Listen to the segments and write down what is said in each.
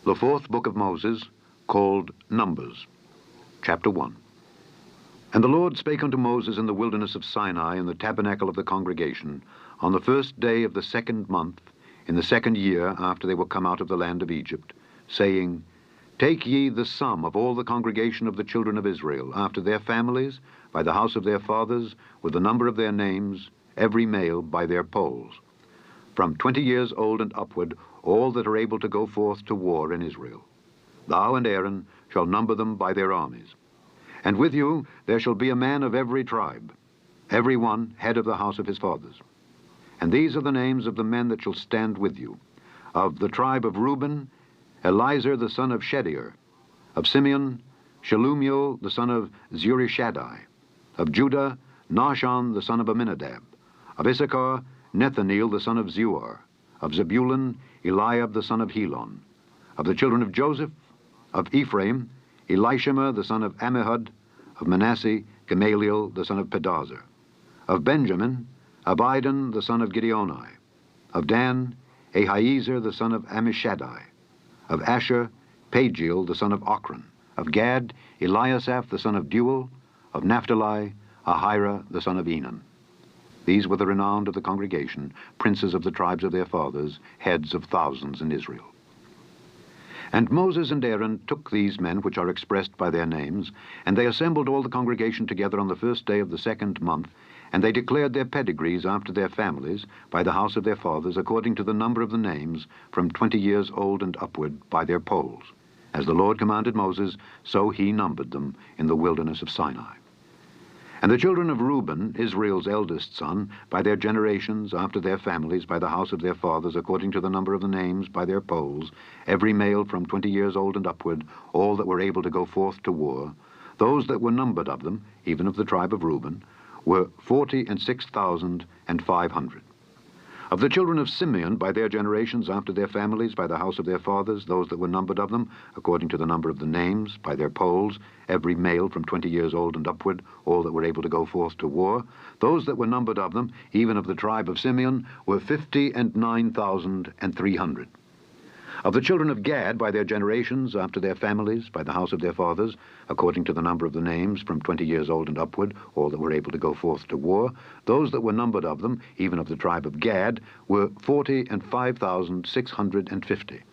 The fourth book of Moses, called Numbers, chapter 1. And the Lord spake unto Moses in the wilderness of Sinai in the tabernacle of the congregation, on the first day of the 2nd month, in the 2nd year after they were come out of the land of Egypt, saying, Take ye the sum of all the congregation of the children of Israel, after their families, by the house of their fathers, with the number of their names, every male by their polls. From 20 years old and upward, all that are able to go forth to war in Israel. Thou and Aaron shall number them by their armies. And with you there shall be a man of every tribe, every one head of the house of his fathers. And these are the names of the men that shall stand with you. Of the tribe of Reuben, Elizur the son of Shedeur. Of Simeon, Shelumiel the son of Zurishaddai. Of Judah, Nahshon the son of Amminadab. Of Issachar, Nethaneel the son of Zuar. Of Zebulun, Eliab the son of Helon. Of the children of Joseph, of Ephraim, Elishama the son of Ammihud. Of Manasseh, Gamaliel the son of Pedazur. Of Benjamin, Abidan the son of Gideoni. Of Dan, Ahiezer the son of Ammishaddai. Of Asher, Pagiel the son of Ochran. Of Gad, Eliasaph the son of Deuel. Of Naphtali, Ahira the son of Enan. These were the renowned of the congregation, princes of the tribes of their fathers, heads of thousands in Israel. And Moses and Aaron took these men which are expressed by their names, and they assembled all the congregation together on the first day of the 2nd month, and they declared their pedigrees after their families, by the house of their fathers, according to the number of the names, from 20 years old and upward, by their polls. As the Lord commanded Moses, so he numbered them in the wilderness of Sinai. And the children of Reuben, Israel's eldest son, by their generations, after their families, by the house of their fathers, according to the number of the names, by their polls, every male from 20 years old and upward, all that were able to go forth to war, those that were numbered of them, even of the tribe of Reuben, were 46,500. Of the children of Simeon, by their generations, after their families, by the house of their fathers, those that were numbered of them, according to the number of the names, by their polls, every male from 20 years old and upward, all that were able to go forth to war, those that were numbered of them, even of the tribe of Simeon, were 59,300. Of the children of Gad, by their generations, after their families, by the house of their fathers, according to the number of the names, from 20 years old and upward, all that were able to go forth to war, those that were numbered of them, even of the tribe of Gad, were 45,650.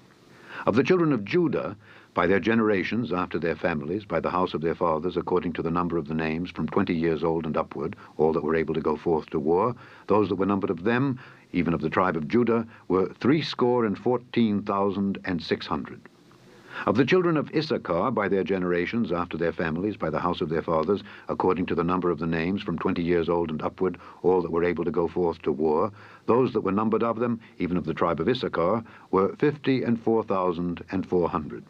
Of the children of Judah, by their generations, after their families, by the house of their fathers, according to the number of the names, from 20 years old and upward, all that were able to go forth to war, those that were numbered of them, even of the tribe of Judah, were 314,600. Of the children of Issachar, by their generations, after their families, by the house of their fathers, according to the number of the names, from 20 years old and upward, all that were able to go forth to war, those that were numbered of them, even of the tribe of Issachar, were 54,400.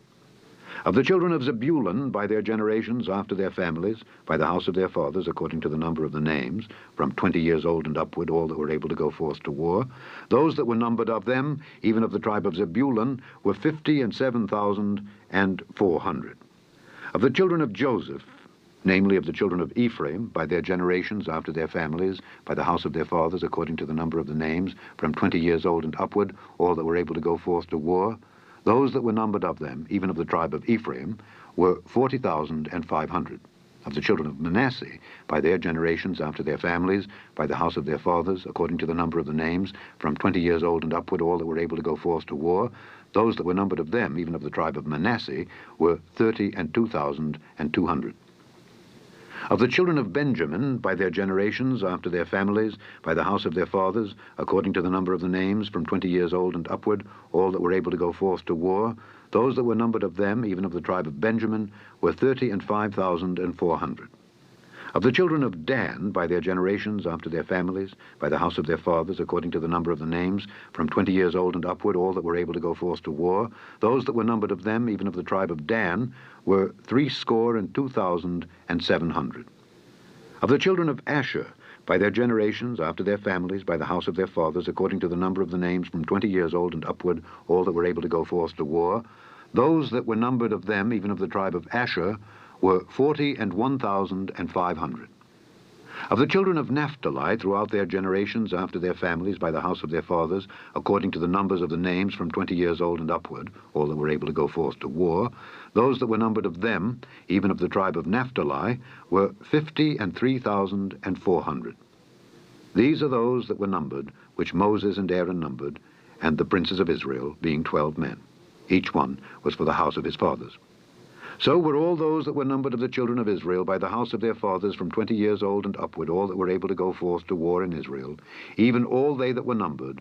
Of the children of Zebulun, by their generations, after their families, by the house of their fathers, according to the number of the names, from 20 years old and upward, all that were able to go forth to war, those that were numbered of them, even of the tribe of Zebulun, were 57,400. Of the children of Joseph, namely of the children of Ephraim, by their generations, after their families, by the house of their fathers, according to the number of the names, from 20 years old and upward, all that were able to go forth to war, those that were numbered of them, even of the tribe of Ephraim, were 40,500. Of the children of Manasseh, by their generations, after their families, by the house of their fathers, according to the number of the names, from 20 years old and upward, all that were able to go forth to war, those that were numbered of them, even of the tribe of Manasseh, were 32,200. Of the children of Benjamin, by their generations, after their families, by the house of their fathers, according to the number of the names, from 20 years old and upward, all that were able to go forth to war, those that were numbered of them, even of the tribe of Benjamin, were 35,400. Of the children of Dan, by their generations, after their families, by the house of their fathers, according to the number of the names, from 20 years old and upward, all that were able to go forth to war, those that were numbered of them, even of the tribe of Dan, were 62,700. Of the children of Asher, by their generations, after their families, by the house of their fathers, according to the number of the names, from 20 years old and upward, all that were able to go forth to war, those that were numbered of them, even of the tribe of Asher, were 41,500. Of the children of Naphtali, throughout their generations, after their families, by the house of their fathers, according to the numbers of the names from 20 years old and upward, all that were able to go forth to war, those that were numbered of them, even of the tribe of Naphtali, were 53,400. These are those that were numbered, which Moses and Aaron numbered, and the princes of Israel, being 12 men. Each one was for the house of his fathers. So were all those that were numbered of the children of Israel by the house of their fathers from 20 years old and upward, all that were able to go forth to war in Israel, even all they that were numbered,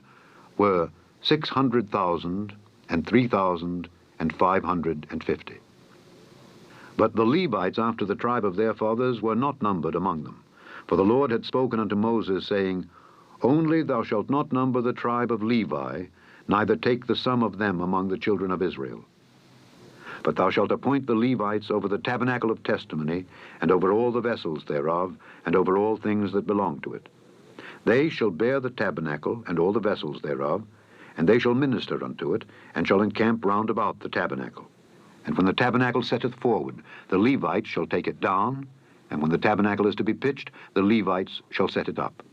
were 600,003,550. But the Levites after the tribe of their fathers were not numbered among them. For the Lord had spoken unto Moses, saying, Only thou shalt not number the tribe of Levi, neither take the sum of them among the children of Israel. But thou shalt appoint the Levites over the tabernacle of testimony, and over all the vessels thereof, and over all things that belong to it. They shall bear the tabernacle, and all the vessels thereof, and they shall minister unto it, and shall encamp round about the tabernacle. And when the tabernacle setteth forward, the Levites shall take it down, and when the tabernacle is to be pitched, the Levites shall set it up.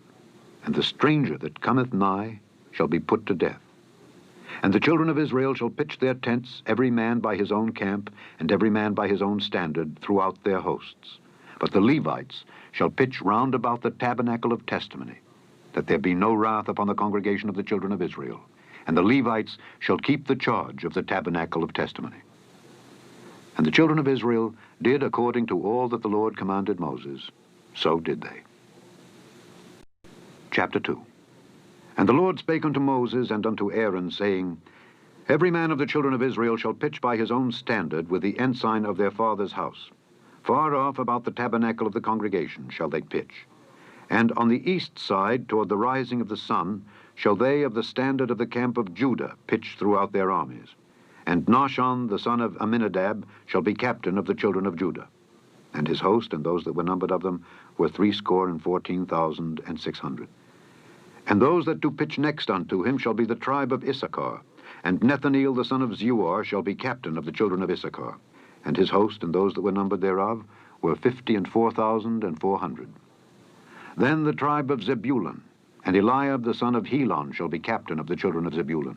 And the stranger that cometh nigh shall be put to death. And the children of Israel shall pitch their tents, every man by his own camp, and every man by his own standard, throughout their hosts. But the Levites shall pitch round about the tabernacle of testimony, that there be no wrath upon the congregation of the children of Israel. And the Levites shall keep the charge of the tabernacle of testimony. And the children of Israel did according to all that the Lord commanded Moses, so did they. Chapter 2. And the Lord spake unto Moses and unto Aaron, saying, Every man of the children of Israel shall pitch by his own standard with the ensign of their father's house. Far off about the tabernacle of the congregation shall they pitch. And on the east side, toward the rising of the sun, shall they of the standard of the camp of Judah pitch throughout their armies. And Nahshon the son of Amminadab shall be captain of the children of Judah. And his host, and those that were numbered of them, were 614,600. And those that do pitch next unto him shall be the tribe of Issachar. And Nethaneel the son of Zuar shall be captain of the children of Issachar. And his host, and those that were numbered thereof, were 54,400. Then the tribe of Zebulun, and Eliab the son of Helon shall be captain of the children of Zebulun.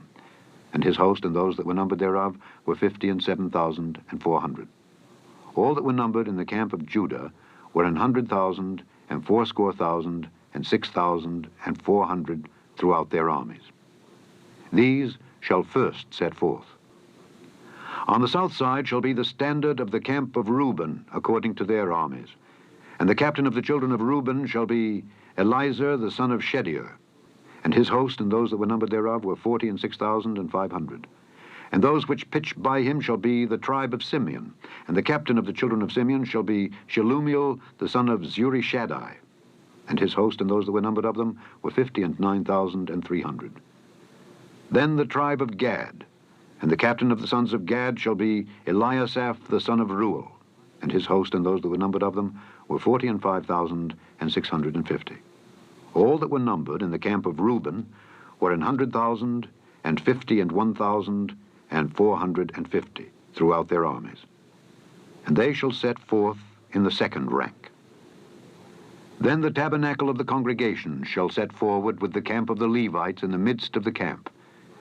And his host, and those that were numbered thereof, were 57,400. All that were numbered in the camp of Judah were 100,000, and 80,000, and 6,400 throughout their armies. These shall first set forth. On the south side shall be the standard of the camp of Reuben, according to their armies. And the captain of the children of Reuben shall be Elizur the son of Shedeur. And his host, and those that were numbered thereof, were 46,500. And those which pitched by him shall be the tribe of Simeon. And the captain of the children of Simeon shall be Shelumiel the son of Zurishaddai. And his host, and those that were numbered of them, were 59,300. Then the tribe of Gad, and the captain of the sons of Gad shall be Eliasaph the son of Reuel. And his host, and those that were numbered of them, were 45,650. All that were numbered in the camp of Reuben were 100,000, and 50, and 1,450 throughout their armies. And they shall set forth in the second rank. Then the tabernacle of the congregation shall set forward with the camp of the Levites in the midst of the camp.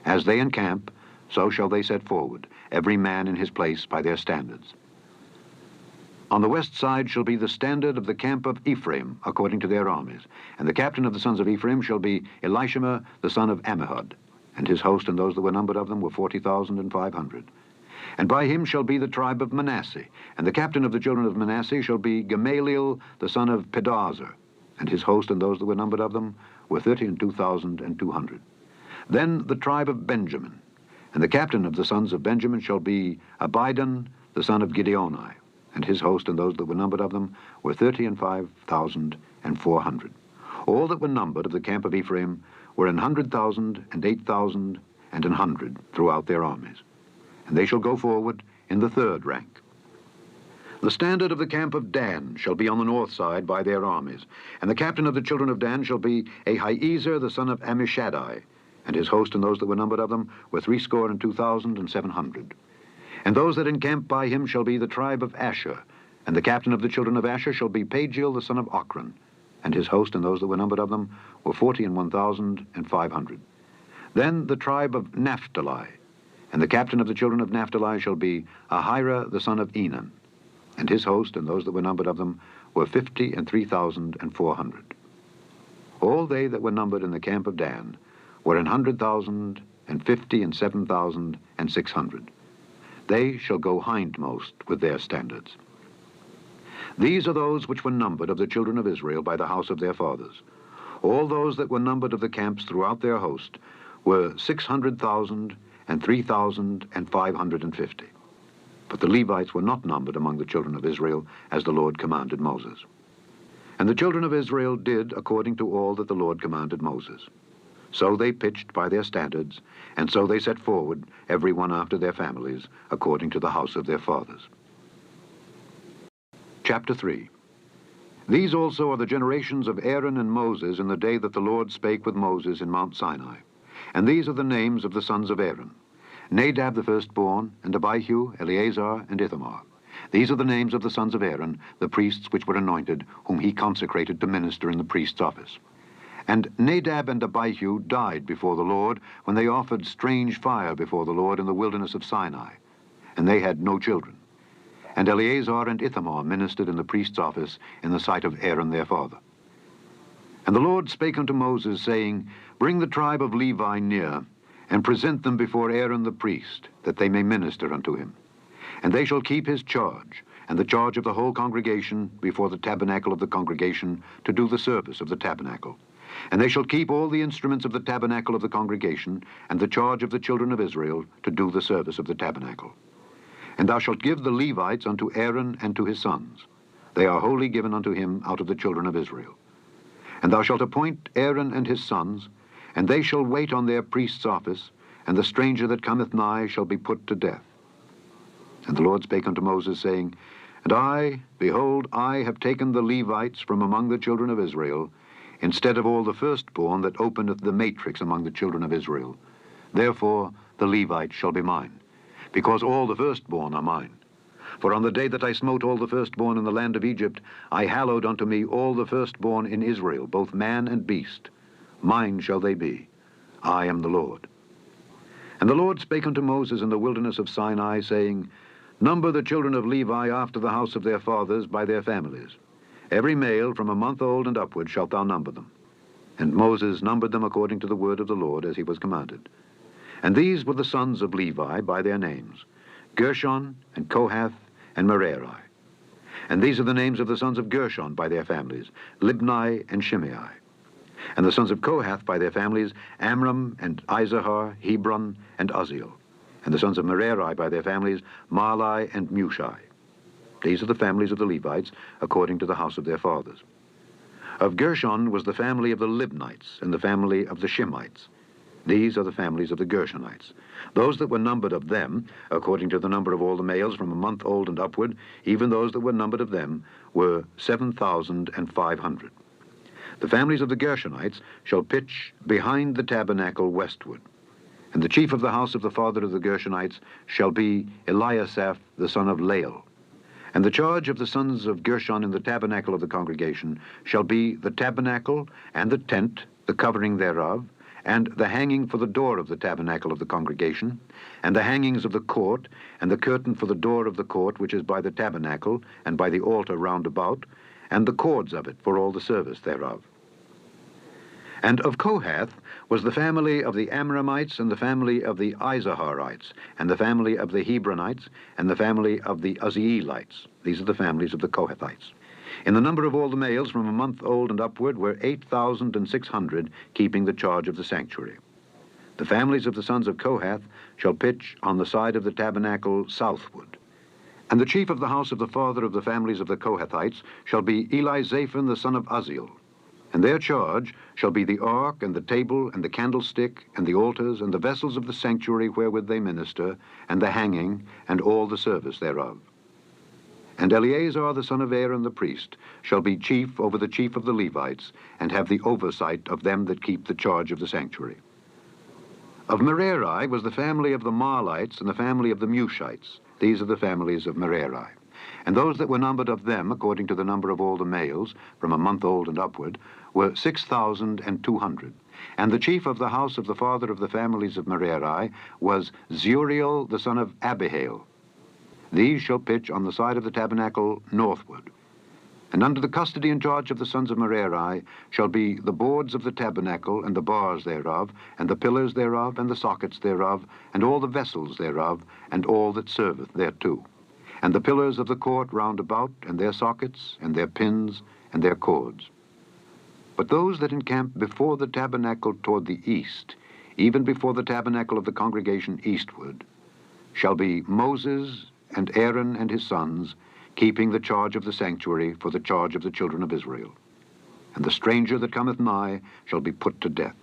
As they encamp, so shall they set forward, every man in his place by their standards. On the west side shall be the standard of the camp of Ephraim, according to their armies. And the captain of the sons of Ephraim shall be Elishama the son of Ammihud. And his host, and those that were numbered of them, were 40,500. And by him shall be the tribe of Manasseh. And the captain of the children of Manasseh shall be Gamaliel the son of Pedahzur. And his host, and those that were numbered of them, were 32,200. Then the tribe of Benjamin. And the captain of the sons of Benjamin shall be Abidan the son of Gideoni. And his host, and those that were numbered of them, were 35,400. All that were numbered of the camp of Ephraim were 100,000, and 8,000, and 100 throughout their armies. And they shall go forward in the third rank. The standard of the camp of Dan shall be on the north side by their armies. And the captain of the children of Dan shall be Ahiezer the son of Ammishaddai. And his host, and those that were numbered of them, were 62,700. And those that encamp by him shall be the tribe of Asher. And the captain of the children of Asher shall be Pagiel the son of Ochran. and his host and those that were numbered of them were 41,500. Then the tribe of Naphtali, and the captain of the children of Naphtali shall be Ahira the son of Enan, and his host and those that were numbered of them were 53,400. All they that were numbered in the camp of Dan were 100,000 and 50 and 7,600. They shall go hindmost with their standards. These are those which were numbered of the children of Israel by the house of their fathers. All those that were numbered of the camps throughout their host were 600,000 and 3,550. But the Levites were not numbered among the children of Israel, as the Lord commanded Moses. And the children of Israel did according to all that the Lord commanded Moses. So they pitched by their standards, and so they set forward, every one after their families, according to the house of their fathers. Chapter 3. These also are the generations of Aaron and Moses in the day that the Lord spake with Moses in Mount Sinai. And these are the names of the sons of Aaron: Nadab the firstborn, and Abihu, Eleazar, and Ithamar. These are the names of the sons of Aaron, the priests which were anointed, whom he consecrated to minister in the priest's office. And Nadab and Abihu died before the Lord when they offered strange fire before the Lord in the wilderness of Sinai, and they had no children. And Eleazar and Ithamar ministered in the priest's office in the sight of Aaron their father. And the Lord spake unto Moses, saying, Bring the tribe of Levi near, and present them before Aaron the priest, that they may minister unto him. And they shall keep his charge, and the charge of the whole congregation before the tabernacle of the congregation, to do the service of the tabernacle. And they shall keep all the instruments of the tabernacle of the congregation, and the charge of the children of Israel, to do the service of the tabernacle. And thou shalt give the Levites unto Aaron and to his sons. They are wholly given unto him out of the children of Israel. And thou shalt appoint Aaron and his sons, and they shall wait on their priest's office, and the stranger that cometh nigh shall be put to death. And the Lord spake unto Moses, saying, And I, behold, I have taken the Levites from among the children of Israel, instead of all the firstborn that openeth the matrix among the children of Israel. Therefore the Levites shall be mine, because all the firstborn are mine. For on the day that I smote all the firstborn in the land of Egypt, I hallowed unto me all the firstborn in Israel, both man and beast. Mine shall they be. I am the Lord. And the Lord spake unto Moses in the wilderness of Sinai, saying, Number the children of Levi after the house of their fathers by their families. Every male from a month old and upward shalt thou number them. And Moses numbered them according to the word of the Lord, as he was commanded. And these were the sons of Levi by their names: Gershon, and Kohath, and Merari. And these are the names of the sons of Gershon by their families: Libni and Shimei. And the sons of Kohath by their families: Amram, and Izahar, Hebron, and Uzziel. And the sons of Merari by their families: Mahli and Mushi. These are the families of the Levites, according to the house of their fathers. Of Gershon was the family of the Libnites, and the family of the Shimites. These are the families of the Gershonites. Those that were numbered of them, according to the number of all the males from a month old and upward, even those that were numbered of them, were 7,500. The families of the Gershonites shall pitch behind the tabernacle westward. And the chief of the house of the father of the Gershonites shall be Eliasaph the son of Lael. And the charge of the sons of Gershon in the tabernacle of the congregation shall be the tabernacle, and the tent, the covering thereof, and the hanging for the door of the tabernacle of the congregation, and the hangings of the court, and the curtain for the door of the court which is by the tabernacle, and by the altar round about, and the cords of it for all the service thereof. And of Kohath was the family of the Amramites, and the family of the Izaharites, and the family of the Hebronites, and the family of the Uzzielites. These are the families of the Kohathites. In the number of all the males from a month old and upward were 8,600, keeping the charge of the sanctuary. The families of the sons of Kohath shall pitch on the side of the tabernacle southward. And the chief of the house of the father of the families of the Kohathites shall be Elizaphan the son of Uzziel. And their charge shall be the ark, and the table, and the candlestick, and the altars, and the vessels of the sanctuary wherewith they minister, and the hanging, and all the service thereof. And Eleazar the son of Aaron the priest shall be chief over the chief of the Levites, and have the oversight of them that keep the charge of the sanctuary. Of Merari was the family of the Mahlites, and the family of the Mushites. These are the families of Merari. And those that were numbered of them, according to the number of all the males, from a month old and upward, were 6,200. And the chief of the house of the father of the families of Merari was Zuriel the son of Abihail. These shall pitch on the side of the tabernacle northward. And under the custody and charge of the sons of Merari shall be the boards of the tabernacle, and the bars thereof, and the pillars thereof, and the sockets thereof, and all the vessels thereof, and all that serveth thereto. And the pillars of the court round about, and their sockets, and their pins, and their cords. But those that encamp before the tabernacle toward the east, even before the tabernacle of the congregation eastward, shall be Moses and Aaron and his sons, keeping the charge of the sanctuary for the charge of the children of Israel. And the stranger that cometh nigh shall be put to death.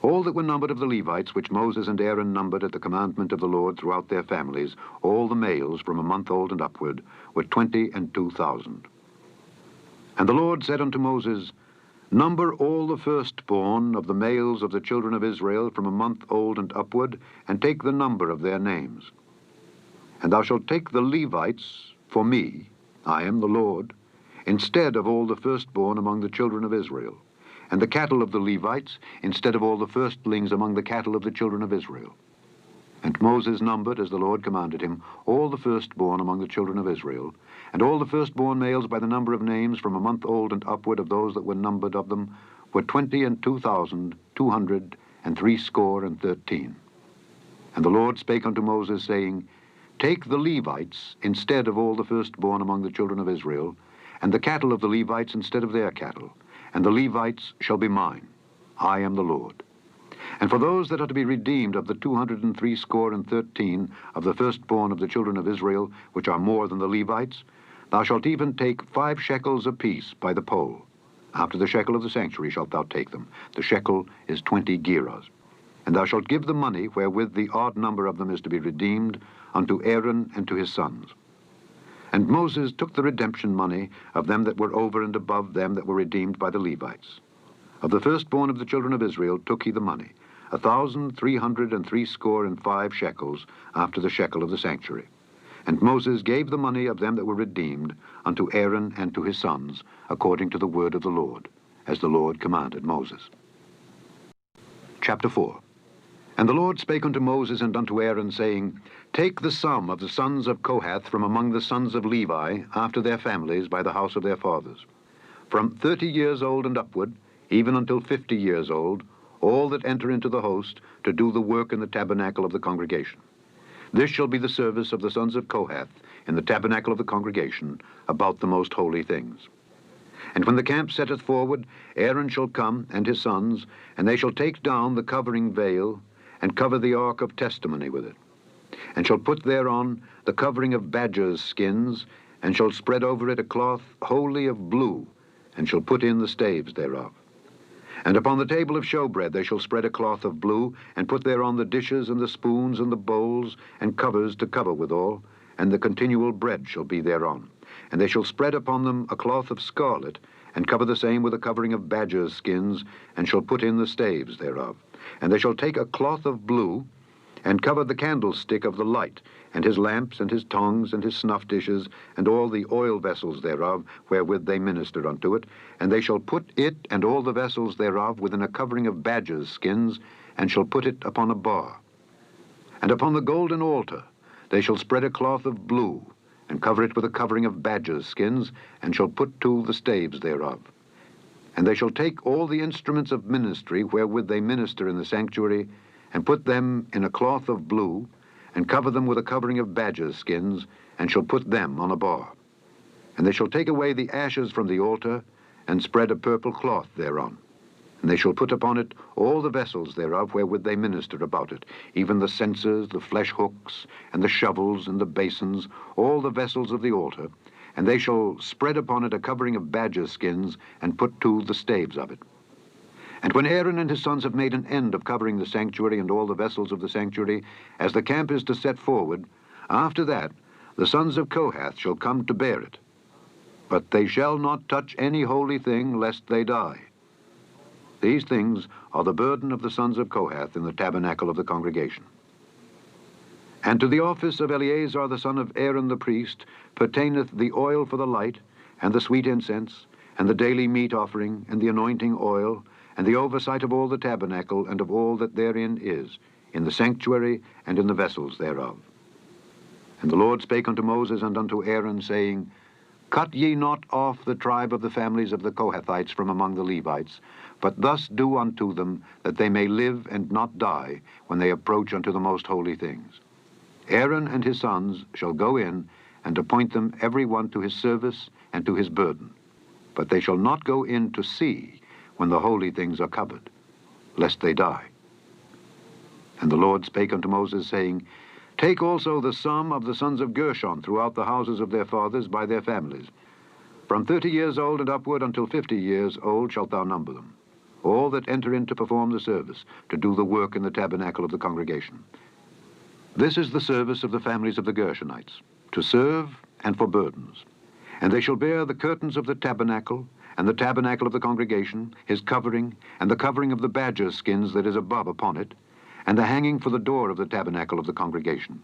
All that were numbered of the Levites, which Moses and Aaron numbered at the commandment of the Lord throughout their families, all the males from a month old and upward, were 22,000. And the Lord said unto Moses, Number all the firstborn of the males of the children of Israel from a month old and upward, and take the number of their names. And thou shalt take the Levites for me, I am the Lord, instead of all the firstborn among the children of Israel, and the cattle of the Levites instead of all the firstlings among the cattle of the children of Israel. And Moses numbered, as the Lord commanded him, all the firstborn among the children of Israel, and all the firstborn males by the number of names from a month old and upward of those that were numbered of them were 22,213. And the Lord spake unto Moses, saying, Take the Levites instead of all the firstborn among the children of Israel, and the cattle of the Levites instead of their cattle, and the Levites shall be mine. I am the Lord. And for those that are to be redeemed of the 213 of the firstborn of the children of Israel, which are more than the Levites, thou shalt even take 5 shekels apiece by the poll. After the shekel of the sanctuary shalt thou take them. The shekel is 20 gerahs. And thou shalt give the money wherewith the odd number of them is to be redeemed unto Aaron and to his sons. And Moses took the redemption money of them that were over and above them that were redeemed by the Levites. Of the firstborn of the children of Israel took he the money, 1,365 shekels after the shekel of the sanctuary. And Moses gave the money of them that were redeemed unto Aaron and to his sons, according to the word of the Lord, as the Lord commanded Moses. Chapter 4. And the Lord spake unto Moses and unto Aaron, saying, Take the sum of the sons of Kohath from among the sons of Levi, after their families, by the house of their fathers, from 30 years old and upward, even until 50 years old, all that enter into the host, to do the work in the tabernacle of the congregation. This shall be the service of the sons of Kohath in the tabernacle of the congregation, about the most holy things. And when the camp setteth forward, Aaron shall come, and his sons, and they shall take down the covering veil, and cover the ark of testimony with it, and shall put thereon the covering of badgers' skins, and shall spread over it a cloth wholly of blue, and shall put in the staves thereof. And upon the table of showbread they shall spread a cloth of blue, and put thereon the dishes and the spoons and the bowls, and covers to cover withal, and the continual bread shall be thereon. And they shall spread upon them a cloth of scarlet, and cover the same with a covering of badgers' skins, and shall put in the staves thereof. And they shall take a cloth of blue, and cover the candlestick of the light, and his lamps, and his tongs, and his snuff dishes, and all the oil vessels thereof, wherewith they minister unto it. And they shall put it and all the vessels thereof within a covering of badgers' skins, and shall put it upon a bar. And upon the golden altar they shall spread a cloth of blue, and cover it with a covering of badgers' skins, and shall put to the staves thereof. And they shall take all the instruments of ministry wherewith they minister in the sanctuary, and put them in a cloth of blue, and cover them with a covering of badgers' skins, and shall put them on a bar. And they shall take away the ashes from the altar, and spread a purple cloth thereon. And they shall put upon it all the vessels thereof wherewith they minister about it, even the censers, the flesh hooks, and the shovels, and the basins, all the vessels of the altar. And they shall spread upon it a covering of badgers' skins, and put to the staves of it. And when Aaron and his sons have made an end of covering the sanctuary and all the vessels of the sanctuary, as the camp is to set forward, after that the sons of Kohath shall come to bear it. But they shall not touch any holy thing, lest they die. These things are the burden of the sons of Kohath in the tabernacle of the congregation. And to the office of Eleazar the son of Aaron the priest pertaineth the oil for the light, and the sweet incense, and the daily meat offering, and the anointing oil, and the oversight of all the tabernacle, and of all that therein is, in the sanctuary, and in the vessels thereof. And the Lord spake unto Moses and unto Aaron, saying, Cut ye not off the tribe of the families of the Kohathites from among the Levites, but thus do unto them, that they may live and not die, when they approach unto the most holy things. Aaron and his sons shall go in, and appoint them every one to his service and to his burden. But they shall not go in to see when the holy things are covered, lest they die. And the Lord spake unto Moses, saying, Take also the sum of the sons of Gershon throughout the houses of their fathers by their families. From 30 years old and upward until 50 years old shalt thou number them, all that enter in to perform the service, to do the work in the tabernacle of the congregation. This is the service of the families of the Gershonites, to serve and for burdens. And they shall bear the curtains of the tabernacle, and the tabernacle of the congregation, his covering, and the covering of the badger skins that is above upon it, and the hanging for the door of the tabernacle of the congregation,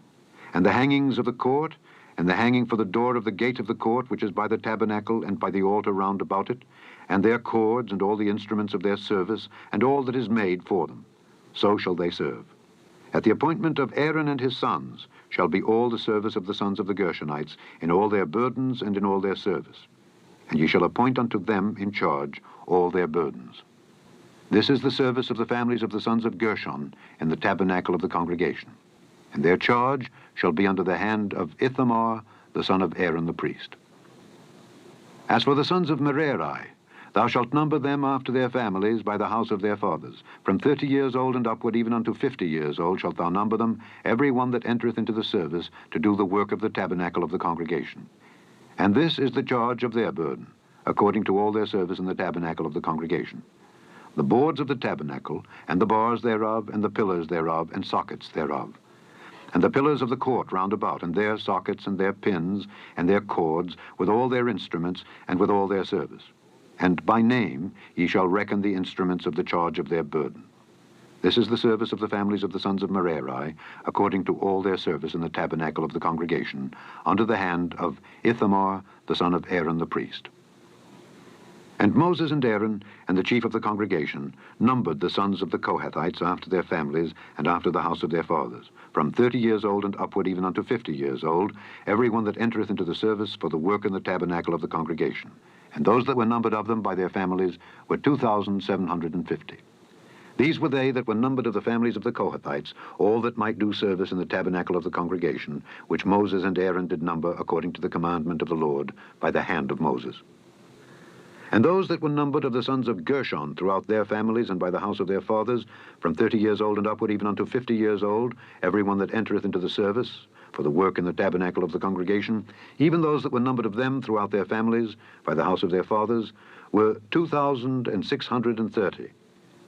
and the hangings of the court, and the hanging for the door of the gate of the court, which is by the tabernacle and by the altar round about it, and their cords, and all the instruments of their service, and all that is made for them. So shall they serve. At the appointment of Aaron and his sons shall be all the service of the sons of the Gershonites, in all their burdens and in all their service. And ye shall appoint unto them in charge all their burdens. This is the service of the families of the sons of Gershon in the tabernacle of the congregation. And their charge shall be under the hand of Ithamar, the son of Aaron the priest. As for the sons of Merari, thou shalt number them after their families by the house of their fathers. From 30 years old and upward, even unto 50 years old, shalt thou number them, every one that entereth into the service, to do the work of the tabernacle of the congregation. And this is the charge of their burden, according to all their service in the tabernacle of the congregation. The boards of the tabernacle, and the bars thereof, and the pillars thereof, and sockets thereof. And the pillars of the court round about, and their sockets, and their pins, and their cords, with all their instruments, and with all their service. And by name ye shall reckon the instruments of the charge of their burden. This is the service of the families of the sons of Merari, according to all their service in the tabernacle of the congregation, under the hand of Ithamar, the son of Aaron the priest. And Moses and Aaron and the chief of the congregation numbered the sons of the Kohathites after their families and after the house of their fathers, from 30 years old and upward, even unto 50 years old, every one that entereth into the service for the work in the tabernacle of the congregation. And those that were numbered of them by their families were 2,750. These were they that were numbered of the families of the Kohathites, all that might do service in the tabernacle of the congregation, which Moses and Aaron did number according to the commandment of the Lord by the hand of Moses. And those that were numbered of the sons of Gershon throughout their families and by the house of their fathers, from 30 years old and upward, even unto 50 years old, every one that entereth into the service for the work in the tabernacle of the congregation, even those that were numbered of them throughout their families by the house of their fathers, were 2,630.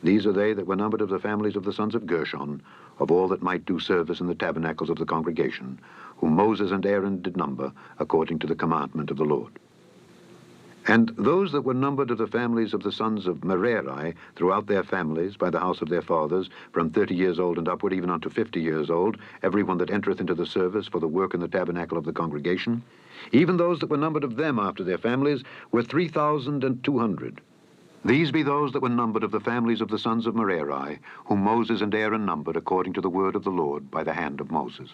These are they that were numbered of the families of the sons of Gershon, of all that might do service in the tabernacles of the congregation, whom Moses and Aaron did number according to the commandment of the Lord. And those that were numbered of the families of the sons of Merari throughout their families by the house of their fathers, from 30 years old and upward, even unto 50 years old, every one that entereth into the service for the work in the tabernacle of the congregation, even those that were numbered of them after their families, were 3,200. These be those that were numbered of the families of the sons of Merari, whom Moses and Aaron numbered according to the word of the Lord by the hand of Moses.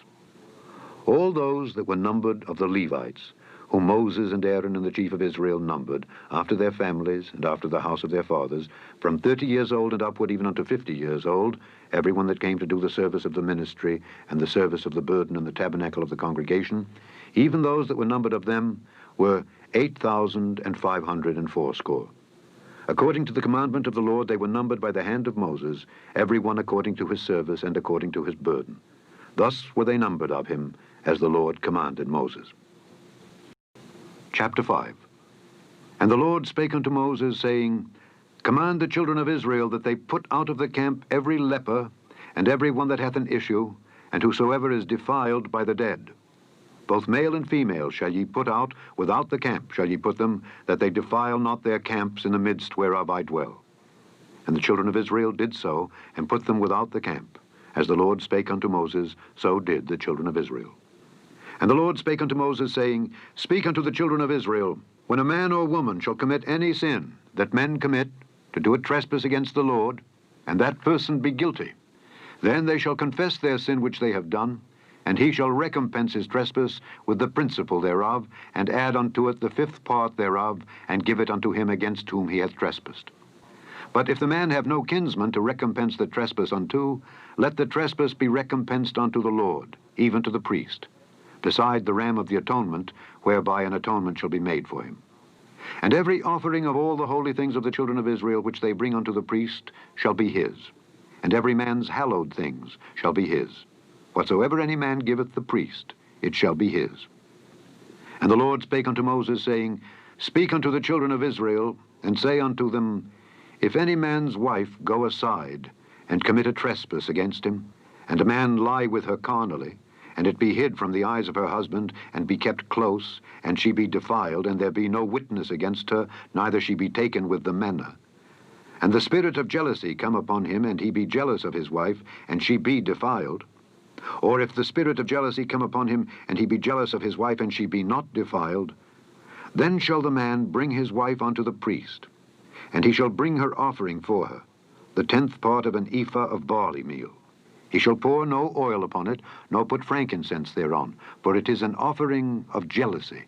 All those that were numbered of the Levites, whom Moses and Aaron and the chief of Israel numbered, after their families and after the house of their fathers, from 30 years old and upward, even unto 50 years old, every one that came to do the service of the ministry and the service of the burden in the tabernacle of the congregation, even those that were numbered of them were 8,580. According to the commandment of the Lord, they were numbered by the hand of Moses, every one according to his service and according to his burden. Thus were they numbered of him, as the Lord commanded Moses. Chapter 5. And the Lord spake unto Moses, saying, Command the children of Israel that they put out of the camp every leper, and every one that hath an issue, and whosoever is defiled by the dead. Both male and female shall ye put out, without the camp shall ye put them, that they defile not their camps in the midst whereof I dwell. And the children of Israel did so, and put them without the camp. As the Lord spake unto Moses, so did the children of Israel. And the Lord spake unto Moses, saying, Speak unto the children of Israel, when a man or woman shall commit any sin that men commit, to do a trespass against the Lord, and that person be guilty, then they shall confess their sin which they have done, and he shall recompense his trespass with the principal thereof, and add unto it the fifth part thereof, and give it unto him against whom he hath trespassed. But if the man have no kinsman to recompense the trespass unto, let the trespass be recompensed unto the Lord, even to the priest, beside the ram of the atonement, whereby an atonement shall be made for him. And every offering of all the holy things of the children of Israel which they bring unto the priest shall be his, and every man's hallowed things shall be his. Whatsoever any man giveth the priest, it shall be his. And the Lord spake unto Moses, saying, Speak unto the children of Israel, and say unto them, If any man's wife go aside, and commit a trespass against him, and a man lie with her carnally, and it be hid from the eyes of her husband, and be kept close, and she be defiled, and there be no witness against her, neither she be taken with the manna, and the spirit of jealousy come upon him, and he be jealous of his wife, and she be defiled, or if the spirit of jealousy come upon him, and he be jealous of his wife, and she be not defiled, then shall the man bring his wife unto the priest, and he shall bring her offering for her, the 10th part of an ephah of barley meal. He shall pour no oil upon it, nor put frankincense thereon, for it is an offering of jealousy,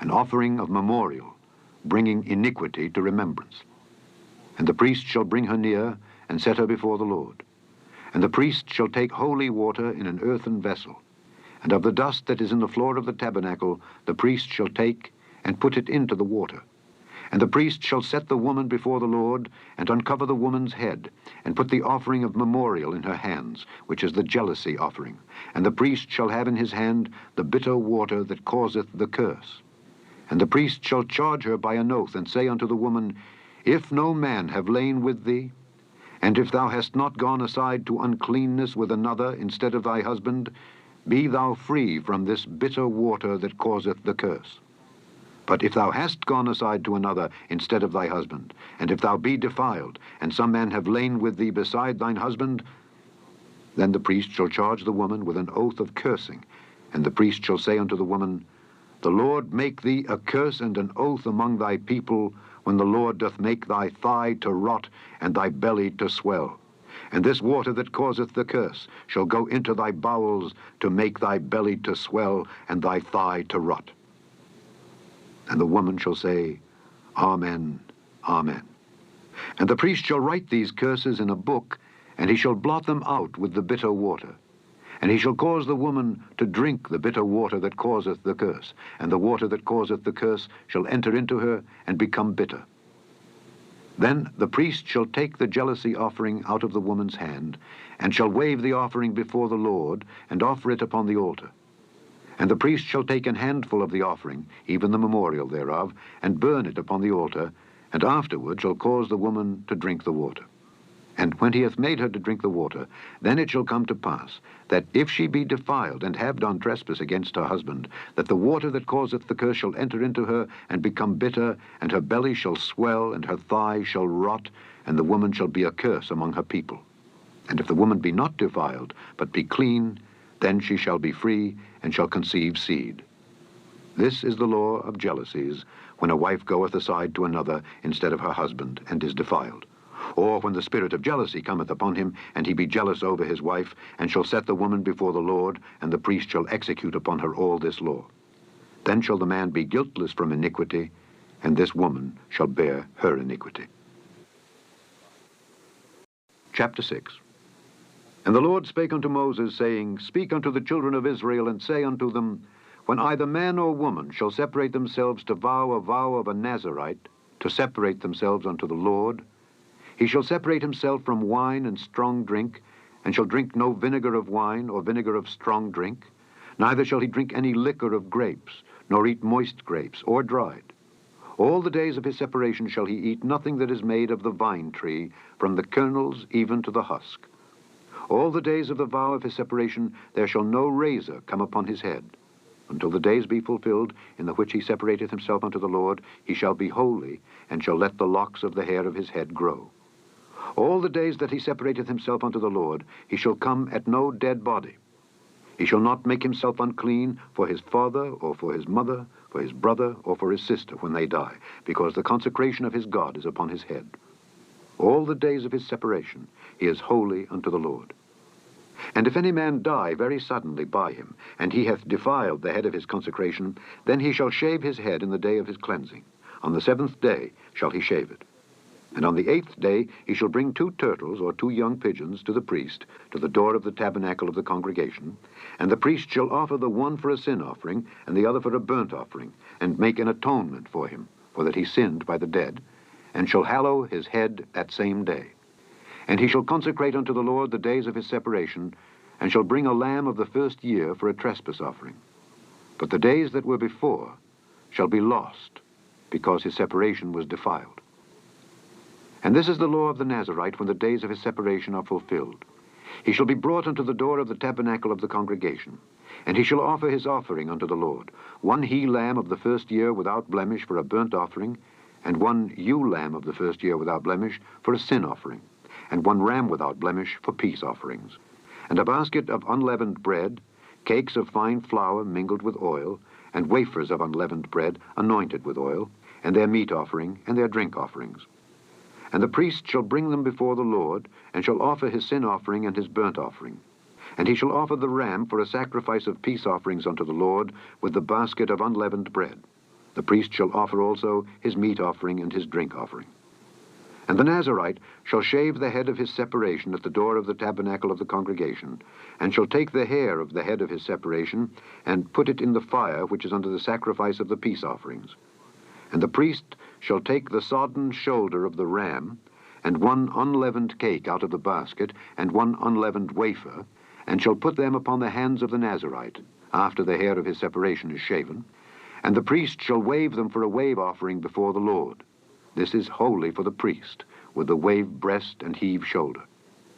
an offering of memorial, bringing iniquity to remembrance. And the priest shall bring her near, and set her before the Lord. And the priest shall take holy water in an earthen vessel, and of the dust that is in the floor of the tabernacle the priest shall take, and put it into the water. And the priest shall set the woman before the Lord, and uncover the woman's head, and put the offering of memorial in her hands, which is the jealousy offering. And the priest shall have in his hand the bitter water that causeth the curse. And the priest shall charge her by an oath, and say unto the woman, If no man have lain with thee, and if thou hast not gone aside to uncleanness with another instead of thy husband, be thou free from this bitter water that causeth the curse. But if thou hast gone aside to another instead of thy husband, and if thou be defiled, and some man have lain with thee beside thine husband, then the priest shall charge the woman with an oath of cursing, and the priest shall say unto the woman, The Lord make thee a curse and an oath among thy people, when the Lord doth make thy thigh to rot, and thy belly to swell. And this water that causeth the curse shall go into thy bowels, to make thy belly to swell, and thy thigh to rot. And the woman shall say, Amen, Amen. And the priest shall write these curses in a book, and he shall blot them out with the bitter water. And he shall cause the woman to drink the bitter water that causeth the curse, and the water that causeth the curse shall enter into her, and become bitter. Then the priest shall take the jealousy offering out of the woman's hand, and shall wave the offering before the Lord, and offer it upon the altar. And the priest shall take an handful of the offering, even the memorial thereof, and burn it upon the altar, and afterward shall cause the woman to drink the water. And when he hath made her to drink the water, then it shall come to pass, that if she be defiled, and have done trespass against her husband, that the water that causeth the curse shall enter into her, and become bitter, and her belly shall swell, and her thigh shall rot, and the woman shall be a curse among her people. And if the woman be not defiled, but be clean, then she shall be free, and shall conceive seed. This is the law of jealousies, when a wife goeth aside to another instead of her husband, and is defiled. Or when the spirit of jealousy cometh upon him, and he be jealous over his wife, and shall set the woman before the Lord, and the priest shall execute upon her all this law. Then shall the man be guiltless from iniquity, and this woman shall bear her iniquity. Chapter 6. And the Lord spake unto Moses, saying, Speak unto the children of Israel, and say unto them, When either man or woman shall separate themselves to vow a vow of a Nazarite, to separate themselves unto the Lord, he shall separate himself from wine and strong drink, and shall drink no vinegar of wine or vinegar of strong drink, neither shall he drink any liquor of grapes, nor eat moist grapes, or dried. All the days of his separation shall he eat nothing that is made of the vine tree, from the kernels even to the husk. All the days of the vow of his separation there shall no razor come upon his head. Until the days be fulfilled, in the which he separateth himself unto the Lord, he shall be holy, and shall let the locks of the hair of his head grow. All the days that he separateth himself unto the Lord, he shall come at no dead body. He shall not make himself unclean for his father, or for his mother, for his brother, or for his sister when they die, because the consecration of his God is upon his head. All the days of his separation he is holy unto the Lord. And if any man die very suddenly by him, and he hath defiled the head of his consecration, then he shall shave his head in the day of his cleansing. On the 7th day shall he shave it. And on the 8th day he shall bring 2 turtles or 2 young pigeons to the priest, to the door of the tabernacle of the congregation, and the priest shall offer the one for a sin offering, and the other for a burnt offering, and make an atonement for him, for that he sinned by the dead, and shall hallow his head that same day. And he shall consecrate unto the Lord the days of his separation, and shall bring a lamb of the first year for a trespass offering. But the days that were before shall be lost, because his separation was defiled. And this is the law of the Nazarite when the days of his separation are fulfilled. He shall be brought unto the door of the tabernacle of the congregation, and he shall offer his offering unto the Lord, 1 he-lamb of the first year without blemish for a burnt offering, and 1 ewe-lamb of the first year without blemish for a sin offering, and 1 ram without blemish for peace offerings, and a basket of unleavened bread, cakes of fine flour mingled with oil, and wafers of unleavened bread anointed with oil, and their meat offering and their drink offerings. And the priest shall bring them before the Lord, and shall offer his sin offering and his burnt offering. And he shall offer the ram for a sacrifice of peace offerings unto the Lord, with the basket of unleavened bread. The priest shall offer also his meat offering and his drink offering. And the Nazarite shall shave the head of his separation at the door of the tabernacle of the congregation, and shall take the hair of the head of his separation, and put it in the fire which is under the sacrifice of the peace offerings. And the priest shall take the sodden shoulder of the ram, and 1 unleavened cake out of the basket, and 1 unleavened wafer, and shall put them upon the hands of the Nazarite, after the hair of his separation is shaven, and the priest shall wave them for a wave offering before the Lord. This is holy for the priest, with the waved breast and heaved shoulder.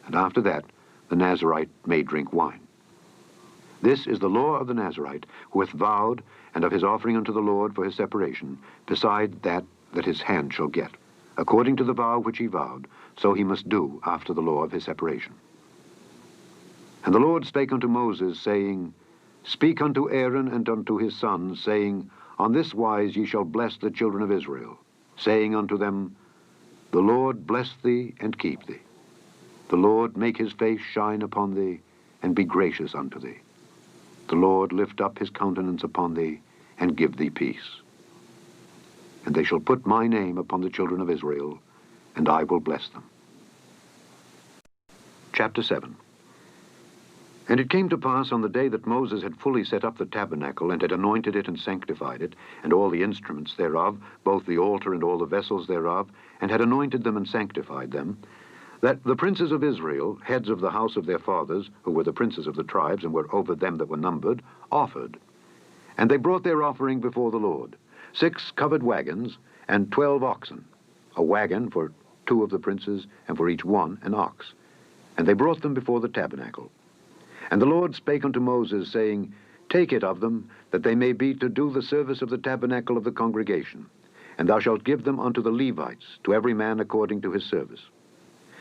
And after that, the Nazarite may drink wine. This is the law of the Nazarite, who hath vowed, and of his offering unto the Lord for his separation, beside that his hand shall get. According to the vow which he vowed, so he must do after the law of his separation. And the Lord spake unto Moses, saying, Speak unto Aaron and unto his sons, saying, On this wise ye shall bless the children of Israel, saying unto them, The Lord bless thee and keep thee. The Lord make his face shine upon thee, and be gracious unto thee. The Lord lift up his countenance upon thee, and give thee peace. And they shall put my name upon the children of Israel, and I will bless them. Chapter 7. And it came to pass on the day that Moses had fully set up the tabernacle, and had anointed it and sanctified it, and all the instruments thereof, both the altar and all the vessels thereof, and had anointed them and sanctified them, that the princes of Israel, heads of the house of their fathers, who were the princes of the tribes, and were over them that were numbered, offered. And they brought their offering before the Lord, 6 covered wagons, and 12 oxen, a wagon for 2 of the princes, and for each one an ox. And they brought them before the tabernacle. And the Lord spake unto Moses, saying, Take it of them, that they may be to do the service of the tabernacle of the congregation. And thou shalt give them unto the Levites, to every man according to his service.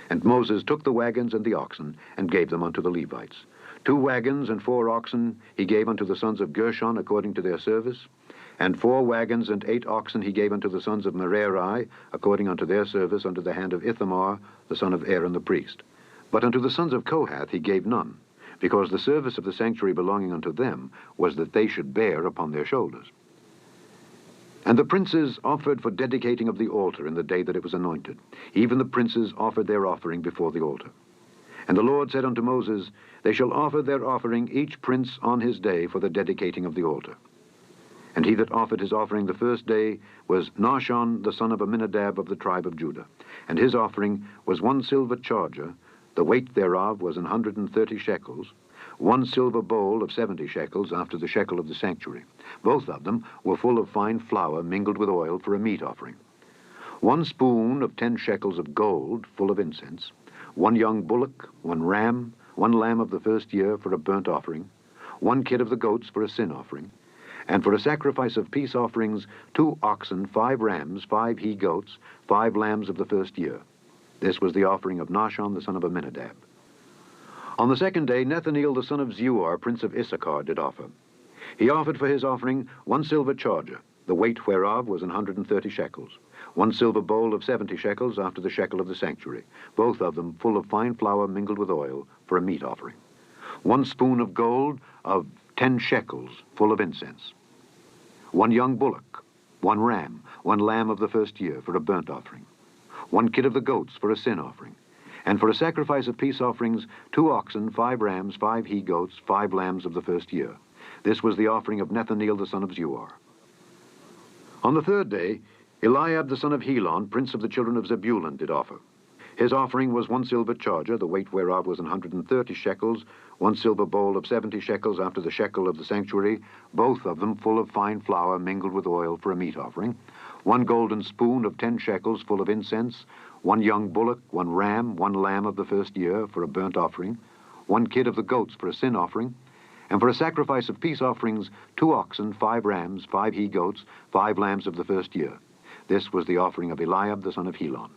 And Moses took the wagons and the oxen, and gave them unto the Levites. 2 wagons and 4 oxen he gave unto the sons of Gershon according to their service, and 4 wagons and 8 oxen he gave unto the sons of Merari according unto their service under the hand of Ithamar, the son of Aaron the priest. But unto the sons of Kohath he gave none, because the service of the sanctuary belonging unto them was that they should bear upon their shoulders. And the princes offered for dedicating of the altar in the day that it was anointed. Even the princes offered their offering before the altar. And the Lord said unto Moses, They shall offer their offering each prince on his day for the dedicating of the altar. And he that offered his offering the first day was Nahshon the son of Amminadab of the tribe of Judah. And his offering was 1 silver charger, the weight thereof was 130 shekels, 1 silver bowl of 70 shekels after the shekel of the sanctuary. Both of them were full of fine flour mingled with oil for a meat offering. 1 spoon of 10 shekels of gold full of incense, 1 young bullock, 1 ram, 1 lamb of the first year for a burnt offering, 1 kid of the goats for a sin offering, and for a sacrifice of peace offerings 2 oxen, 5 rams, 5 he-goats, 5 lambs of the first year. This was the offering of Nahshon the son of Amminadab. On the second day, Nethaneel the son of Zuar, prince of Issachar, did offer. He offered for his offering 1 silver charger, the weight whereof was 130 shekels, 1 silver bowl of 70 shekels after the shekel of the sanctuary, both of them full of fine flour mingled with oil, for a meat offering, 1 spoon of gold of 10 shekels, full of incense, 1 young bullock, 1 ram, 1 lamb of the first year, for a burnt offering, 1 kid of the goats for a sin offering, and for a sacrifice of peace offerings, 2 oxen, 5 rams, 5 he-goats, 5 lambs of the first year. This was the offering of Nethaneel the son of Zuar. On the third day, Eliab the son of Helon, prince of the children of Zebulun, did offer. His offering was 1 silver charger, the weight whereof was 130 shekels, 1 silver bowl of 70 shekels after the shekel of the sanctuary, both of them full of fine flour mingled with oil, for a meat offering, 1 golden spoon of 10 shekels full of incense, 1 young bullock, 1 ram, 1 lamb of the first year, for a burnt offering, 1 kid of the goats for a sin offering, and for a sacrifice of peace offerings, 2 oxen, 5 rams, 5 he-goats, 5 lambs of the first year. This was the offering of Eliab the son of Helon.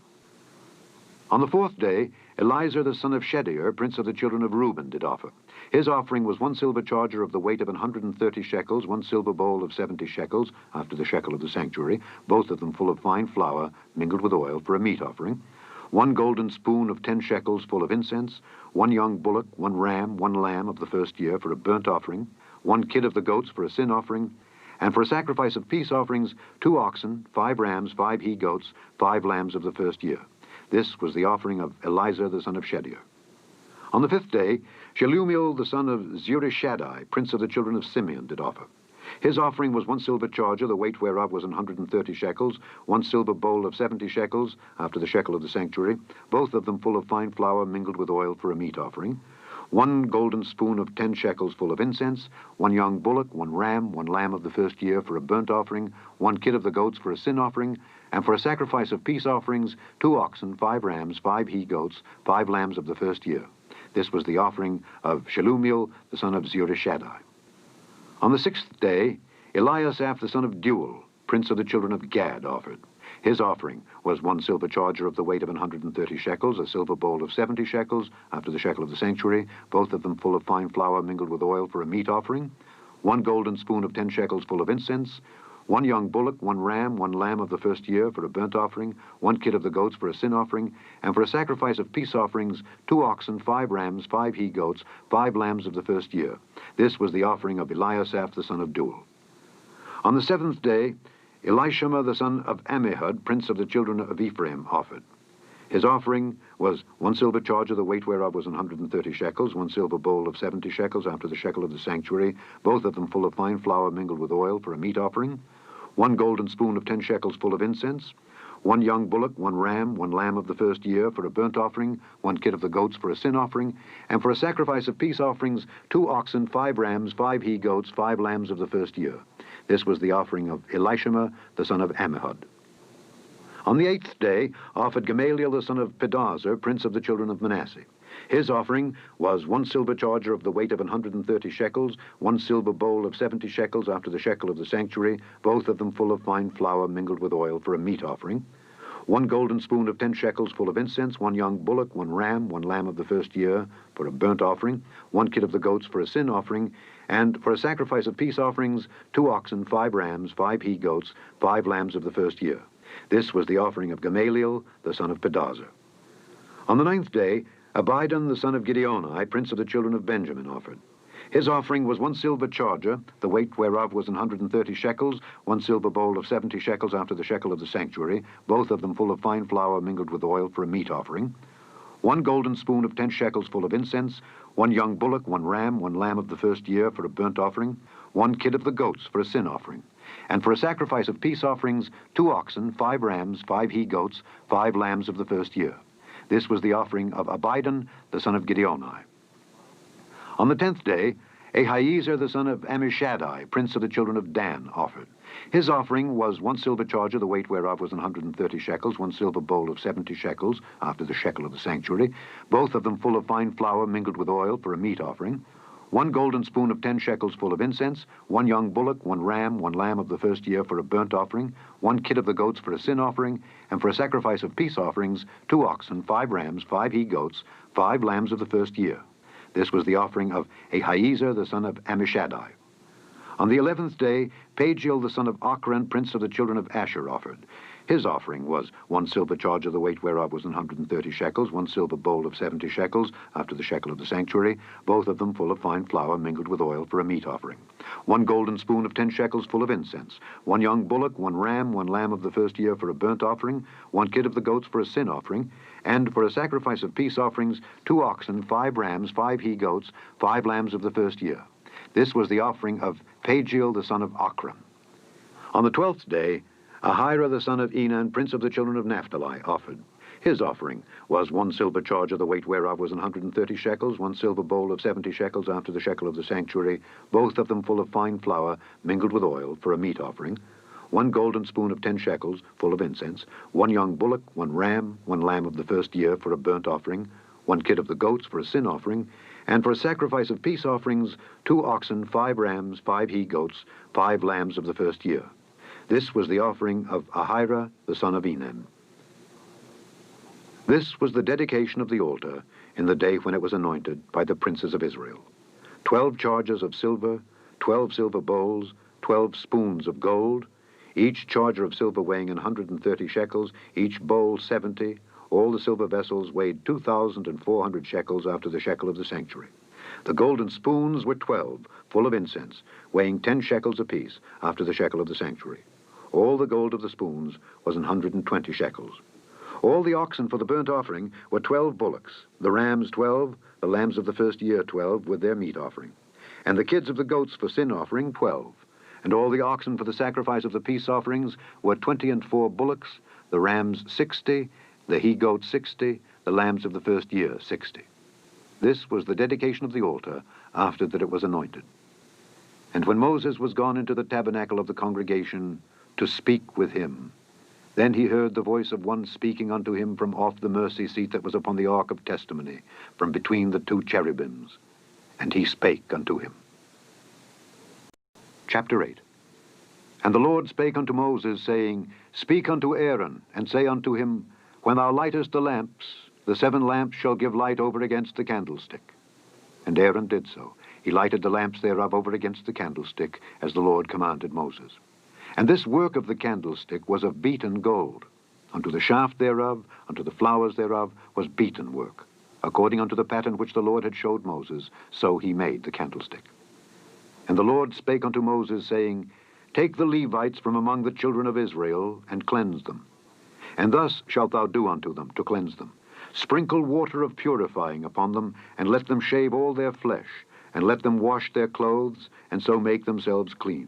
On the fourth day, Eliezer the son of Shedeur, prince of the children of Reuben, did offer. His offering was 1 silver charger of the weight of 130 shekels, 1 silver bowl of 70 shekels, after the shekel of the sanctuary, both of them full of fine flour mingled with oil, for a meat offering, 1 golden spoon of 10 shekels full of incense, 1 young bullock, 1 ram, 1 lamb of the first year, for a burnt offering, 1 kid of the goats for a sin offering, and for a sacrifice of peace offerings, 2 oxen, 5 rams, 5 he-goats, 5 lambs of the first year. This was the offering of Eliezer the son of Shedeur. On the fifth day, Shelumiel the son of Zurishaddai, prince of the children of Simeon, did offer. His offering was 1 silver charger, the weight whereof was 130 shekels, 1 silver bowl of 70 shekels, after the shekel of the sanctuary, both of them full of fine flour mingled with oil, for a meat offering, 1 golden spoon of 10 shekels full of incense, 1 young bullock, 1 ram, 1 lamb of the first year, for a burnt offering, 1 kid of the goats for a sin offering, and for a sacrifice of peace offerings, 2 oxen, 5 rams, 5 he-goats, 5 lambs of the first year. This was the offering of Shelumiel the son of Zurishaddai. On the sixth day, Eliasaph the son of Deuel, prince of the children of Gad, offered. His offering was 1 silver charger of the weight of 130 shekels, a silver bowl of 70 shekels, after the shekel of the sanctuary, both of them full of fine flour mingled with oil, for a meat offering, 1 golden spoon of 10 shekels full of incense, 1 young bullock, 1 ram, 1 lamb of the first year, for a burnt offering, 1 kid of the goats for a sin offering, and for a sacrifice of peace offerings, 2 oxen, 5 rams, 5 he-goats, 5 lambs of the first year. This was the offering of Eliasaph the son of Deuel. On the seventh day, Elishama the son of Ammihud, prince of the children of Ephraim, offered. His offering was 1 silver charger, the weight whereof was 130 shekels, 1 silver bowl of 70 shekels after the shekel of the sanctuary, both of them full of fine flour mingled with oil, for a meat offering, 1 golden spoon of 10 shekels full of incense, 1 young bullock, 1 ram, 1 lamb of the first year, for a burnt offering, 1 kid of the goats for a sin offering, and for a sacrifice of peace offerings, 2 oxen, 5 rams, 5 he-goats, 5 lambs of the first year. This was the offering of Elishama the son of Ammihud. On the eighth day offered Gamaliel the son of Pedahzur, prince of the children of Manasseh. His offering was 1 silver charger of the weight of 130 shekels, 1 silver bowl of 70 shekels after the shekel of the sanctuary, both of them full of fine flour mingled with oil, for a meat offering, 1 golden spoon of 10 shekels full of incense, 1 young bullock, 1 ram, 1 lamb of the first year, for a burnt offering, 1 kid of the goats for a sin offering, and for a sacrifice of peace offerings, 2 oxen, 5 rams, 5 he-goats, 5 lambs of the first year. This was the offering of Gamaliel the son of Pedahzur. On the ninth day, Abidan the son of Gideoni, prince of the children of Benjamin, offered. His offering was 1 silver charger, the weight whereof was 130 shekels, 1 silver bowl of 70 shekels after the shekel of the sanctuary, both of them full of fine flour mingled with oil, for a meat offering, 1 golden spoon of 10 shekels full of incense, 1 young bullock, 1 ram, 1 lamb of the first year, for a burnt offering, 1 kid of the goats for a sin offering, and for a sacrifice of peace offerings, 2 oxen, 5 rams, 5 he-goats, 5 lambs of the first year. This was the offering of Abidan the son of Gideoni. On the 10th day, Ahiezer the son of Ammishaddai, prince of the children of Dan, offered. His offering was 1 silver charger, the weight whereof was 130 shekels, 1 silver bowl of 70 shekels, after the shekel of the sanctuary, both of them full of fine flour mingled with oil, for a meat offering, 1 golden spoon of 10 shekels full of incense, 1 young bullock, 1 ram, 1 lamb of the first year for a burnt offering, 1 kid of the goats for a sin offering, and for a sacrifice of peace offerings, 2 oxen, 5 rams, 5 he-goats, 5 lambs of the first year. This was the offering of Ahiezer the son of Ammishaddai. On the 11th day, Pagiel the son of Ochran, prince of the children of Asher, offered. His offering was 1 silver charger, the weight whereof was 130 shekels, 1 silver bowl of 70 shekels, after the shekel of the sanctuary, both of them full of fine flour mingled with oil for a meat offering. 1 golden spoon of 10 shekels full of incense, 1 young bullock, 1 ram, 1 lamb of the first year for a burnt offering, 1 kid of the goats for a sin offering, and for a sacrifice of peace offerings, 2 oxen, 5 rams, 5 he-goats, 5 lambs of the first year. This was the offering of Pagiel the son of Ochran. On the 12th day, Ahira the son of Enan, prince of the children of Naphtali, offered. His offering was 1 silver charger, the weight whereof was 130 shekels, 1 silver bowl of 70 shekels after the shekel of the sanctuary, both of them full of fine flour mingled with oil for a meat offering, 1 golden spoon of 10 shekels full of incense, 1 young bullock, 1 ram, 1 lamb of the first year for a burnt offering, 1 kid of the goats for a sin offering, and for a sacrifice of peace offerings, 2 oxen, 5 rams, 5 he-goats, 5 lambs of the first year. This was the offering of Ahira the son of Enan. This was the dedication of the altar in the day when it was anointed by the princes of Israel. 12 chargers of silver, 12 silver bowls, 12 spoons of gold, each charger of silver weighing 130 shekels, each bowl 70. All the silver vessels weighed 2,400 shekels after the shekel of the sanctuary. The golden spoons were 12, full of incense, weighing 10 shekels apiece after the shekel of the sanctuary. All the gold of the spoons was 120 shekels. All the oxen for the burnt offering were 12 bullocks, the rams 12, the lambs of the first year 12 with their meat offering, and the kids of the goats for sin offering 12. And all the oxen for the sacrifice of the peace offerings were 24 bullocks, the rams 60, the he-goats 60, the lambs of the first year 60. This was the dedication of the altar after that it was anointed. And when Moses was gone into the tabernacle of the congregation to speak with him, then he heard the voice of one speaking unto him from off the mercy seat that was upon the ark of testimony, from between the 2 cherubims. And he spake unto him. Chapter 8. And the Lord spake unto Moses, saying, Speak unto Aaron, and say unto him, When thou lightest the lamps, the 7 lamps shall give light over against the candlestick. And Aaron did so. He lighted the lamps thereof over against the candlestick, as the Lord commanded Moses. And this work of the candlestick was of beaten gold. Unto the shaft thereof, unto the flowers thereof, was beaten work. According unto the pattern which the Lord had showed Moses, so he made the candlestick. And the Lord spake unto Moses, saying, Take the Levites from among the children of Israel, and cleanse them. And thus shalt thou do unto them, to cleanse them. Sprinkle water of purifying upon them, and let them shave all their flesh, and let them wash their clothes, and so make themselves clean.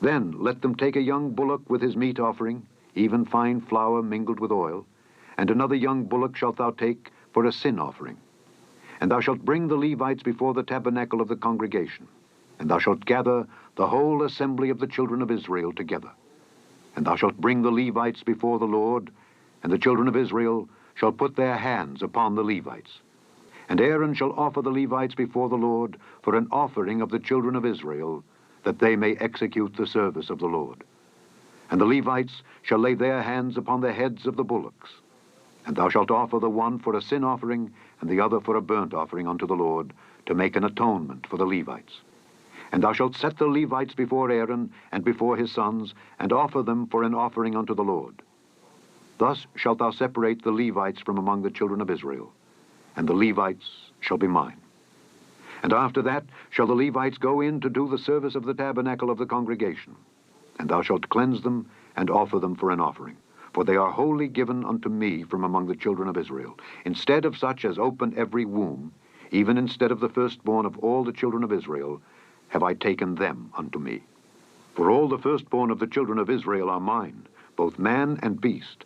Then let them take a young bullock with his meat offering, even fine flour mingled with oil, and another young bullock shalt thou take for a sin offering. And thou shalt bring the Levites before the tabernacle of the congregation, and thou shalt gather the whole assembly of the children of Israel together. And thou shalt bring the Levites before the Lord, and the children of Israel shall put their hands upon the Levites. And Aaron shall offer the Levites before the Lord for an offering of the children of Israel, that they may execute the service of the Lord. And the Levites shall lay their hands upon the heads of the bullocks. And thou shalt offer the one for a sin offering, and the other for a burnt offering unto the Lord, to make an atonement for the Levites. And thou shalt set the Levites before Aaron and before his sons, and offer them for an offering unto the Lord. Thus shalt thou separate the Levites from among the children of Israel, and the Levites shall be mine. And after that shall the Levites go in to do the service of the tabernacle of the congregation. And thou shalt cleanse them, and offer them for an offering. For they are wholly given unto me from among the children of Israel. Instead of such as open every womb, even instead of the firstborn of all the children of Israel, have I taken them unto me. For all the firstborn of the children of Israel are mine, both man and beast.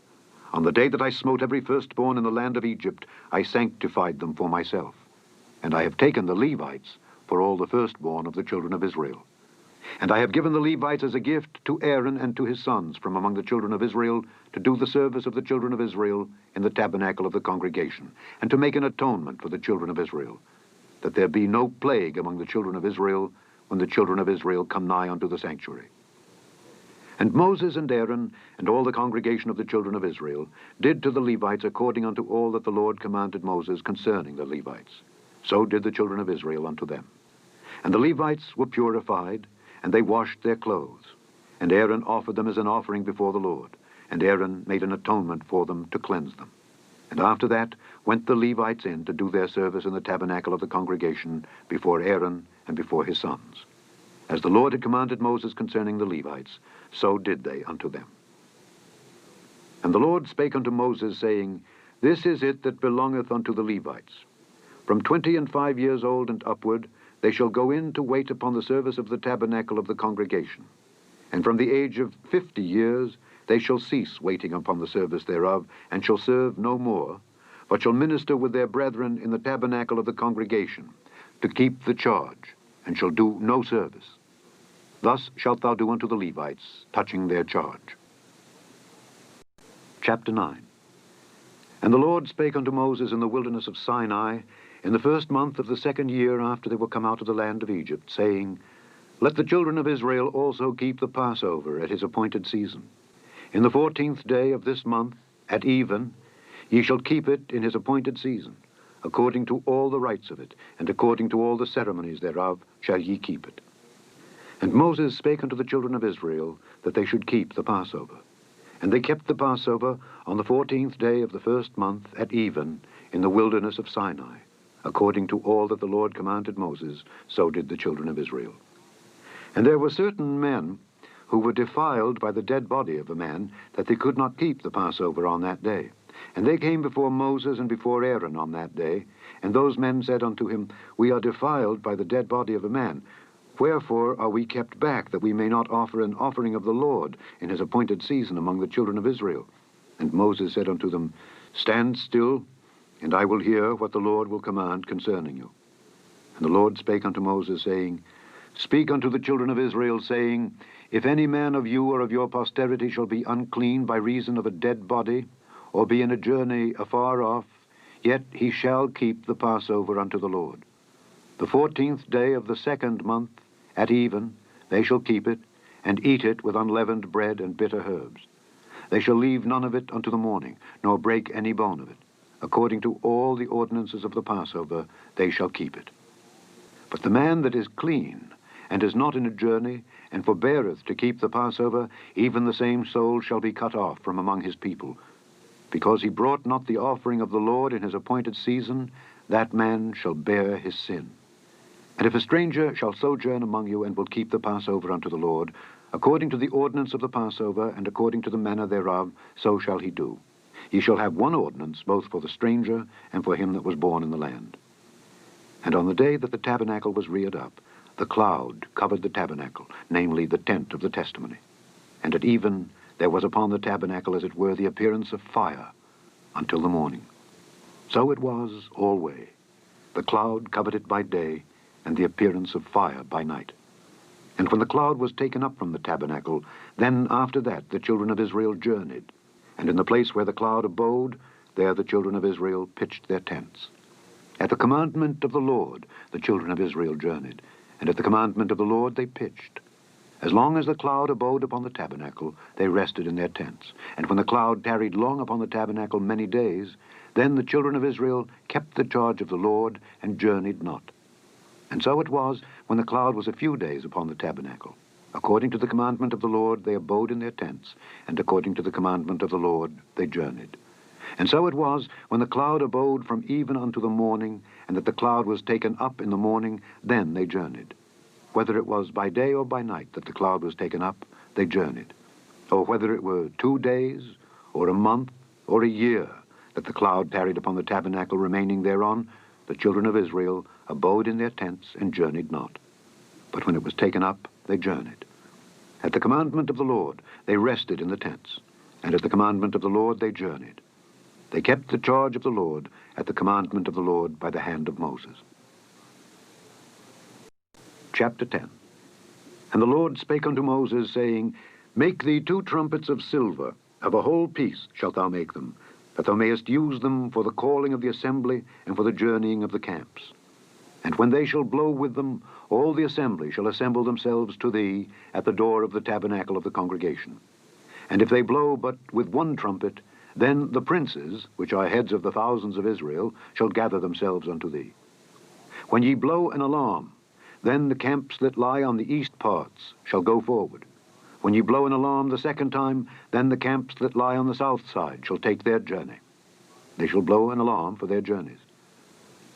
On the day that I smote every firstborn in the land of Egypt, I sanctified them for myself. And I have taken the Levites for all the firstborn of the children of Israel. And I have given the Levites as a gift to Aaron and to his sons from among the children of Israel, to do the service of the children of Israel in the tabernacle of the congregation, and to make an atonement for the children of Israel. that there be no plague among the children of Israel when the children of Israel come nigh unto the sanctuary. And Moses and Aaron and all the congregation of the children of Israel did to the Levites according unto all that the Lord commanded Moses concerning the Levites. So did the children of Israel unto them. And the Levites were purified, and they washed their clothes. And Aaron offered them as an offering before the Lord, and Aaron made an atonement for them to cleanse them. And after that went the Levites in to do their service in the tabernacle of the congregation before Aaron and before his sons. As the Lord had commanded Moses concerning the Levites, so did they unto them. And the Lord spake unto Moses, saying, This is it that belongeth unto the Levites. From 25 years old and upward they shall go in to wait upon the service of the tabernacle of the congregation. And from the age of 50 years they shall cease waiting upon the service thereof, and shall serve no more, but shall minister with their brethren in the tabernacle of the congregation, to keep the charge, and shall do no service. Thus shalt thou do unto the Levites, touching their charge. Chapter 9. And the Lord spake unto Moses in the wilderness of Sinai, in the first month of the 2nd year after they were come out of the land of Egypt, saying, Let the children of Israel also keep the Passover at his appointed season. In the 14th day of this month, at even, ye shall keep it in his appointed season. According to all the rites of it, and according to all the ceremonies thereof, shall ye keep it. And Moses spake unto the children of Israel, that they should keep the Passover. And they kept the Passover on the 14th day of the first month, at even, in the wilderness of Sinai. According to all that the Lord commanded Moses, so did the children of Israel. And there were certain men who were defiled by the dead body of a man, that they could not keep the Passover on that day. And they came before Moses and before Aaron on that day. And those men said unto him, We are defiled by the dead body of a man. Wherefore are we kept back, that we may not offer an offering of the Lord in his appointed season among the children of Israel? And Moses said unto them, Stand still, and I will hear what the Lord will command concerning you. And the Lord spake unto Moses, saying, Speak unto the children of Israel, saying, If any man of you or of your posterity shall be unclean by reason of a dead body, or be in a journey afar off, yet he shall keep the Passover unto the Lord. The 14th day of the 2nd month, at even, they shall keep it, and eat it with unleavened bread and bitter herbs. They shall leave none of it unto the morning, nor break any bone of it. According to all the ordinances of the Passover, they shall keep it. But the man that is clean, and is not in a journey, and forbeareth to keep the Passover, even the same soul shall be cut off from among his people. Because he brought not the offering of the Lord in his appointed season, that man shall bear his sin. And if a stranger shall sojourn among you, and will keep the Passover unto the Lord, according to the ordinance of the Passover, and according to the manner thereof, so shall he do. Ye shall have one ordinance, both for the stranger and for him that was born in the land. And on the day that the tabernacle was reared up, the cloud covered the tabernacle, namely the tent of the testimony. And at even there was upon the tabernacle as it were the appearance of fire until the morning. So it was alway. The cloud covered it by day, and the appearance of fire by night. And when the cloud was taken up from the tabernacle, then after that the children of Israel journeyed. And in the place where the cloud abode, there the children of Israel pitched their tents. At the commandment of the Lord the children of Israel journeyed, and at the commandment of the Lord they pitched. As long as the cloud abode upon the tabernacle, they rested in their tents. And when the cloud tarried long upon the tabernacle many days, then the children of Israel kept the charge of the Lord, and journeyed not. And so it was, when the cloud was a few days upon the tabernacle. According to the commandment of the Lord they abode in their tents, and according to the commandment of the Lord they journeyed. And so it was, when the cloud abode from even unto the morning, and that the cloud was taken up in the morning, then they journeyed. Whether it was by day or by night that the cloud was taken up, they journeyed. Or whether it were 2 days, or a month, or a year, that the cloud tarried upon the tabernacle remaining thereon, the children of Israel abode in their tents and journeyed not. But when it was taken up, they journeyed. At the commandment of the Lord they rested in the tents, and at the commandment of the Lord they journeyed. They kept the charge of the Lord at the commandment of the Lord by the hand of Moses. Chapter 10. And the Lord spake unto Moses, saying, Make thee 2 trumpets of silver, of a whole piece shalt thou make them, that thou mayest use them for the calling of the assembly and for the journeying of the camps. And when they shall blow with them, all the assembly shall assemble themselves to thee at the door of the tabernacle of the congregation. And if they blow but with one trumpet, then the princes, which are heads of the thousands of Israel, shall gather themselves unto thee. When ye blow an alarm, then the camps that lie on the east parts shall go forward. When ye blow an alarm the second time, then the camps that lie on the south side shall take their journey. They shall blow an alarm for their journeys.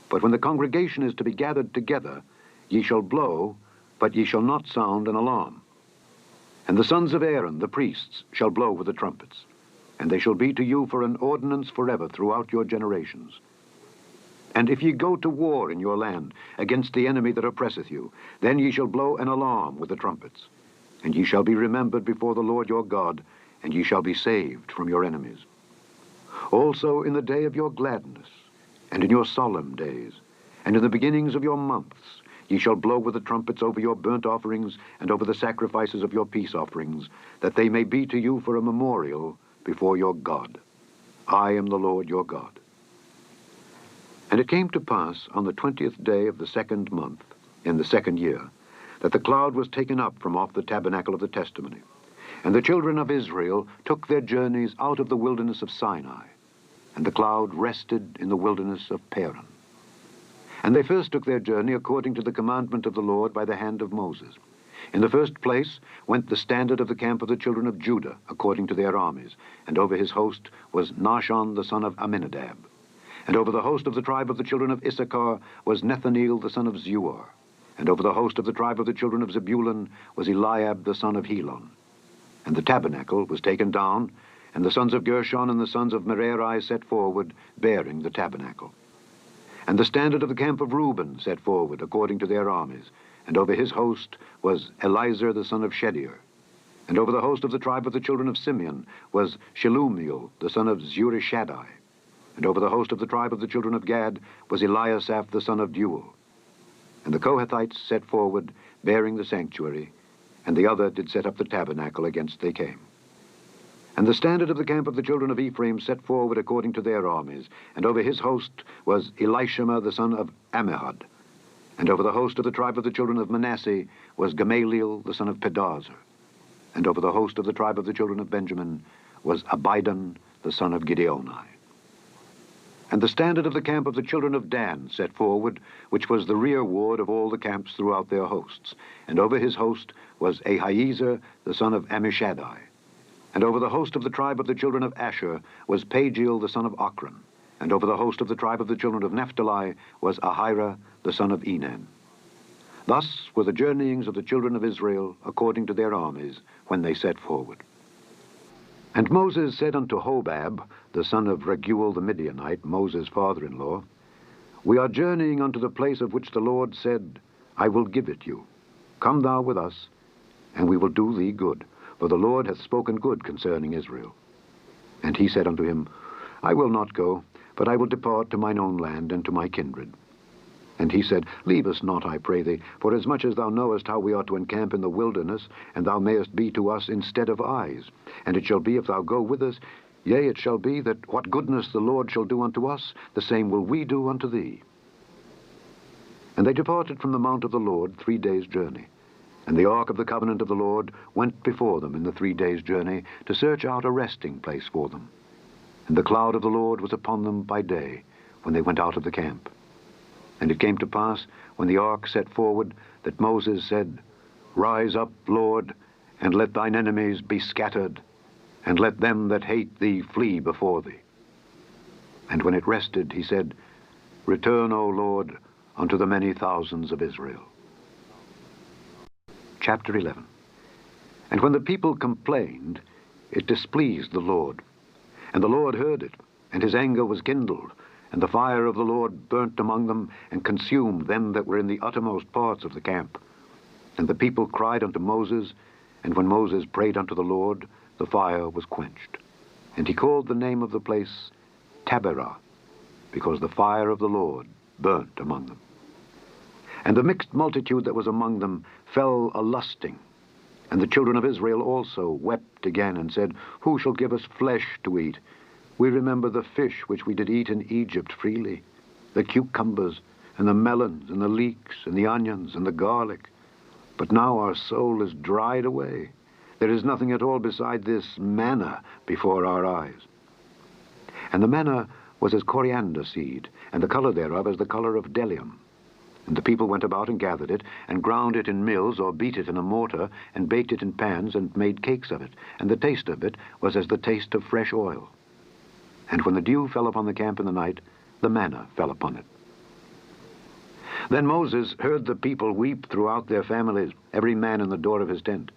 But when the congregation is to be gathered together, ye shall blow, but ye shall not sound an alarm. And the sons of Aaron, the priests, shall blow with the trumpets, and they shall be to you for an ordinance forever throughout your generations. And if ye go to war in your land against the enemy that oppresseth you, then ye shall blow an alarm with the trumpets. And ye shall be remembered before the Lord your God, and ye shall be saved from your enemies. Also in the day of your gladness, and in your solemn days, and in the beginnings of your months, ye shall blow with the trumpets over your burnt offerings and over the sacrifices of your peace offerings, that they may be to you for a memorial before your God. I am the Lord your God. And it came to pass on the 20th day of the 2nd month, in the 2nd year, that the cloud was taken up from off the tabernacle of the testimony. And the children of Israel took their journeys out of the wilderness of Sinai, and the cloud rested in the wilderness of Paran. And they first took their journey according to the commandment of the Lord by the hand of Moses. In the first place went the standard of the camp of the children of Judah, according to their armies, and over his host was Nahshon the son of Amminadab. And over the host of the tribe of the children of Issachar was Nethaneel the son of Zuar. And over the host of the tribe of the children of Zebulun was Eliab the son of Helon. And the tabernacle was taken down, and the sons of Gershon and the sons of Merari set forward, bearing the tabernacle. And the standard of the camp of Reuben set forward, according to their armies, and over his host was Elizur the son of Shedeur. And over the host of the tribe of the children of Simeon was Shelumiel the son of Zurishaddai. And over the host of the tribe of the children of Gad was Eliasaph the son of Deuel. And the Kohathites set forward, bearing the sanctuary, and the other did set up the tabernacle against they came. And the standard of the camp of the children of Ephraim set forward according to their armies, and over his host was Elishama the son of Ammihud. And over the host of the tribe of the children of Manasseh was Gamaliel the son of Pedahzur. And over the host of the tribe of the children of Benjamin was Abidan the son of Gideoni. And the standard of the camp of the children of Dan set forward, which was the rear ward of all the camps throughout their hosts. And over his host was Ahiezer the son of Ammishaddai. And over the host of the tribe of the children of Asher was Pagiel the son of Ochran. And over the host of the tribe of the children of Naphtali was Ahira the son of Enan. Thus were the journeyings of the children of Israel according to their armies when they set forward. And Moses said unto Hobab, the son of Raguel the Midianite, Moses' father-in-law, We are journeying unto the place of which the Lord said, I will give it you. Come thou with us, and we will do thee good, for the Lord hath spoken good concerning Israel. And he said unto him, I will not go, but I will depart to mine own land and to my kindred. And he said, Leave us not, I pray thee, for as much as thou knowest how we ought to encamp in the wilderness, and thou mayest be to us instead of eyes. And it shall be, if thou go with us, yea, it shall be, that what goodness the Lord shall do unto us, the same will we do unto thee. And they departed from the mount of the Lord 3 days' journey. And the ark of the covenant of the Lord went before them in the 3 days' journey, to search out a resting place for them. And the cloud of the Lord was upon them by day, when they went out of the camp. And it came to pass, when the ark set forward, that Moses said, Rise up, Lord, and let thine enemies be scattered, and let them that hate thee flee before thee. And when it rested, he said, Return, O Lord, unto the many thousands of Israel. Chapter 11. And when the people complained, it displeased the Lord. And the Lord heard it, and his anger was kindled, and the fire of the Lord burnt among them, and consumed them that were in the uttermost parts of the camp. And the people cried unto Moses, and when Moses prayed unto the Lord, the fire was quenched. And he called the name of the place Taberah, because the fire of the Lord burnt among them. And the mixed multitude that was among them fell a-lusting. And the children of Israel also wept again, and said, Who shall give us flesh to eat? We remember the fish which we did eat in Egypt freely, the cucumbers, and the melons, and the leeks, and the onions, and the garlic. But now our soul is dried away. There is nothing at all beside this manna before our eyes. And the manna was as coriander seed, and the color thereof as the color of bdellium. And the people went about and gathered it, and ground it in mills, or beat it in a mortar, and baked it in pans, and made cakes of it. And the taste of it was as the taste of fresh oil. And when the dew fell upon the camp in the night, the manna fell upon it. Then Moses heard the people weep throughout their families, every man in the door of his tent.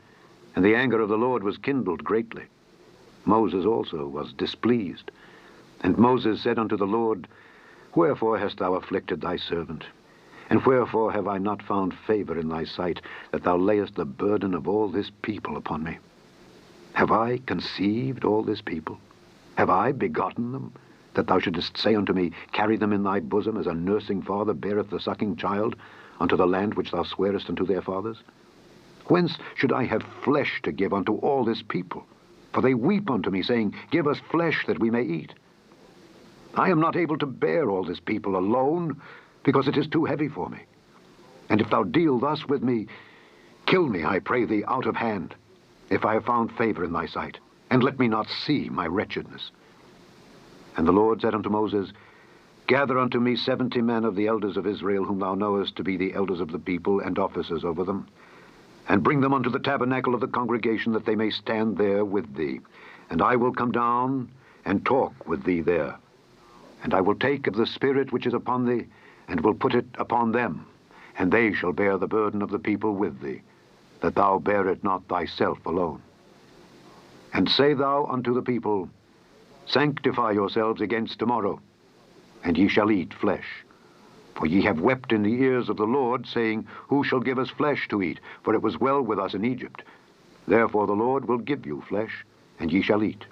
And the anger of the Lord was kindled greatly. Moses also was displeased. And Moses said unto the Lord, Wherefore hast thou afflicted thy servant? And wherefore have I not found favor in thy sight, that thou layest the burden of all this people upon me? Have I conceived all this people? Have I begotten them, that thou shouldest say unto me, Carry them in thy bosom, as a nursing father beareth the sucking child, unto the land which thou swarest unto their fathers? Whence should I have flesh to give unto all this people? For they weep unto me, saying, Give us flesh that we may eat. I am not able to bear all this people alone, because it is too heavy for me. And if thou deal thus with me, kill me, I pray thee, out of hand, if I have found favor in thy sight, and let me not see my wretchedness. And the Lord said unto Moses, Gather unto me 70 men of the elders of Israel, whom thou knowest to be the elders of the people, and officers over them, and bring them unto the tabernacle of the congregation, that they may stand there with thee. And I will come down and talk with thee there. And I will take of the Spirit which is upon thee, and will put it upon them, and they shall bear the burden of the people with thee, that thou bear it not thyself alone. And say thou unto the people, Sanctify yourselves against tomorrow, and ye shall eat flesh. For ye have wept in the ears of the Lord, saying, Who shall give us flesh to eat? For it was well with us in Egypt. Therefore the Lord will give you flesh, and ye shall eat.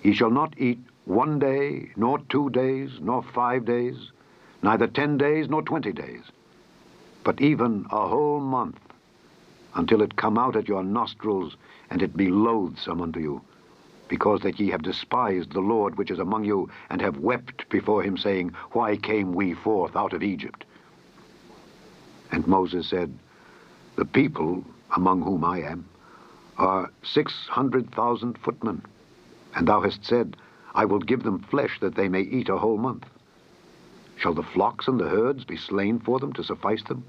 Ye shall not eat 1 day, nor 2 days, nor 5 days, neither 10 days, nor 20 days, but even a whole month, until it come out at your nostrils, and it be loathsome unto you, because that ye have despised the Lord which is among you, and have wept before him, saying, Why came we forth out of Egypt? And Moses said, The people, among whom I am, are 600,000 footmen, and thou hast said, I will give them flesh that they may eat a whole month. Shall the flocks and the herds be slain for them to suffice them?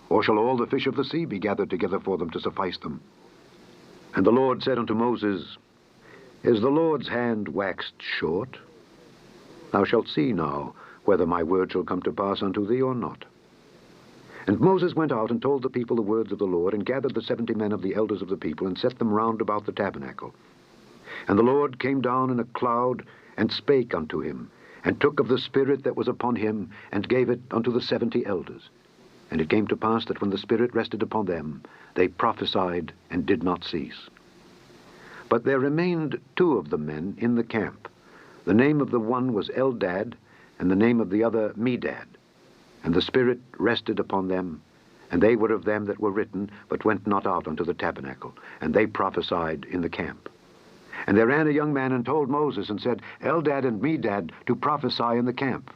Or shall all the fish of the sea be gathered together for them to suffice them? And the Lord said unto Moses, Is the Lord's hand waxed short? Thou shalt see now whether my word shall come to pass unto thee or not. And Moses went out and told the people the words of the Lord, and gathered the 70 men of the elders of the people, and set them round about the tabernacle. And the Lord came down in a cloud, and spake unto him, and took of the Spirit that was upon him, and gave it unto the 70 elders. And it came to pass that when the Spirit rested upon them, they prophesied and did not cease. But there remained 2 of the men in the camp. The name of the one was Eldad, and the name of the other Medad. And the Spirit rested upon them, and they were of them that were written, but went not out unto the tabernacle, and they prophesied in the camp. And there ran a young man and told Moses, and said, Eldad and Medad to prophesy in the camp.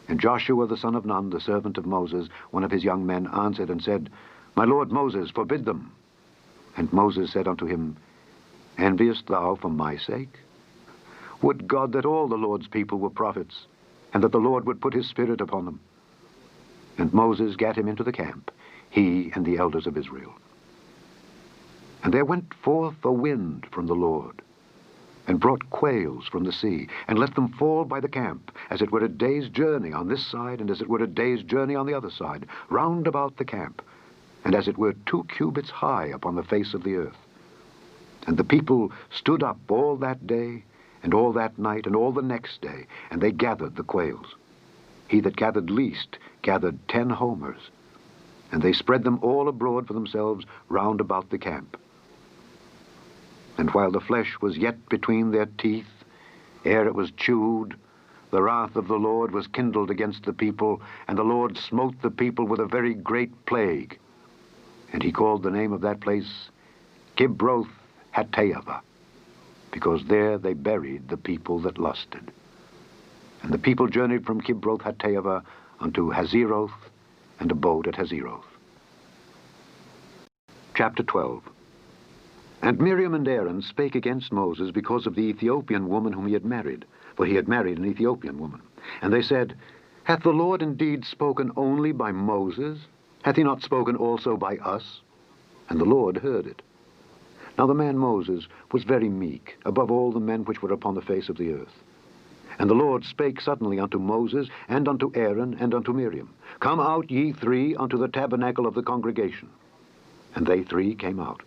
And Joshua the son of Nun, the servant of Moses, one of his young men, answered and said, My lord Moses, forbid them. And Moses said unto him, Enviest thou for my sake? Would God that all the Lord's people were prophets, and that the Lord would put his Spirit upon them. And Moses gat him into the camp, he and the elders of Israel. And there went forth a wind from the Lord, and brought quails from the sea, and let them fall by the camp, as it were a day's journey on this side, and as it were a day's journey on the other side, round about the camp, and as it were 2 cubits high upon the face of the earth. And the people stood up all that day, and all that night, and all the next day, and they gathered the quails. He that gathered least gathered 10 homers, and they spread them all abroad for themselves round about the camp. And while the flesh was yet between their teeth, ere it was chewed, the wrath of the Lord was kindled against the people, and the Lord smote the people with a very great plague. And he called the name of that place Kibroth Hattaavah, because there they buried the people that lusted. And the people journeyed from Kibroth Hattaavah unto Hazeroth, and abode at Hazeroth. Chapter 12. And Miriam and Aaron spake against Moses because of the Ethiopian woman whom he had married, for he had married an Ethiopian woman. And they said, Hath the Lord indeed spoken only by Moses? Hath he not spoken also by us? And the Lord heard it. Now the man Moses was very meek, above all the men which were upon the face of the earth. And the Lord spake suddenly unto Moses, and unto Aaron, and unto Miriam, Come out ye three unto the tabernacle of the congregation. And they three came out.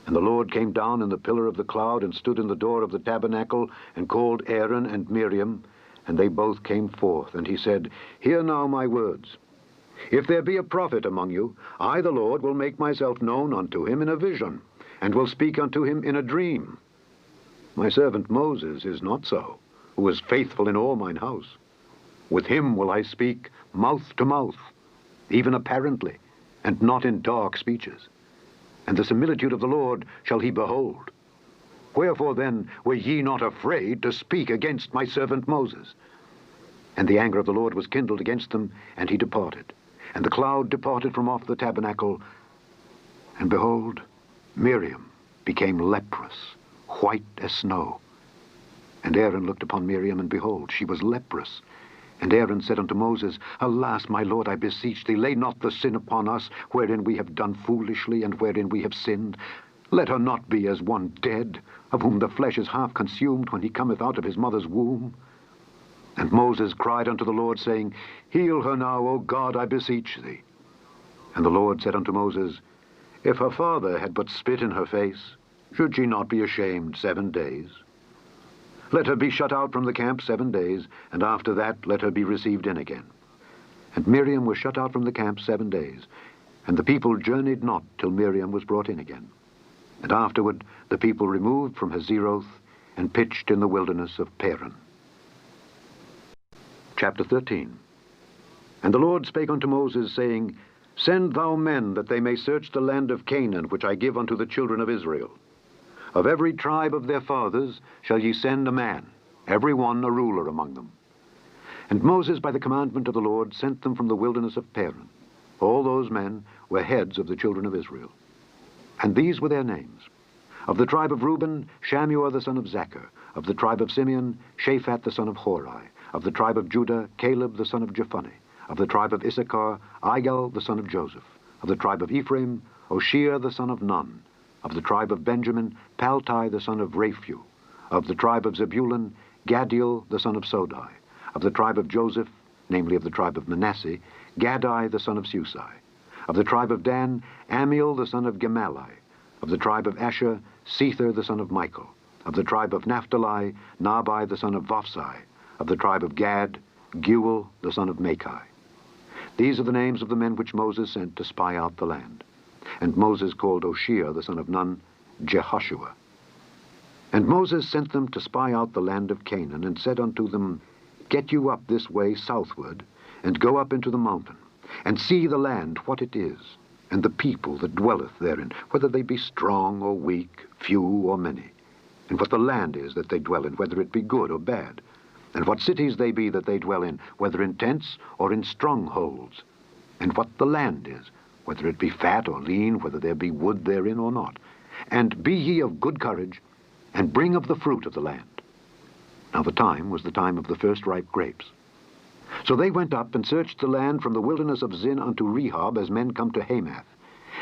And the Lord came down in the pillar of the cloud, and stood in the door of the tabernacle, and called Aaron and Miriam, and they both came forth. And he said, Hear now my words. If there be a prophet among you, I the Lord will make myself known unto him in a vision, and will speak unto him in a dream. My servant Moses is not so, who is faithful in all mine house. With him will I speak mouth to mouth, even apparently, and not in dark speeches. And the similitude of the Lord shall he behold. Wherefore then were ye not afraid to speak against my servant Moses? And the anger of the Lord was kindled against them, and he departed. And the cloud departed from off the tabernacle, and behold, Miriam became leprous, white as snow. And Aaron looked upon Miriam, and behold, she was leprous. And Aaron said unto Moses, Alas, my Lord, I beseech thee, lay not the sin upon us, wherein we have done foolishly, and wherein we have sinned. Let her not be as one dead, of whom the flesh is half consumed when he cometh out of his mother's womb. And Moses cried unto the Lord, saying, Heal her now, O God, I beseech thee. And the Lord said unto Moses, If her father had but spit in her face, should she not be ashamed 7 days? Let her be shut out from the camp 7 days, and after that let her be received in again. And Miriam was shut out from the camp 7 days, and the people journeyed not till Miriam was brought in again. And afterward the people removed from Hazeroth, and pitched in the wilderness of Paran. Chapter 13. And the Lord spake unto Moses, saying, Send thou men, that they may search the land of Canaan, which I give unto the children of Israel. Of every tribe of their fathers shall ye send a man, every one a ruler among them. And Moses, by the commandment of the Lord, sent them from the wilderness of Paran. All those men were heads of the children of Israel. And these were their names. Of the tribe of Reuben, Shammua the son of Zachar. Of the tribe of Simeon, Shaphat the son of Hori. Of the tribe of Judah, Caleb the son of Jephunneh. Of the tribe of Issachar, Igal the son of Joseph. Of the tribe of Ephraim, Oshea the son of Nun. Of the tribe of Benjamin, Paltai the son of Raphu. Of the tribe of Zebulun, Gadiel the son of Sodai. Of the tribe of Joseph, namely of the tribe of Manasseh, Gadai the son of Susai. Of the tribe of Dan, Amiel the son of Gemalli. Of the tribe of Asher, Sether the son of Michael. Of the tribe of Naphtali, Nabai the son of Vophsi. Of the tribe of Gad, Geuel the son of Machi. These are the names of the men which Moses sent to spy out the land. And Moses called Oshea the son of Nun, Jehoshua. And Moses sent them to spy out the land of Canaan, and said unto them, Get you up this way southward, and go up into the mountain, and see the land what it is, and the people that dwelleth therein, whether they be strong or weak, few or many, and what the land is that they dwell in, whether it be good or bad, and what cities they be that they dwell in, whether in tents or in strongholds, and what the land is, whether it be fat or lean, whether there be wood therein or not. And be ye of good courage, and bring of the fruit of the land. Now the time was the time of the first ripe grapes. So they went up and searched the land from the wilderness of Zin unto Rehob, as men come to Hamath.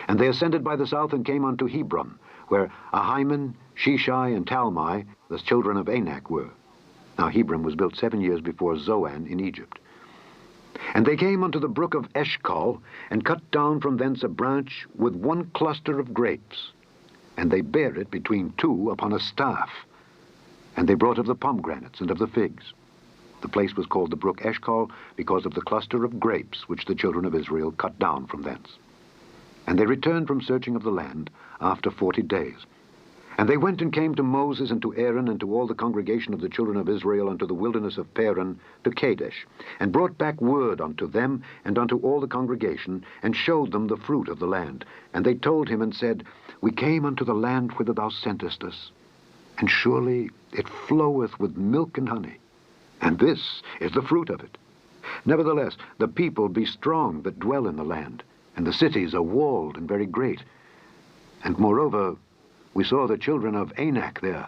And they ascended by the south and came unto Hebron, where Ahiman, Sheshai, and Talmai, the children of Anak, were. Now Hebron was built 7 years before Zoan in Egypt. And they came unto the brook of Eshcol, and cut down from thence a branch with one cluster of grapes. And they bare it between two upon a staff. And they brought of the pomegranates and of the figs. The place was called the brook Eshcol, because of the cluster of grapes which the children of Israel cut down from thence. And they returned from searching of the land after 40 days. And they went and came to Moses and to Aaron and to all the congregation of the children of Israel unto the wilderness of Paran to Kadesh, and brought back word unto them and unto all the congregation, and showed them the fruit of the land. And they told him and said, We came unto the land whither thou sentest us, and surely it floweth with milk and honey, and this is the fruit of it. Nevertheless, the people be strong that dwell in the land, and the cities are walled and very great. And moreover, we saw the children of Anak there.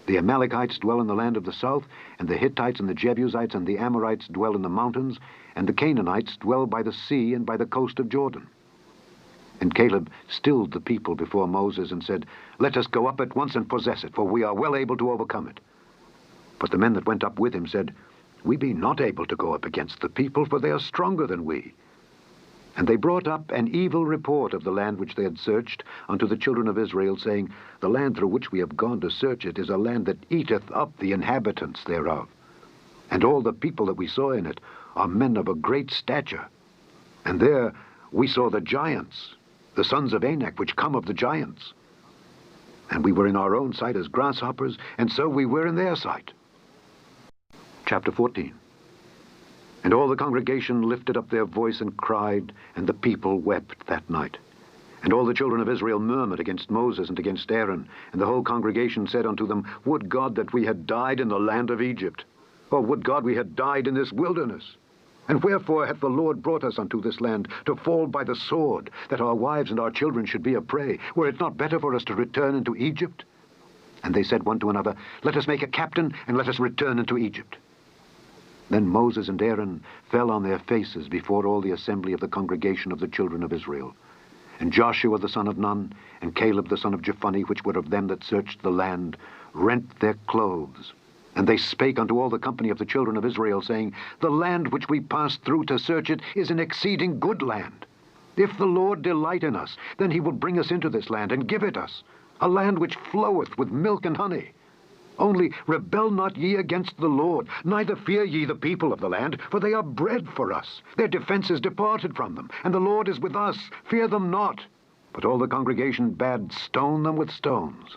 The Amalekites dwell in the land of the south, and the Hittites and the Jebusites and the Amorites dwell in the mountains, and the Canaanites dwell by the sea and by the coast of Jordan. And Caleb stilled the people before Moses and said, Let us go up at once and possess it, for we are well able to overcome it. But the men that went up with him said, We be not able to go up against the people, for they are stronger than we. And they brought up an evil report of the land which they had searched unto the children of Israel, saying, The land through which we have gone to search it is a land that eateth up the inhabitants thereof. And all the people that we saw in it are men of a great stature. And there we saw the giants, the sons of Anak, which come of the giants. And we were in our own sight as grasshoppers, and so we were in their sight. Chapter 14. And all the congregation lifted up their voice and cried, and the people wept that night. And all the children of Israel murmured against Moses and against Aaron, and the whole congregation said unto them, Would God that we had died in the land of Egypt, or would God we had died in this wilderness? And wherefore hath the Lord brought us unto this land, to fall by the sword, that our wives and our children should be a prey? Were it not better for us to return into Egypt? And they said one to another, Let us make a captain, and let us return into Egypt. Then Moses and Aaron fell on their faces before all the assembly of the congregation of the children of Israel. And Joshua the son of Nun, and Caleb the son of Jephunneh, which were of them that searched the land, rent their clothes. And they spake unto all the company of the children of Israel, saying, The land which we passed through to search it is an exceeding good land. If the Lord delight in us, then he will bring us into this land, and give it us, a land which floweth with milk and honey. Only rebel not ye against the Lord, neither fear ye the people of the land, for they are bread for us. Their defense is departed from them, and the Lord is with us. Fear them not. But all the congregation bade stone them with stones.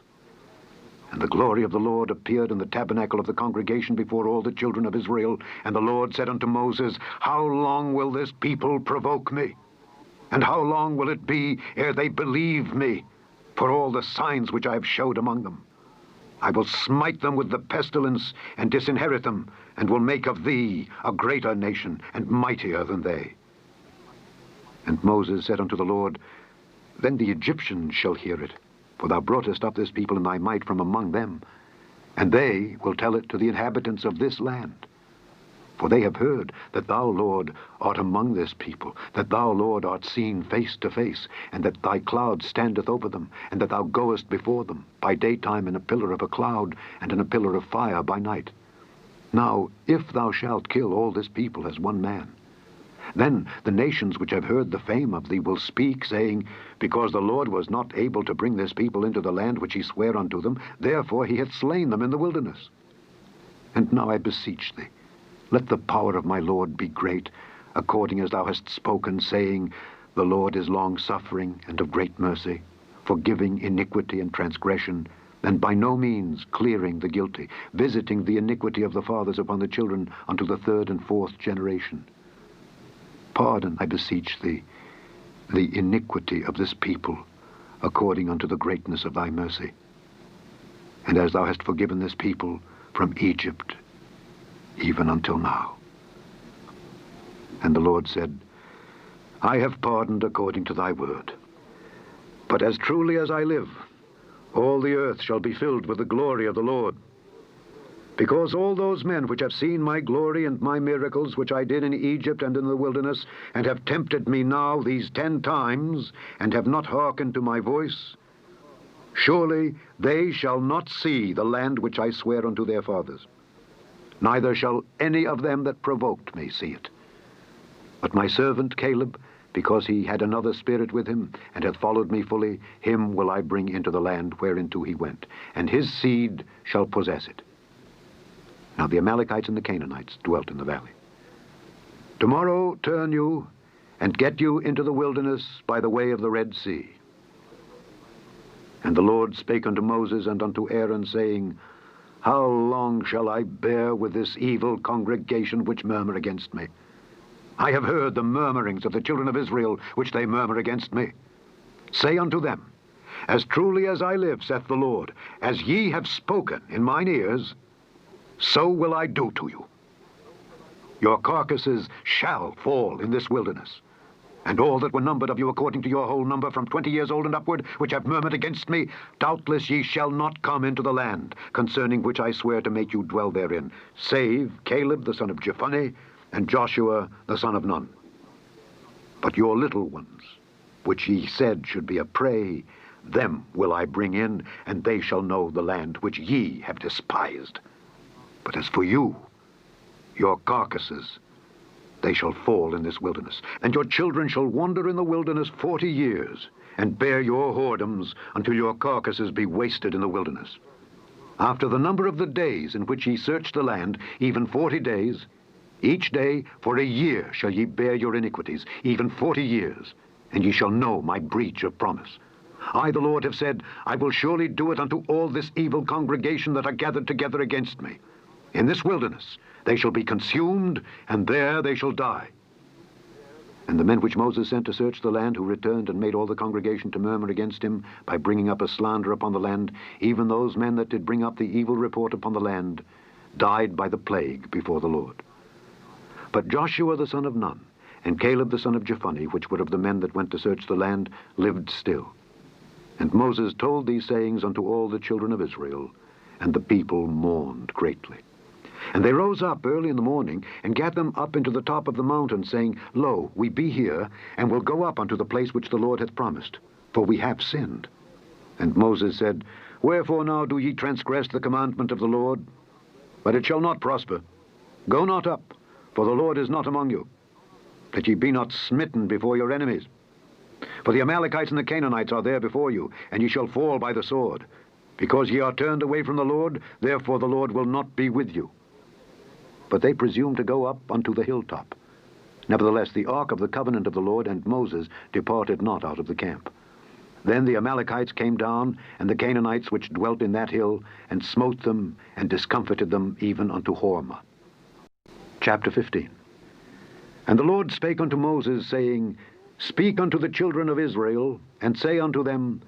And the glory of the Lord appeared in the tabernacle of the congregation before all the children of Israel. And the Lord said unto Moses, How long will this people provoke me? And how long will it be ere they believe me, for all the signs which I have showed among them? I will smite them with the pestilence, and disinherit them, and will make of thee a greater nation, and mightier than they. And Moses said unto the Lord, Then the Egyptians shall hear it, for thou broughtest up this people in thy might from among them, and they will tell it to the inhabitants of this land. For they have heard that thou, Lord, art among this people, that thou, Lord, art seen face to face, and that thy cloud standeth over them, and that thou goest before them, by daytime in a pillar of a cloud, and in a pillar of fire by night. Now, if thou shalt kill all this people as one man, then the nations which have heard the fame of thee will speak, saying, Because the Lord was not able to bring this people into the land which he sware unto them, therefore he hath slain them in the wilderness. And now I beseech thee, let the power of my Lord be great, according as thou hast spoken, saying, The Lord is long-suffering and of great mercy, forgiving iniquity and transgression, and by no means clearing the guilty, visiting the iniquity of the fathers upon the children unto the third and fourth generation. Pardon, I beseech thee, the iniquity of this people, according unto the greatness of thy mercy. And as thou hast forgiven this people from Egypt, even until now. And the Lord said, I have pardoned according to thy word. But as truly as I live, all the earth shall be filled with the glory of the Lord. Because all those men which have seen my glory and my miracles which I did in Egypt and in the wilderness, and have tempted me now these 10 times, and have not hearkened to my voice, surely they shall not see the land which I swear unto their fathers. Neither shall any of them that provoked me see it. But my servant Caleb, because he had another spirit with him, and hath followed me fully, him will I bring into the land whereinto he went, and his seed shall possess it. Now the Amalekites and the Canaanites dwelt in the valley. Tomorrow turn you, and get you into the wilderness by the way of the Red Sea. And the Lord spake unto Moses and unto Aaron, saying, How long shall I bear with this evil congregation which murmur against me? I have heard the murmurings of the children of Israel, which they murmur against me. Say unto them, As truly as I live, saith the Lord, as ye have spoken in mine ears, so will I do to you. Your carcasses shall fall in this wilderness. And all that were numbered of you according to your whole number from 20 years old and upward, which have murmured against me, doubtless ye shall not come into the land, concerning which I swear to make you dwell therein, save Caleb the son of Jephunneh, and Joshua the son of Nun. But your little ones, which ye said should be a prey, them will I bring in, and they shall know the land which ye have despised. But as for you, your carcasses, they shall fall in this wilderness, and your children shall wander in the wilderness 40 years, and bear your whoredoms until your carcasses be wasted in the wilderness. After the number of the days in which ye search the land, even 40 days, each day for a year shall ye bear your iniquities, even 40 years, and ye shall know my breach of promise. I, the Lord, have said, I will surely do it unto all this evil congregation that are gathered together against me. In this wilderness they shall be consumed, and there they shall die. And the men which Moses sent to search the land, who returned and made all the congregation to murmur against him by bringing up a slander upon the land, even those men that did bring up the evil report upon the land, died by the plague before the Lord. But Joshua the son of Nun, and Caleb the son of Jephunneh, which were of the men that went to search the land, lived still. And Moses told these sayings unto all the children of Israel, and the people mourned greatly. And they rose up early in the morning, and gat them up into the top of the mountain, saying, Lo, we be here, and will go up unto the place which the Lord hath promised, for we have sinned. And Moses said, Wherefore now do ye transgress the commandment of the Lord? But it shall not prosper. Go not up, for the Lord is not among you, that ye be not smitten before your enemies. For the Amalekites and the Canaanites are there before you, and ye shall fall by the sword. Because ye are turned away from the Lord, therefore the Lord will not be with you. But they presumed to go up unto the hilltop. Nevertheless, the ark of the covenant of the Lord and Moses departed not out of the camp. Then the Amalekites came down, and the Canaanites which dwelt in that hill, and smote them, and discomfited them even unto Hormah. Chapter 15. And the Lord spake unto Moses, saying, Speak unto the children of Israel, and say unto them,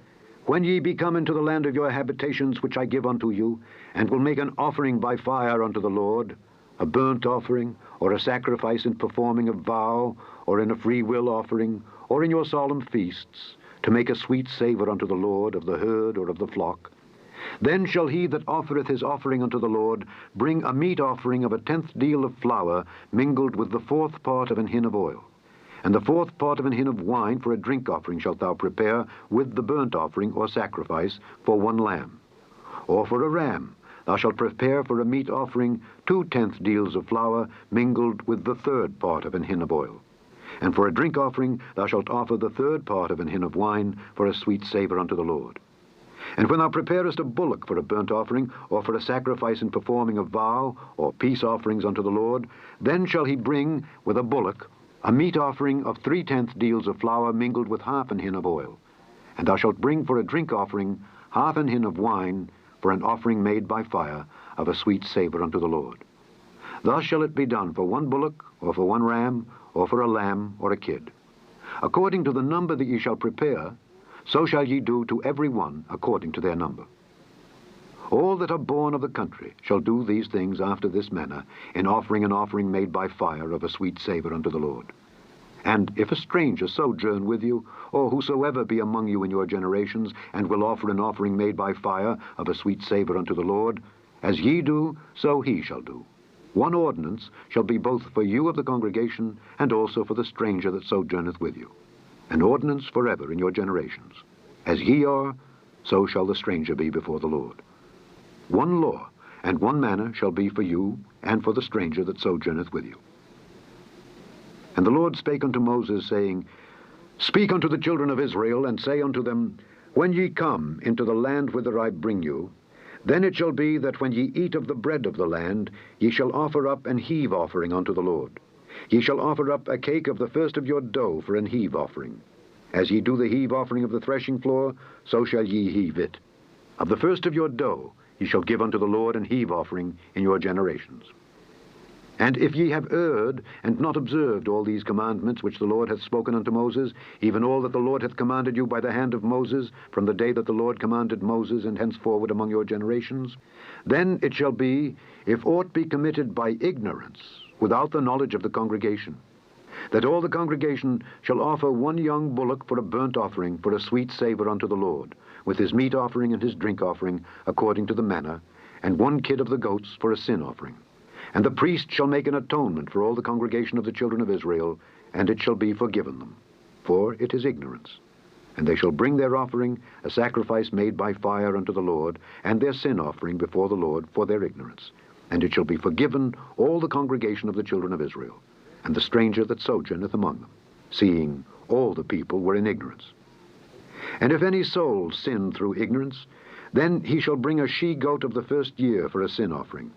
When ye be come into the land of your habitations which I give unto you, and will make an offering by fire unto the Lord, a burnt offering, or a sacrifice in performing a vow, or in a free will offering, or in your solemn feasts, to make a sweet savour unto the Lord of the herd or of the flock, then shall he that offereth his offering unto the Lord bring a meat offering of 1/10 deal of flour mingled with the 4th part of an hin of oil. And the 4th part of an hin of wine for a drink offering shalt thou prepare with the burnt offering or sacrifice for 1 lamb. Or for a ram thou shalt prepare for a meat offering 2/10 deals of flour mingled with the 3rd part of an hin of oil. And for a drink offering thou shalt offer the 3rd part of an hin of wine for a sweet savour unto the Lord. And when thou preparest a bullock for a burnt offering, or for a sacrifice in performing a vow, or peace offerings unto the Lord, then shall he bring with a bullock a meat offering of 3/10 deals of flour mingled with 1/2 an hin of oil. And thou shalt bring for a drink offering 1/2 an hin of wine for an offering made by fire of a sweet savour unto the Lord. Thus shall it be done for 1 bullock, or for 1 ram, or for a lamb, or a kid. According to the number that ye shall prepare, so shall ye do to every one according to their number. All that are born of the country shall do these things after this manner, in offering an offering made by fire of a sweet savour unto the Lord. And if a stranger sojourn with you, or whosoever be among you in your generations, and will offer an offering made by fire of a sweet savour unto the Lord, as ye do, so he shall do. 1 ordinance shall be both for you of the congregation, and also for the stranger that sojourneth with you. An ordinance forever in your generations. As ye are, so shall the stranger be before the Lord. 1 law and 1 manner shall be for you, and for the stranger that sojourneth with you. And the Lord spake unto Moses, saying, Speak unto the children of Israel, and say unto them, When ye come into the land whither I bring you, then it shall be that when ye eat of the bread of the land, ye shall offer up an heave offering unto the Lord. Ye shall offer up a cake of the first of your dough for an heave offering. As ye do the heave offering of the threshing floor, so shall ye heave it. Of the first of your dough ye shall give unto the Lord an heave offering in your generations. And if ye have erred, and not observed all these commandments which the Lord hath spoken unto Moses, even all that the Lord hath commanded you by the hand of Moses, from the day that the Lord commanded Moses, and henceforward among your generations, then it shall be, if aught be committed by ignorance, without the knowledge of the congregation, that all the congregation shall offer one young bullock for a burnt offering, for a sweet savour unto the Lord, with his meat offering and his drink offering, according to the manner, and one kid of the goats for a sin offering. And the priest shall make an atonement for all the congregation of the children of Israel, and it shall be forgiven them, for it is ignorance. And they shall bring their offering, a sacrifice made by fire unto the Lord, and their sin offering before the Lord for their ignorance. And it shall be forgiven all the congregation of the children of Israel, and the stranger that sojourneth among them, seeing all the people were in ignorance. And if any soul sin through ignorance, then he shall bring a she-goat of the first year for a sin offering.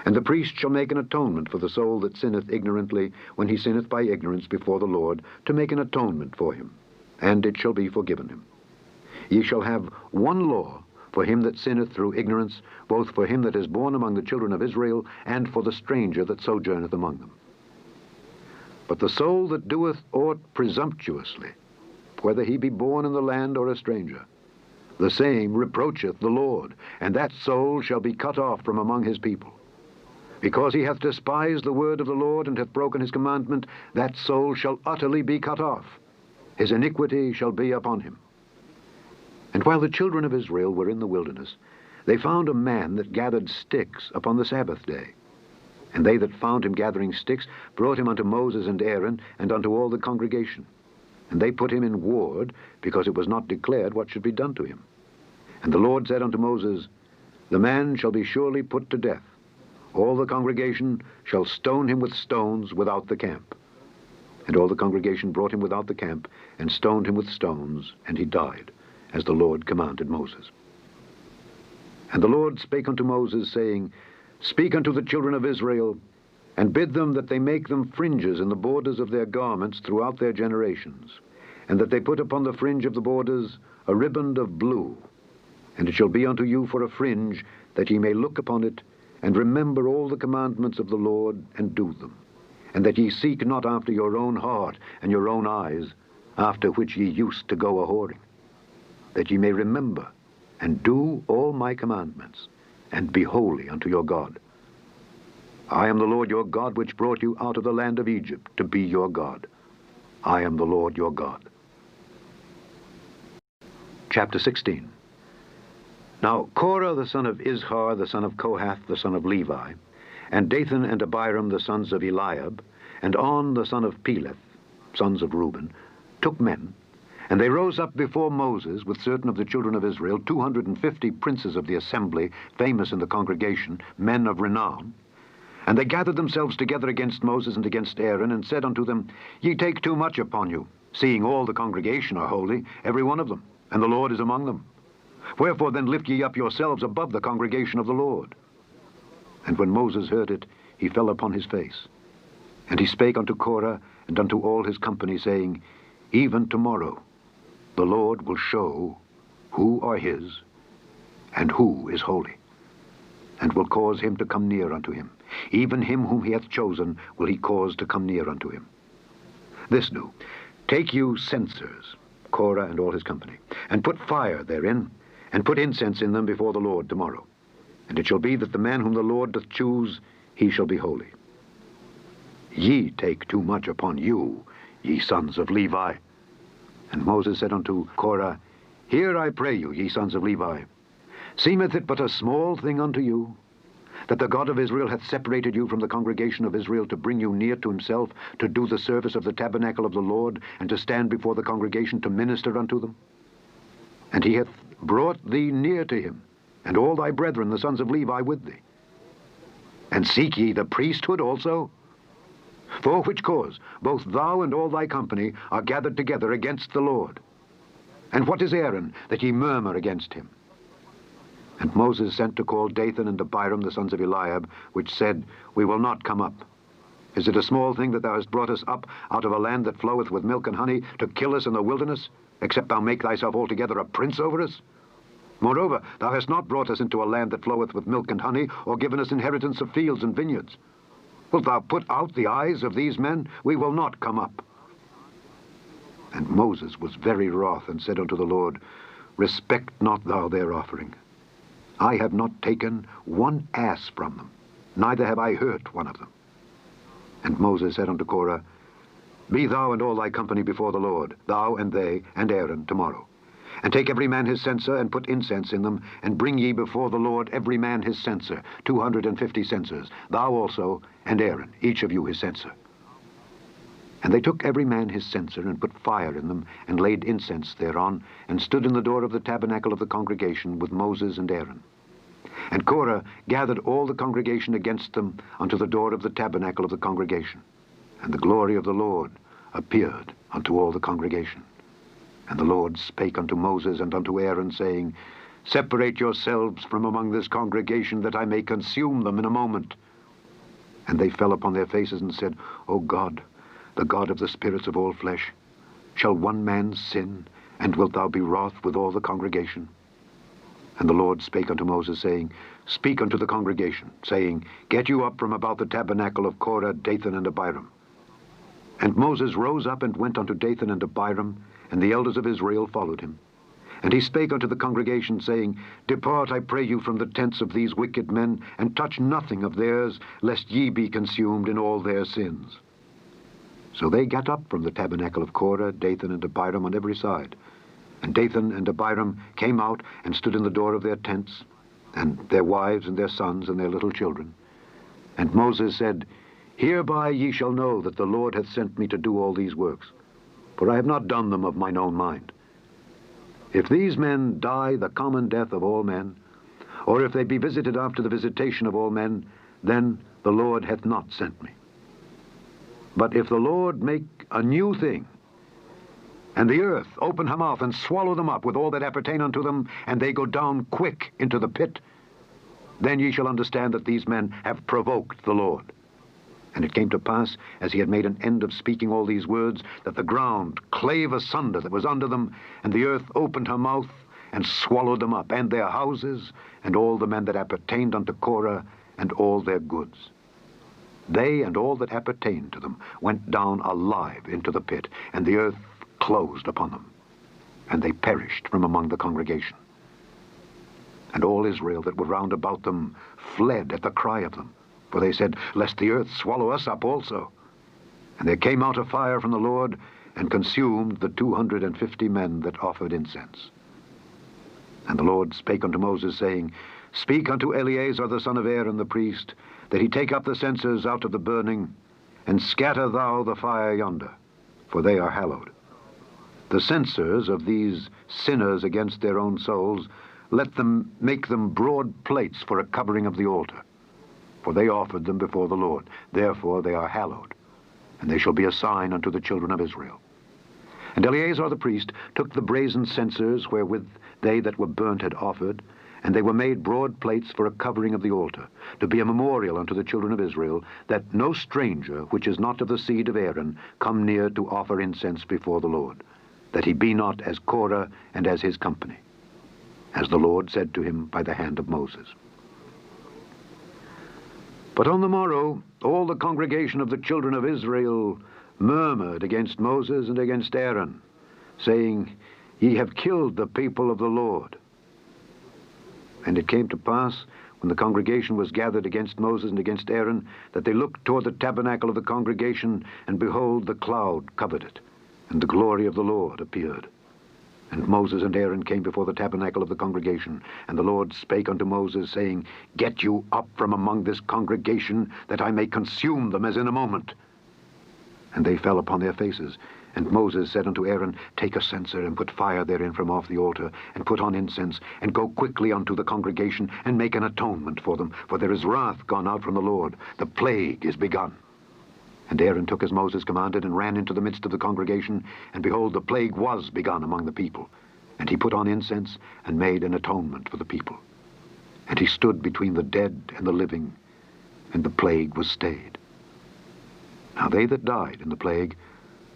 And the priest shall make an atonement for the soul that sinneth ignorantly, when he sinneth by ignorance before the Lord, to make an atonement for him, and it shall be forgiven him. Ye shall have one law for him that sinneth through ignorance, both for him that is born among the children of Israel, and for the stranger that sojourneth among them. But the soul that doeth aught presumptuously, whether he be born in the land or a stranger, the same reproacheth the Lord, and that soul shall be cut off from among his people. Because he hath despised the word of the Lord, and hath broken his commandment, that soul shall utterly be cut off. His iniquity shall be upon him. And while the children of Israel were in the wilderness, they found a man that gathered sticks upon the Sabbath day. And they that found him gathering sticks brought him unto Moses and Aaron, and unto all the congregation. And they put him in ward, because it was not declared what should be done to him. And the Lord said unto Moses, The man shall be surely put to death. All the congregation shall stone him with stones without the camp. And all the congregation brought him without the camp, and stoned him with stones, and he died, as the Lord commanded Moses. And the Lord spake unto Moses, saying, Speak unto the children of Israel, and bid them that they make them fringes in the borders of their garments throughout their generations, and that they put upon the fringe of the borders a riband of blue. And it shall be unto you for a fringe, that ye may look upon it, and remember all the commandments of the Lord, and do them, and that ye seek not after your own heart and your own eyes, after which ye used to go a-whoring, that ye may remember and do all my commandments, and be holy unto your God. I am the Lord your God, which brought you out of the land of Egypt, to be your God. I am the Lord your God. Chapter 16. Now Korah the son of Izhar, the son of Kohath, the son of Levi, and Dathan and Abiram, the sons of Eliab, and On, the son of Peleth, sons of Reuben, took men, and they rose up before Moses with certain of the children of Israel, 250 princes of the assembly, famous in the congregation, men of renown. And they gathered themselves together against Moses and against Aaron, and said unto them, Ye take too much upon you, seeing all the congregation are holy, every one of them, and the Lord is among them. Wherefore then lift ye up yourselves above the congregation of the Lord. And when Moses heard it, he fell upon his face. And he spake unto Korah and unto all his company, saying, Even tomorrow the Lord will show who are his, and who is holy, and will cause him to come near unto him. Even him whom he hath chosen will he cause to come near unto him. This do, take you censers, Korah and all his company, and put fire therein, and put incense in them before the Lord tomorrow. And it shall be that the man whom the Lord doth choose, he shall be holy. Ye take too much upon you, ye sons of Levi. And Moses said unto Korah, Hear, I pray you, ye sons of Levi. Seemeth it but a small thing unto you, that the God of Israel hath separated you from the congregation of Israel, to bring you near to himself, to do the service of the tabernacle of the Lord, and to stand before the congregation to minister unto them? And he hath brought thee near to him, and all thy brethren, the sons of Levi, with thee. And seek ye the priesthood also? For which cause both thou and all thy company are gathered together against the Lord. And what is Aaron, that ye murmur against him? And Moses sent to call Dathan and Abiram, the sons of Eliab, which said, We will not come up. Is it a small thing that thou hast brought us up out of a land that floweth with milk and honey, to kill us in the wilderness, except thou make thyself altogether a prince over us? Moreover, thou hast not brought us into a land that floweth with milk and honey, or given us inheritance of fields and vineyards. Wilt thou put out the eyes of these men? We will not come up. And Moses was very wroth, and said unto the Lord, Respect not thou their offering. I have not taken one ass from them, neither have I hurt one of them. And Moses said unto Korah, Be thou and all thy company before the Lord, thou and they and Aaron, tomorrow. And take every man his censer, and put incense in them, and bring ye before the Lord every man his censer, 250 censers, thou also and Aaron, each of you his censer. And they took every man his censer, and put fire in them, and laid incense thereon, and stood in the door of the tabernacle of the congregation with Moses and Aaron. And Korah gathered all the congregation against them unto the door of the tabernacle of the congregation. And the glory of the Lord appeared unto all the congregation. And the Lord spake unto Moses and unto Aaron, saying, Separate yourselves from among this congregation, that I may consume them in a moment. And they fell upon their faces and said, O God, the God of the spirits of all flesh, shall one man sin, and wilt thou be wroth with all the congregation? And the Lord spake unto Moses, saying, Speak unto the congregation, saying, Get you up from about the tabernacle of Korah, Dathan, and Abiram. And Moses rose up and went unto Dathan and Abiram, and the elders of Israel followed him. And he spake unto the congregation, saying, Depart, I pray you, from the tents of these wicked men, and touch nothing of theirs, lest ye be consumed in all their sins. So they got up from the tabernacle of Korah, Dathan, and Abiram on every side. And Dathan and Abiram came out and stood in the door of their tents, and their wives and their sons and their little children. And Moses said, Hereby ye shall know that the Lord hath sent me to do all these works, for I have not done them of mine own mind. If these men die the common death of all men, or if they be visited after the visitation of all men, then the Lord hath not sent me. But if the Lord make a new thing, and the earth open her mouth and swallow them up with all that appertain unto them, and they go down quick into the pit, then ye shall understand that these men have provoked the Lord. And it came to pass, as he had made an end of speaking all these words, that the ground clave asunder that was under them, and the earth opened her mouth, and swallowed them up, and their houses, and all the men that appertained unto Korah, and all their goods. They and all that appertained to them went down alive into the pit, and the earth closed upon them, and they perished from among the congregation. And all Israel that were round about them fled at the cry of them, for they said, Lest the earth swallow us up also. And there came out a fire from the Lord, and consumed the 250 men that offered incense. And the Lord spake unto Moses, saying, Speak unto Eleazar the son of Aaron the priest, that he take up the censers out of the burning, and scatter thou the fire yonder, for they are hallowed. The censers of these sinners against their own souls, let them make them broad plates for a covering of the altar, for they offered them before the Lord. Therefore they are hallowed, and they shall be a sign unto the children of Israel. And Eleazar the priest took the brazen censers wherewith they that were burnt had offered, and they were made broad plates for a covering of the altar, to be a memorial unto the children of Israel, that no stranger which is not of the seed of Aaron come near to offer incense before the Lord, that he be not as Korah and as his company, as the Lord said to him by the hand of Moses. But on the morrow all the congregation of the children of Israel murmured against Moses and against Aaron, saying, Ye have killed the people of the Lord. And it came to pass, when the congregation was gathered against Moses and against Aaron, that they looked toward the tabernacle of the congregation, and behold, the cloud covered it, and the glory of the Lord appeared. And Moses and Aaron came before the tabernacle of the congregation, and the Lord spake unto Moses, saying, Get you up from among this congregation, that I may consume them as in a moment. And they fell upon their faces. And Moses said unto Aaron, Take a censer, and put fire therein from off the altar, and put on incense, and go quickly unto the congregation, and make an atonement for them, for there is wrath gone out from the Lord, the plague is begun. And Aaron took as Moses commanded, and ran into the midst of the congregation, and behold, the plague was begun among the people. And he put on incense, and made an atonement for the people. And he stood between the dead and the living, and the plague was stayed. Now they that died in the plague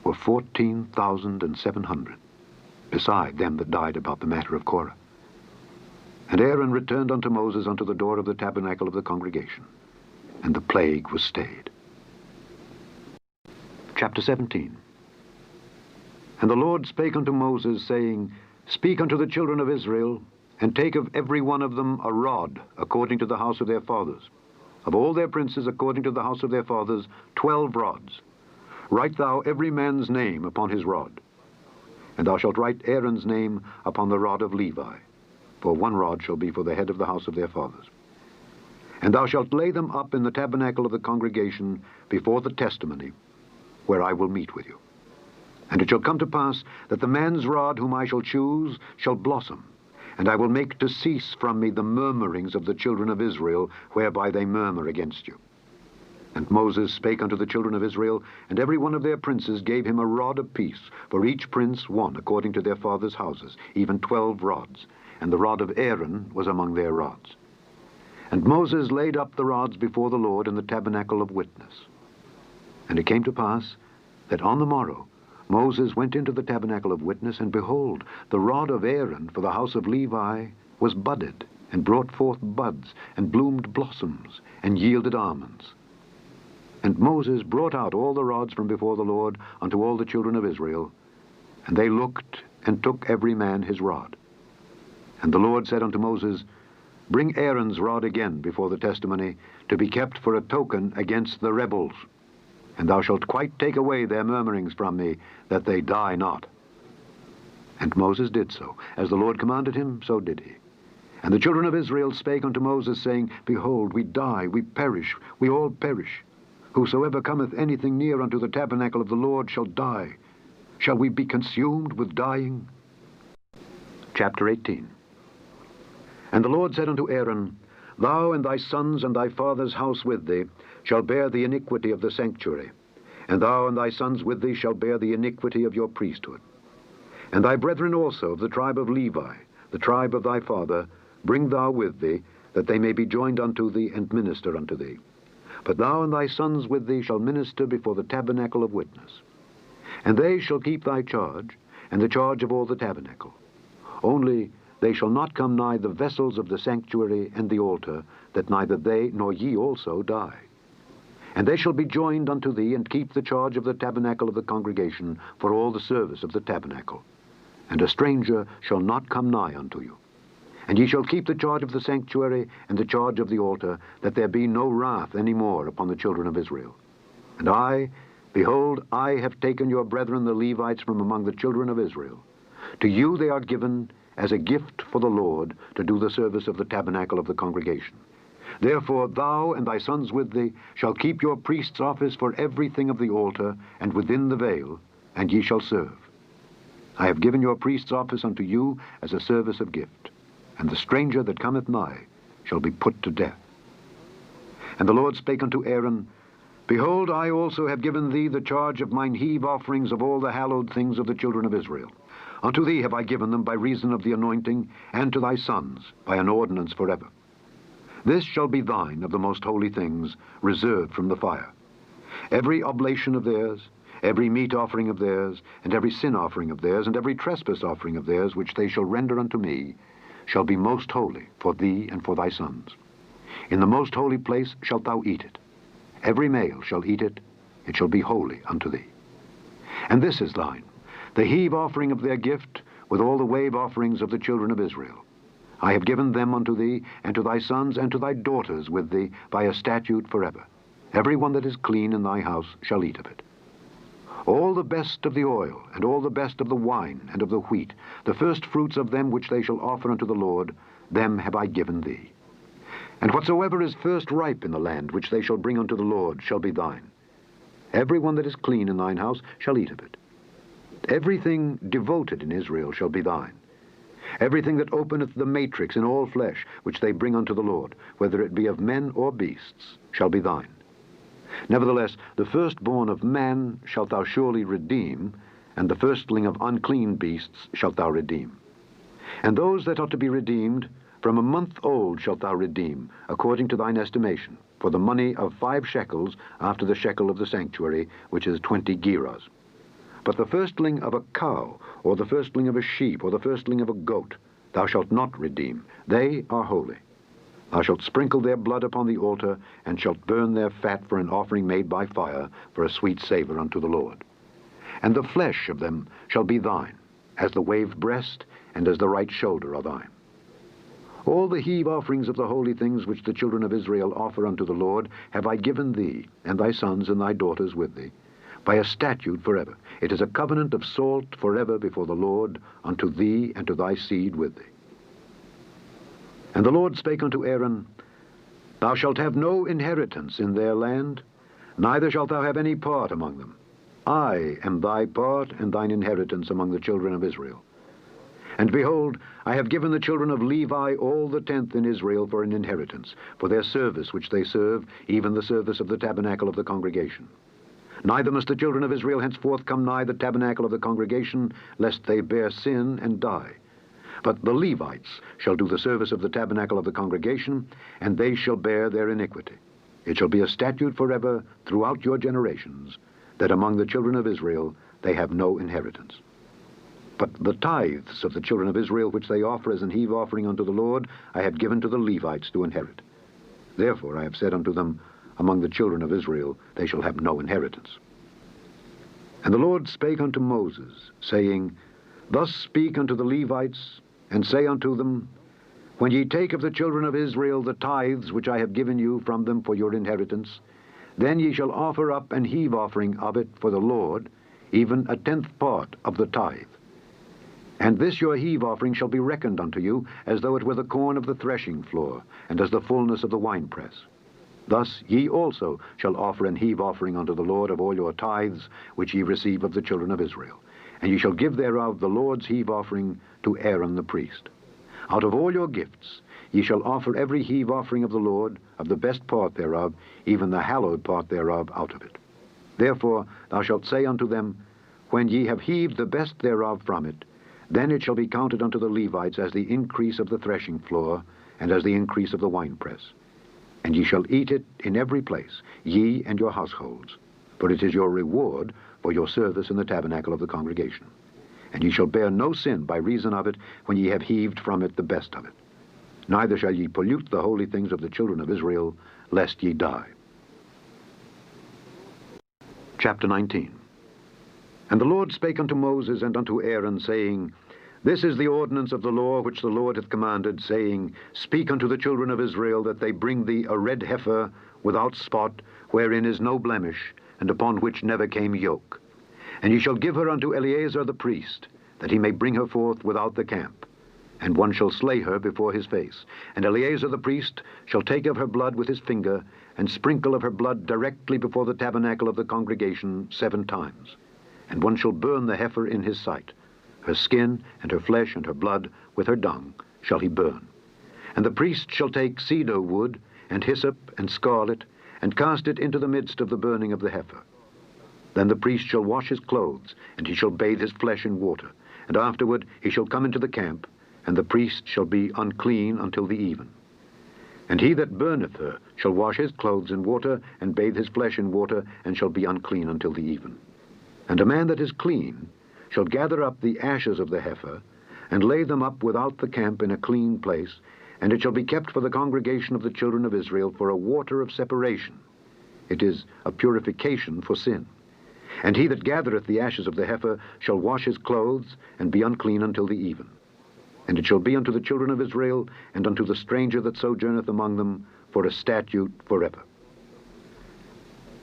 were 14,700, beside them that died about the matter of Korah. And Aaron returned unto Moses unto the door of the tabernacle of the congregation, and the plague was stayed. Chapter 17. And the Lord spake unto Moses, saying, Speak unto the children of Israel, and take of every one of them a rod, according to the house of their fathers, of all their princes according to the house of their fathers, 12 rods. Write thou every man's name upon his rod. And thou shalt write Aaron's name upon the rod of Levi, for 1 rod shall be for the head of the house of their fathers. And thou shalt lay them up in the tabernacle of the congregation before the testimony, where I will meet with you. And it shall come to pass that the man's rod whom I shall choose shall blossom, and I will make to cease from me the murmurings of the children of Israel, whereby they murmur against you. And Moses spake unto the children of Israel, and every one of their princes gave him a rod apiece, for each prince 1 according to their fathers' houses, even 12 rods. And the rod of Aaron was among their rods. And Moses laid up the rods before the Lord in the tabernacle of witness. And it came to pass that on the morrow Moses went into the tabernacle of witness, and behold, the rod of Aaron for the house of Levi was budded, and brought forth buds, and bloomed blossoms, and yielded almonds. And Moses brought out all the rods from before the Lord unto all the children of Israel, and they looked, and took every man his rod. And the Lord said unto Moses, Bring Aaron's rod again before the testimony, to be kept for a token against the rebels. And thou shalt quite take away their murmurings from me, that they die not. And Moses did so. As the Lord commanded him, so did he. And the children of Israel spake unto Moses, saying, Behold, we die, we perish, we all perish. Whosoever cometh anything near unto the tabernacle of the Lord shall die. Shall we be consumed with dying? Chapter 18. And the Lord said unto Aaron, Thou and thy sons and thy father's house with thee shall bear the iniquity of the sanctuary, and thou and thy sons with thee shall bear the iniquity of your priesthood. And thy brethren also of the tribe of Levi, the tribe of thy father, bring thou with thee, that they may be joined unto thee and minister unto thee. But thou and thy sons with thee shall minister before the tabernacle of witness. And they shall keep thy charge, and the charge of all the tabernacle. Only they shall not come nigh the vessels of the sanctuary and the altar, that neither they nor ye also die. And they shall be joined unto thee, and keep the charge of the tabernacle of the congregation for all the service of the tabernacle. And a stranger shall not come nigh unto you. And ye shall keep the charge of the sanctuary and the charge of the altar, that there be no wrath any more upon the children of Israel. And I, behold, I have taken your brethren the Levites from among the children of Israel. To you they are given as a gift for the Lord, to do the service of the tabernacle of the congregation. Therefore thou and thy sons with thee shall keep your priest's office for everything of the altar, and within the veil, and ye shall serve. I have given your priest's office unto you as a service of gift, and the stranger that cometh nigh shall be put to death. And the Lord spake unto Aaron, Behold, I also have given thee the charge of mine heave offerings of all the hallowed things of the children of Israel. Unto thee have I given them by reason of the anointing, and to thy sons by an ordinance forever. This shall be thine of the most holy things, reserved from the fire. Every oblation of theirs, every meat offering of theirs, and every sin offering of theirs, and every trespass offering of theirs, which they shall render unto me, shall be most holy for thee and for thy sons. In the most holy place shalt thou eat it. Every male shall eat it, it shall be holy unto thee. And this is thine, the heave offering of their gift, with all the wave offerings of the children of Israel. I have given them unto thee, and to thy sons, and to thy daughters with thee, by a statute forever. Every one that is clean in thy house shall eat of it. All the best of the oil, and all the best of the wine, and of the wheat, the first fruits of them which they shall offer unto the Lord, them have I given thee. And whatsoever is first ripe in the land, which they shall bring unto the Lord, shall be thine. Every one that is clean in thine house shall eat of it. Everything devoted in Israel shall be thine. Everything that openeth the matrix in all flesh, which they bring unto the Lord, whether it be of men or beasts, shall be thine. Nevertheless, the firstborn of man shalt thou surely redeem, and the firstling of unclean beasts shalt thou redeem. And those that are to be redeemed, from a month old shalt thou redeem, according to thine estimation, for the money of 5 shekels after the shekel of the sanctuary, which is 20 gerahs. But the firstling of a cow, or the firstling of a sheep, or the firstling of a goat, thou shalt not redeem. They are holy. Thou shalt sprinkle their blood upon the altar, and shalt burn their fat for an offering made by fire, for a sweet savor unto the Lord. And the flesh of them shall be thine, as the waved breast, and as the right shoulder are thine. All the heave offerings of the holy things which the children of Israel offer unto the Lord have I given thee, and thy sons and thy daughters with thee, by a statute forever. It is a covenant of salt forever before the Lord, unto thee and to thy seed with thee. And the Lord spake unto Aaron, Thou shalt have no inheritance in their land, neither shalt thou have any part among them. I am thy part and thine inheritance among the children of Israel. And behold, I have given the children of Levi all the tenth in Israel for an inheritance, for their service which they serve, even the service of the tabernacle of the congregation. Neither must the children of Israel henceforth come nigh the tabernacle of the congregation, lest they bear sin and die. But the Levites shall do the service of the tabernacle of the congregation, and they shall bear their iniquity. It shall be a statute forever throughout your generations, that among the children of Israel they have no inheritance. But the tithes of the children of Israel, which they offer as an heave offering unto the Lord, I have given to the Levites to inherit. Therefore I have said unto them, Among the children of Israel they shall have no inheritance. And the Lord spake unto Moses, saying, Thus speak unto the Levites, and say unto them, When ye take of the children of Israel the tithes which I have given you from them for your inheritance, then ye shall offer up an heave offering of it for the Lord, even a tenth part of the tithe. And this your heave offering shall be reckoned unto you, as though it were the corn of the threshing floor, and as the fullness of the winepress. Thus ye also shall offer an heave offering unto the Lord of all your tithes, which ye receive of the children of Israel. And ye shall give thereof the Lord's heave offering to Aaron the priest. Out of all your gifts ye shall offer every heave offering of the Lord, of the best part thereof, even the hallowed part thereof out of it. Therefore thou shalt say unto them, When ye have heaved the best thereof from it, then it shall be counted unto the Levites as the increase of the threshing floor, and as the increase of the winepress. And ye shall eat it in every place, ye and your households, for it is your reward for your service in the tabernacle of the congregation. And ye shall bear no sin by reason of it, when ye have heaved from it the best of it. Neither shall ye pollute the holy things of the children of Israel, lest ye die. Chapter 19. And the Lord spake unto Moses and unto Aaron, saying, This is the ordinance of the law which the Lord hath commanded, saying, Speak unto the children of Israel, that they bring thee a red heifer without spot, wherein is no blemish, and upon which never came yoke. And ye shall give her unto Eleazar the priest, that he may bring her forth without the camp. And one shall slay her before his face. And Eleazar the priest shall take of her blood with his finger, and sprinkle of her blood directly before the tabernacle of the congregation 7 times. And one shall burn the heifer in his sight. Her skin, and her flesh, and her blood, with her dung, shall he burn. And the priest shall take cedar wood, and hyssop, and scarlet, and cast it into the midst of the burning of the heifer. Then the priest shall wash his clothes, and he shall bathe his flesh in water. And afterward he shall come into the camp, and the priest shall be unclean until the even. And he that burneth her shall wash his clothes in water, and bathe his flesh in water, and shall be unclean until the even. And a man that is clean shall gather up the ashes of the heifer, and lay them up without the camp in a clean place, and it shall be kept for the congregation of the children of Israel for a water of separation. It is a purification for sin. And he that gathereth the ashes of the heifer shall wash his clothes, and be unclean until the even. And it shall be unto the children of Israel, and unto the stranger that sojourneth among them, for a statute forever.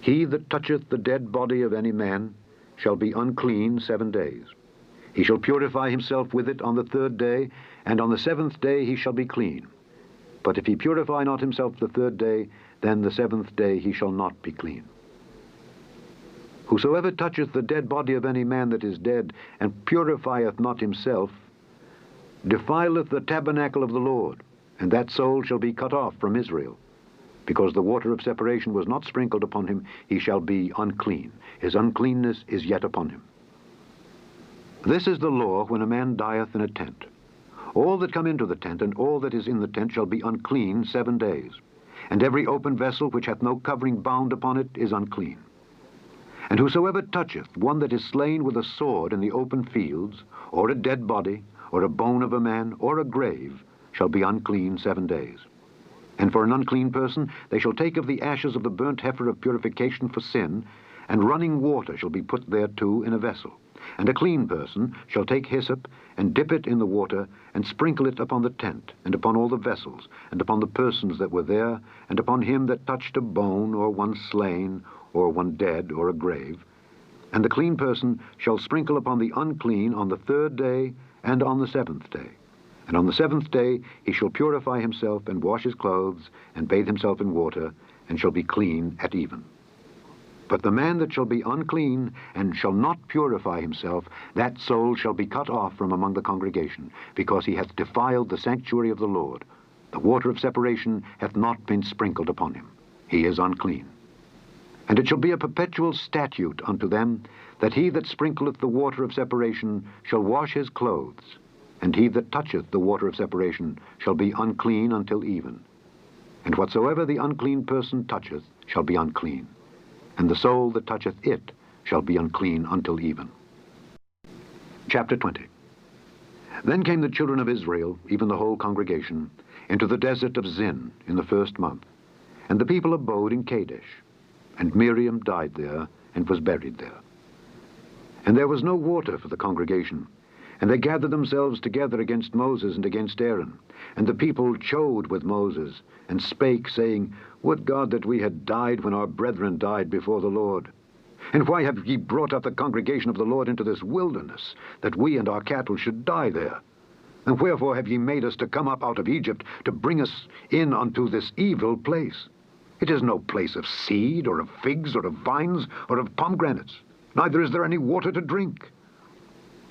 He that toucheth the dead body of any man shall be unclean 7 days. He shall purify himself with it on the 3rd day, and on the 7th day he shall be clean. But if he purify not himself the 3rd day, then the 7th day he shall not be clean. Whosoever toucheth the dead body of any man that is dead, and purifieth not himself, defileth the tabernacle of the Lord, and that soul shall be cut off from Israel. Because the water of separation was not sprinkled upon him, he shall be unclean. His uncleanness is yet upon him. This is the law when a man dieth in a tent. All that come into the tent, and all that is in the tent, shall be unclean 7 days. And every open vessel which hath no covering bound upon it is unclean. And whosoever toucheth one that is slain with a sword in the open fields, or a dead body, or a bone of a man, or a grave, shall be unclean 7 days. And for an unclean person they shall take of the ashes of the burnt heifer of purification for sin, and running water shall be put thereto in a vessel. And a clean person shall take hyssop, and dip it in the water, and sprinkle it upon the tent, and upon all the vessels, and upon the persons that were there, and upon him that touched a bone, or one slain, or one dead, or a grave. And the clean person shall sprinkle upon the unclean on the 3rd day, and on the 7th day. And on the 7th day he shall purify himself, and wash his clothes, and bathe himself in water, and shall be clean at even. But the man that shall be unclean, and shall not purify himself, that soul shall be cut off from among the congregation, because he hath defiled the sanctuary of the Lord. The water of separation hath not been sprinkled upon him. He is unclean. And it shall be a perpetual statute unto them, that he that sprinkleth the water of separation shall wash his clothes, and he that toucheth the water of separation shall be unclean until even. And whatsoever the unclean person toucheth shall be unclean, and the soul that toucheth it shall be unclean until even. Chapter 20. Then came the children of Israel, even the whole congregation, into the desert of Zin in the 1st month. And the people abode in Kadesh. And Miriam died there, and was buried there. And there was no water for the congregation. And they gathered themselves together against Moses and against Aaron. And the people chode with Moses, and spake, saying, Would God that we had died when our brethren died before the Lord. And why have ye brought up the congregation of the Lord into this wilderness, that we and our cattle should die there? And wherefore have ye made us to come up out of Egypt, to bring us in unto this evil place? It is no place of seed, or of figs, or of vines, or of pomegranates, neither is there any water to drink.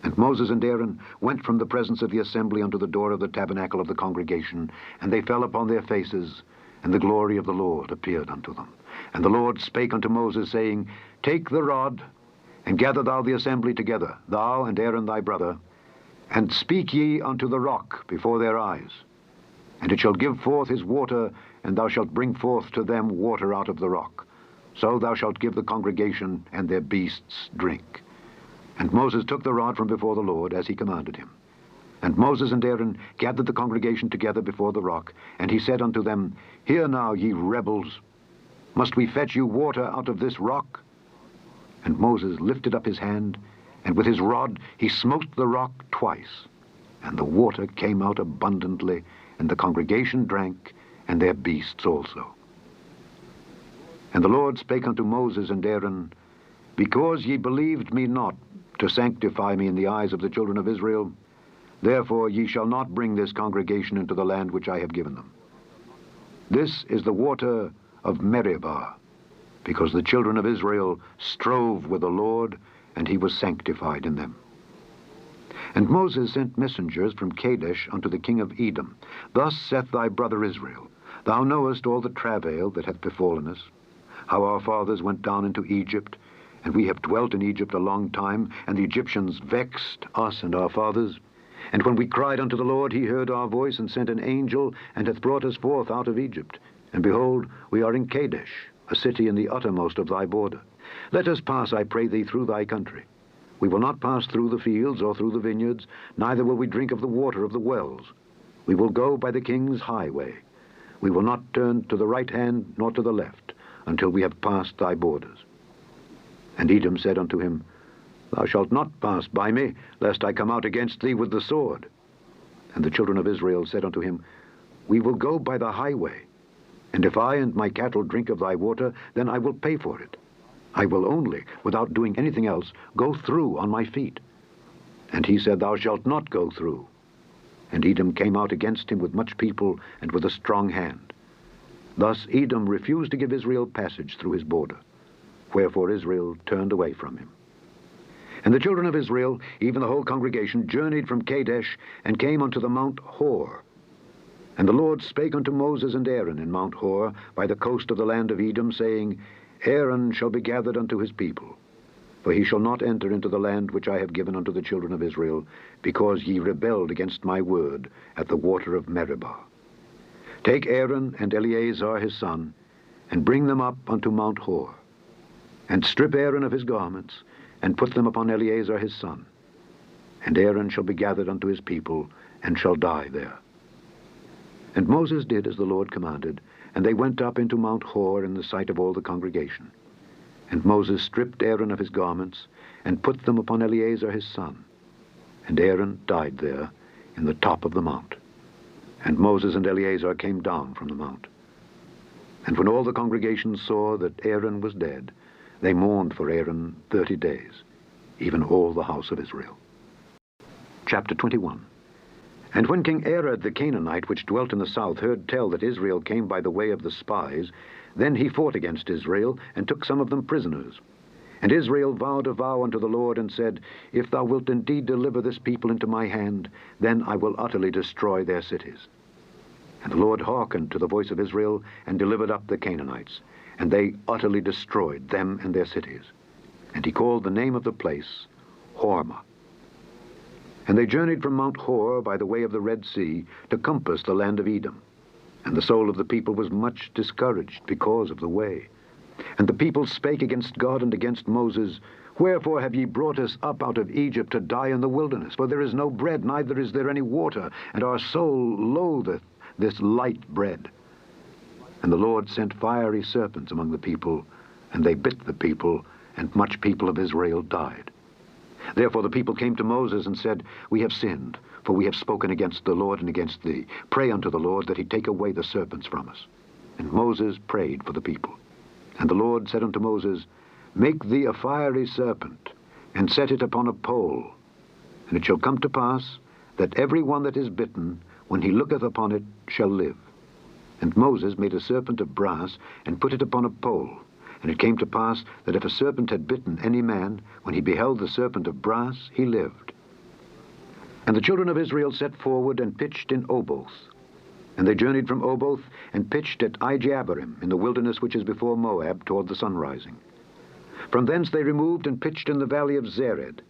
And Moses and Aaron went from the presence of the assembly unto the door of the tabernacle of the congregation, and they fell upon their faces, and the glory of the Lord appeared unto them. And the Lord spake unto Moses, saying, Take the rod, and gather thou the assembly together, thou and Aaron thy brother, and speak ye unto the rock before their eyes. And it shall give forth his water, and thou shalt bring forth to them water out of the rock. So thou shalt give the congregation and their beasts drink. And Moses took the rod from before the Lord, as he commanded him. And Moses and Aaron gathered the congregation together before the rock, and he said unto them, Hear now, ye rebels, must we fetch you water out of this rock? And Moses lifted up his hand, and with his rod he smote the rock twice, and the water came out abundantly, and the congregation drank, and their beasts also. And the Lord spake unto Moses and Aaron, Because ye believed me not, to sanctify me in the eyes of the children of Israel, therefore ye shall not bring this congregation into the land which I have given them. This is the water of Meribah, because the children of Israel strove with the Lord, and he was sanctified in them. And Moses sent messengers from Kadesh unto the king of Edom. Thus saith thy brother Israel, Thou knowest all the travail that hath befallen us, how our fathers went down into Egypt, and we have dwelt in Egypt a long time, and the Egyptians vexed us and our fathers. And when we cried unto the Lord, he heard our voice, and sent an angel, and hath brought us forth out of Egypt. And behold, we are in Kadesh, a city in the uttermost of thy border. Let us pass, I pray thee, through thy country. We will not pass through the fields or through the vineyards, neither will we drink of the water of the wells. We will go by the king's highway. We will not turn to the right hand nor to the left, until we have passed thy borders. And Edom said unto him, Thou shalt not pass by me, lest I come out against thee with the sword. And the children of Israel said unto him, We will go by the highway, and if I and my cattle drink of thy water, then I will pay for it. I will only, without doing anything else, go through on my feet. And he said, Thou shalt not go through. And Edom came out against him with much people and with a strong hand. Thus Edom refused to give Israel passage through his border. Wherefore Israel turned away from him. And the children of Israel, even the whole congregation, journeyed from Kadesh, and came unto the Mount Hor. And the Lord spake unto Moses and Aaron in Mount Hor, by the coast of the land of Edom, saying, Aaron shall be gathered unto his people, for he shall not enter into the land which I have given unto the children of Israel, because ye rebelled against my word at the water of Meribah. Take Aaron and Eleazar his son, and bring them up unto Mount Hor, and strip Aaron of his garments, and put them upon Eleazar his son. And Aaron shall be gathered unto his people, and shall die there. And Moses did as the Lord commanded, and they went up into Mount Hor in the sight of all the congregation. And Moses stripped Aaron of his garments, and put them upon Eleazar his son. And Aaron died there in the top of the mount. And Moses and Eleazar came down from the mount. And when all the congregation saw that Aaron was dead, they mourned for Aaron 30 days, even all the house of Israel. Chapter 21. And when King Arad the Canaanite, which dwelt in the south, heard tell that Israel came by the way of the spies, then he fought against Israel, and took some of them prisoners. And Israel vowed a vow unto the Lord, and said, If thou wilt indeed deliver this people into my hand, then I will utterly destroy their cities. And the Lord hearkened to the voice of Israel, and delivered up the Canaanites, and they utterly destroyed them and their cities. And he called the name of the place Hormah. And they journeyed from Mount Hor by the way of the Red Sea to compass the land of Edom. And the soul of the people was much discouraged because of the way. And the people spake against God and against Moses, Wherefore have ye brought us up out of Egypt to die in the wilderness? For there is no bread, neither is there any water, and our soul loatheth this light bread. And the Lord sent fiery serpents among the people, and they bit the people, and much people of Israel died. Therefore the people came to Moses and said, We have sinned, for we have spoken against the Lord and against thee. Pray unto the Lord that he take away the serpents from us. And Moses prayed for the people. And the Lord said unto Moses, Make thee a fiery serpent, and set it upon a pole. And it shall come to pass, that every one that is bitten, when he looketh upon it, shall live. And Moses made a serpent of brass, and put it upon a pole. And it came to pass, that if a serpent had bitten any man, when he beheld the serpent of brass, he lived. And the children of Israel set forward, and pitched in Oboth. And they journeyed from Oboth, and pitched at Ijeabarim, in the wilderness which is before Moab, toward the sunrising. From thence they removed, and pitched in the valley of Zered.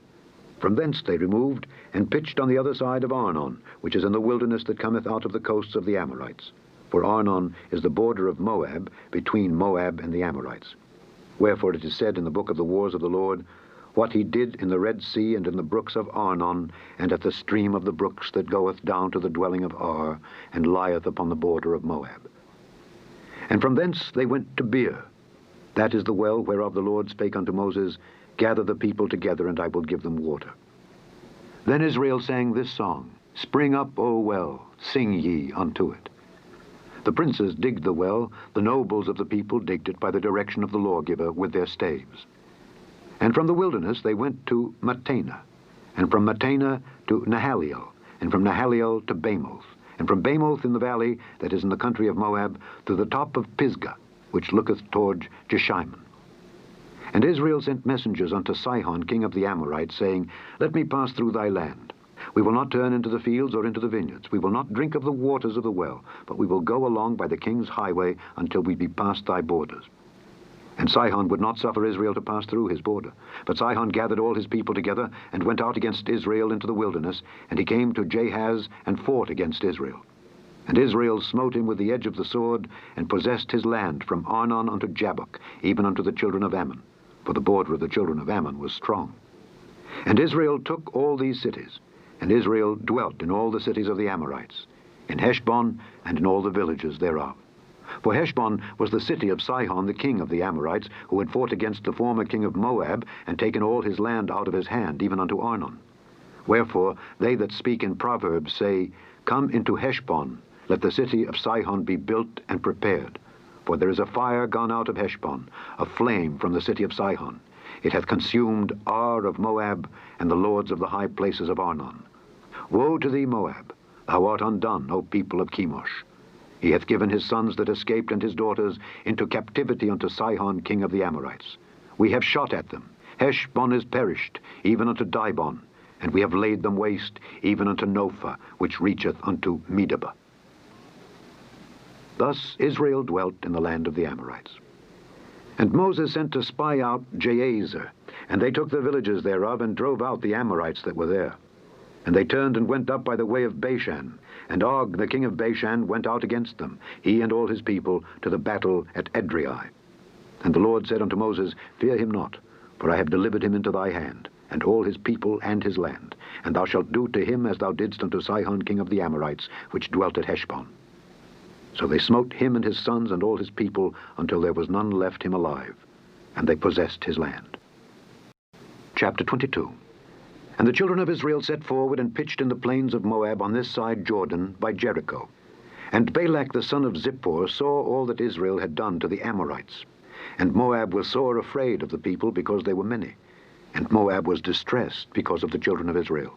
From thence they removed, and pitched on the other side of Arnon, which is in the wilderness that cometh out of the coasts of the Amorites. For Arnon is the border of Moab, between Moab and the Amorites. Wherefore it is said in the book of the wars of the Lord, What he did in the Red Sea, and in the brooks of Arnon, and at the stream of the brooks that goeth down to the dwelling of Ar, and lieth upon the border of Moab. And from thence they went to Beer. That is the well whereof the Lord spake unto Moses, Gather the people together, and I will give them water. Then Israel sang this song, Spring up, O well, sing ye unto it. The princes digged the well, the nobles of the people digged it by the direction of the lawgiver with their staves. And from the wilderness they went to Mattanah, and from Mattanah to Nahaliel, and from Nahaliel to Bamoth, and from Bamoth in the valley that is in the country of Moab, to the top of Pisgah, which looketh toward Jeshimon. And Israel sent messengers unto Sihon, king of the Amorites, saying, Let me pass through thy land. We will not turn into the fields or into the vineyards. We will not drink of the waters of the well, but we will go along by the king's highway until we be past thy borders. And Sihon would not suffer Israel to pass through his border. But Sihon gathered all his people together, and went out against Israel into the wilderness, and he came to Jahaz, and fought against Israel. And Israel smote him with the edge of the sword, and possessed his land from Arnon unto Jabbok, even unto the children of Ammon. For the border of the children of Ammon was strong. And Israel took all these cities, and Israel dwelt in all the cities of the Amorites, in Heshbon, and in all the villages thereof. For Heshbon was the city of Sihon the king of the Amorites, who had fought against the former king of Moab, and taken all his land out of his hand, even unto Arnon. Wherefore they that speak in Proverbs say, Come into Heshbon, let the city of Sihon be built and prepared. For there is a fire gone out of Heshbon, a flame from the city of Sihon. It hath consumed Ar of Moab, and the lords of the high places of Arnon. Woe to thee, Moab! Thou art undone, O people of Chemosh. He hath given his sons that escaped and his daughters into captivity unto Sihon king of the Amorites. We have shot at them. Heshbon is perished, even unto Dibon, and we have laid them waste, even unto Nophah, which reacheth unto Medeba. Thus Israel dwelt in the land of the Amorites. And Moses sent to spy out Jahazer, and they took the villages thereof, and drove out the Amorites that were there. And they turned and went up by the way of Bashan, and Og the king of Bashan went out against them, he and all his people, to the battle at Edrei. And the Lord said unto Moses, Fear him not, for I have delivered him into thy hand, and all his people and his land, and thou shalt do to him as thou didst unto Sihon king of the Amorites, which dwelt at Heshbon. So they smote him and his sons and all his people, until there was none left him alive, and they possessed his land. Chapter 22. And the children of Israel set forward and pitched in the plains of Moab on this side Jordan by Jericho. And Balak the son of Zippor saw all that Israel had done to the Amorites. And Moab was sore afraid of the people because they were many. And Moab was distressed because of the children of Israel.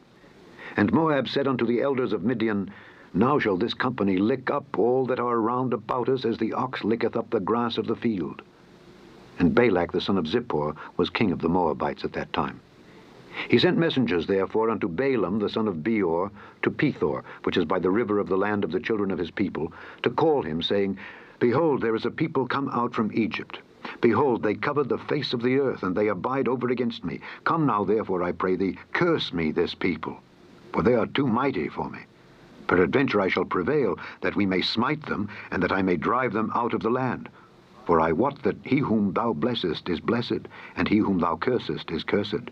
And Moab said unto the elders of Midian, Now shall this company lick up all that are round about us, as the ox licketh up the grass of the field. And Balak the son of Zippor was king of the Moabites at that time. He sent messengers therefore unto Balaam the son of Beor to Pethor, which is by the river of the land of the children of his people, to call him, saying, Behold, there is a people come out from Egypt. Behold, they covered the face of the earth, and they abide over against me. Come now, therefore, I pray thee, curse me this people, for they are too mighty for me. Peradventure I shall prevail, that we may smite them, and that I may drive them out of the land. For I wot that he whom thou blessest is blessed, and he whom thou cursest is cursed.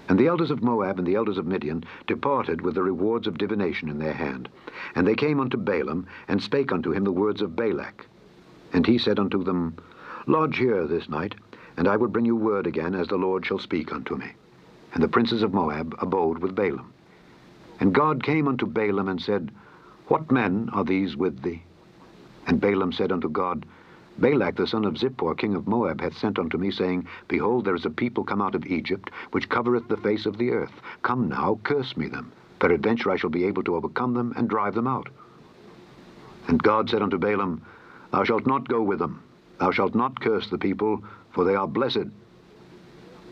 And the elders of Moab and the elders of Midian departed with the rewards of divination in their hand. And they came unto Balaam, and spake unto him the words of Balak. And he said unto them, Lodge here this night, and I will bring you word again, as the Lord shall speak unto me. And the princes of Moab abode with Balaam. And God came unto Balaam, and said, What men are these with thee? And Balaam said unto God, Balak the son of Zippor, king of Moab, hath sent unto me, saying, Behold, there is a people come out of Egypt, which covereth the face of the earth. Come now, curse me them. Peradventure I shall be able to overcome them, and drive them out. And God said unto Balaam, Thou shalt not go with them. Thou shalt not curse the people, for they are blessed.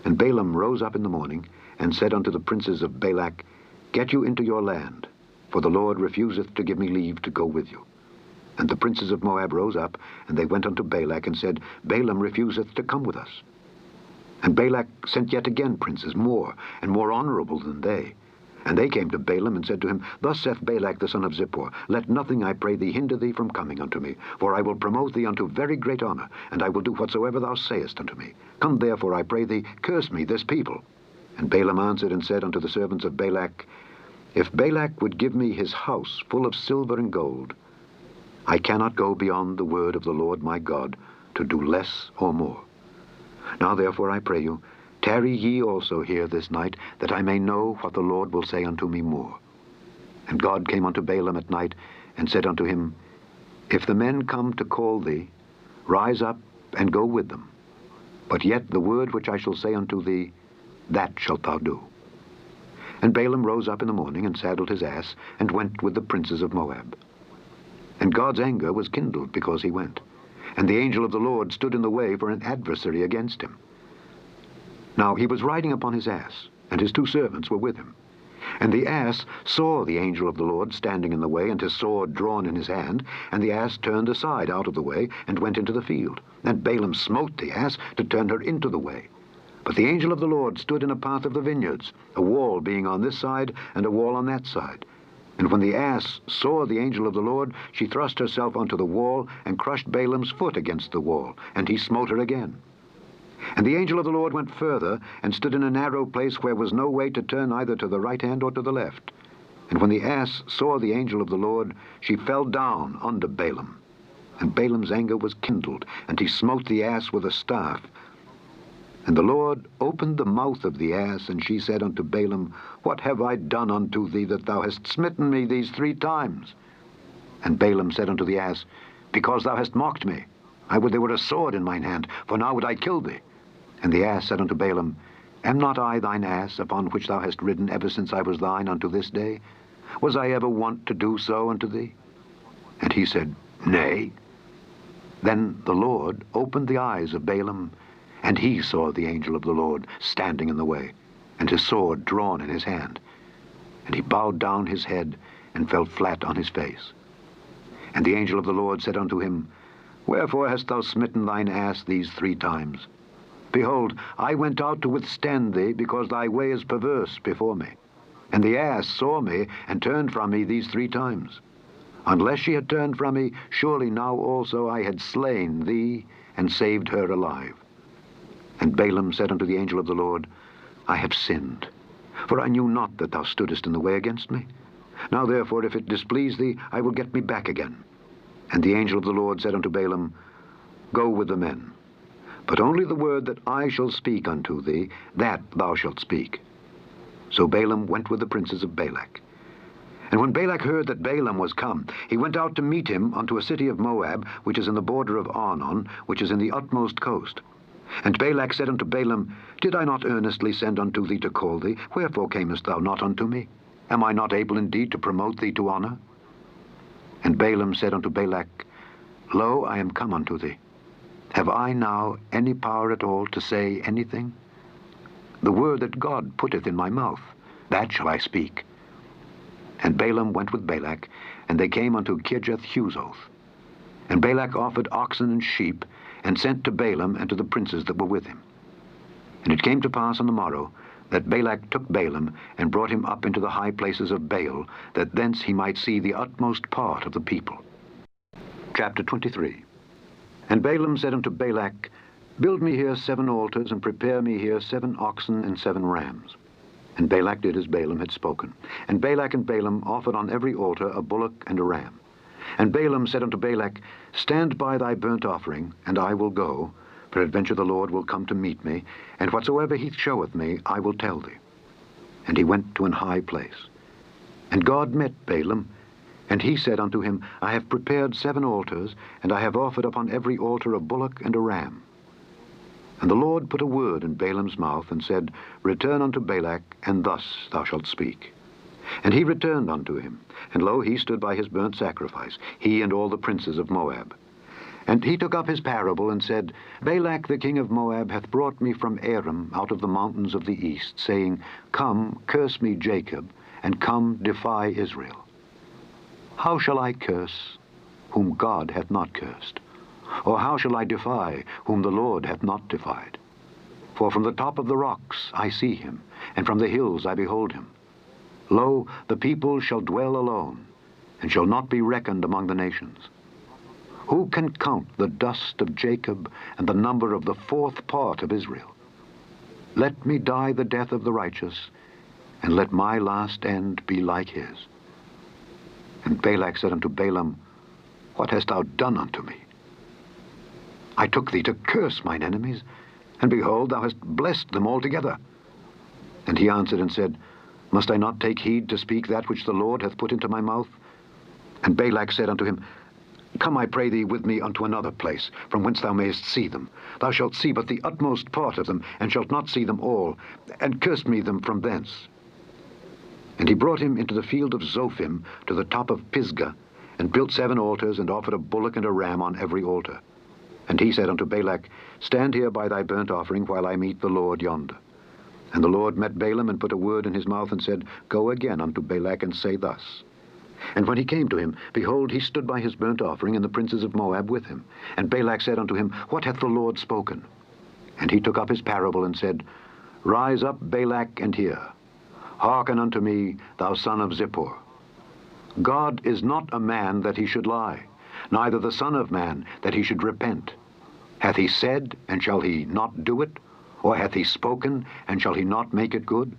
And Balaam rose up in the morning, and said unto the princes of Balak, Get you into your land, for the Lord refuseth to give me leave to go with you. And the princes of Moab rose up, and they went unto Balak, and said, Balaam refuseth to come with us. And Balak sent yet again princes, more and more honorable than they. And they came to Balaam, and said to him, Thus saith Balak the son of Zippor, Let nothing, I pray thee, hinder thee from coming unto me, for I will promote thee unto very great honor, and I will do whatsoever thou sayest unto me. Come therefore, I pray thee, curse me this people. And Balaam answered and said unto the servants of Balak, If Balak would give me his house full of silver and gold, I cannot go beyond the word of the Lord my God, to do less or more. Now therefore I pray you, tarry ye also here this night, that I may know what the Lord will say unto me more. And God came unto Balaam at night, and said unto him, If the men come to call thee, rise up and go with them. But yet the word which I shall say unto thee, that shalt thou do. And Balaam rose up in the morning, and saddled his ass, and went with the princes of Moab. And God's anger was kindled because he went. And the angel of the Lord stood in the way for an adversary against him. Now he was riding upon his ass, and his two servants were with him. And the ass saw the angel of the Lord standing in the way, and his sword drawn in his hand. And the ass turned aside out of the way, and went into the field. And Balaam smote the ass to turn her into the way. But the angel of the Lord stood in a path of the vineyards, a wall being on this side, and a wall on that side. And when the ass saw the angel of the Lord, she thrust herself onto the wall, and crushed Balaam's foot against the wall, and he smote her again. And the angel of the Lord went further, and stood in a narrow place where was no way to turn either to the right hand or to the left. And when the ass saw the angel of the Lord, she fell down under Balaam. And Balaam's anger was kindled, and he smote the ass with a staff. And the Lord opened the mouth of the ass, and she said unto Balaam, What have I done unto thee, that thou hast smitten me these 3 times? And Balaam said unto the ass, Because thou hast mocked me. I would there were a sword in mine hand, for now would I kill thee. And the ass said unto Balaam, Am not I thine ass, upon which thou hast ridden ever since I was thine unto this day? Was I ever wont to do so unto thee? And he said, Nay. Then the Lord opened the eyes of Balaam, and he saw the angel of the Lord standing in the way, and his sword drawn in his hand. And he bowed down his head, and fell flat on his face. And the angel of the Lord said unto him, Wherefore hast thou smitten thine ass these 3 times? Behold, I went out to withstand thee, because thy way is perverse before me. And the ass saw me, and turned from me these 3 times. Unless she had turned from me, surely now also I had slain thee, and saved her alive. And Balaam said unto the angel of the Lord, I have sinned, for I knew not that thou stoodest in the way against me. Now therefore, if it displease thee, I will get me back again. And the angel of the Lord said unto Balaam, Go with the men. But only the word that I shall speak unto thee, that thou shalt speak. So Balaam went with the princes of Balak. And when Balak heard that Balaam was come, he went out to meet him unto a city of Moab, which is in the border of Arnon, which is in the utmost coast. And Balak said unto Balaam, Did I not earnestly send unto thee to call thee? Wherefore camest thou not unto me? Am I not able indeed to promote thee to honor? And Balaam said unto Balak, Lo, I am come unto thee. Have I now any power at all to say anything? The word that God putteth in my mouth, that shall I speak. And Balaam went with Balak, and they came unto Kirjath-Huzoth. And Balak offered oxen and sheep, and sent to Balaam and to the princes that were with him. And it came to pass on the morrow, that Balak took Balaam, and brought him up into the high places of Baal, that thence he might see the utmost part of the people. Chapter 23. And Balaam said unto Balak, Build me here 7 altars, and prepare me here 7 oxen and 7 rams. And Balak did as Balaam had spoken. And Balak and Balaam offered on every altar a bullock and a ram. And Balaam said unto Balak, Stand by thy burnt offering, and I will go. Peradventure the Lord will come to meet me, and whatsoever he showeth me, I will tell thee. And he went to an high place. And God met Balaam, and he said unto him, I have prepared 7 altars, and I have offered upon every altar a bullock and a ram. And the Lord put a word in Balaam's mouth, and said, Return unto Balak, and thus thou shalt speak. And he returned unto him, and lo, he stood by his burnt sacrifice, he and all the princes of Moab. And he took up his parable, and said, Balak the king of Moab hath brought me from Aram out of the mountains of the east, saying, Come, curse me Jacob, and come, defy Israel. How shall I curse whom God hath not cursed? Or how shall I defy whom the Lord hath not defied? For from the top of the rocks I see him, and from the hills I behold him. Lo, the people shall dwell alone, and shall not be reckoned among the nations. Who can count the dust of Jacob, and the number of the 4th part of Israel? Let me die the death of the righteous, and let my last end be like his. And Balak said unto Balaam, What hast thou done unto me? I took thee to curse mine enemies, and behold, thou hast blessed them altogether. And he answered and said, Must I not take heed to speak that which the Lord hath put into my mouth? And Balak said unto him, Come, I pray thee, with me unto another place, from whence thou mayest see them. Thou shalt see but the utmost part of them, and shalt not see them all, and curse me them from thence. And he brought him into the field of Zophim, to the top of Pisgah, and built 7 altars, and offered a bullock and a ram on every altar. And he said unto Balak, Stand here by thy burnt offering, while I meet the Lord yonder. And the Lord met Balaam, and put a word in his mouth, and said, Go again unto Balak, and say thus. And when he came to him, behold, he stood by his burnt offering, and the princes of Moab with him. And Balak said unto him, What hath the Lord spoken? And he took up his parable, and said, Rise up, Balak, and hear. Hearken unto me, thou son of Zippor. God is not a man that he should lie, neither the Son of Man that he should repent. Hath he said, and shall he not do it? Or hath he spoken, and shall he not make it good?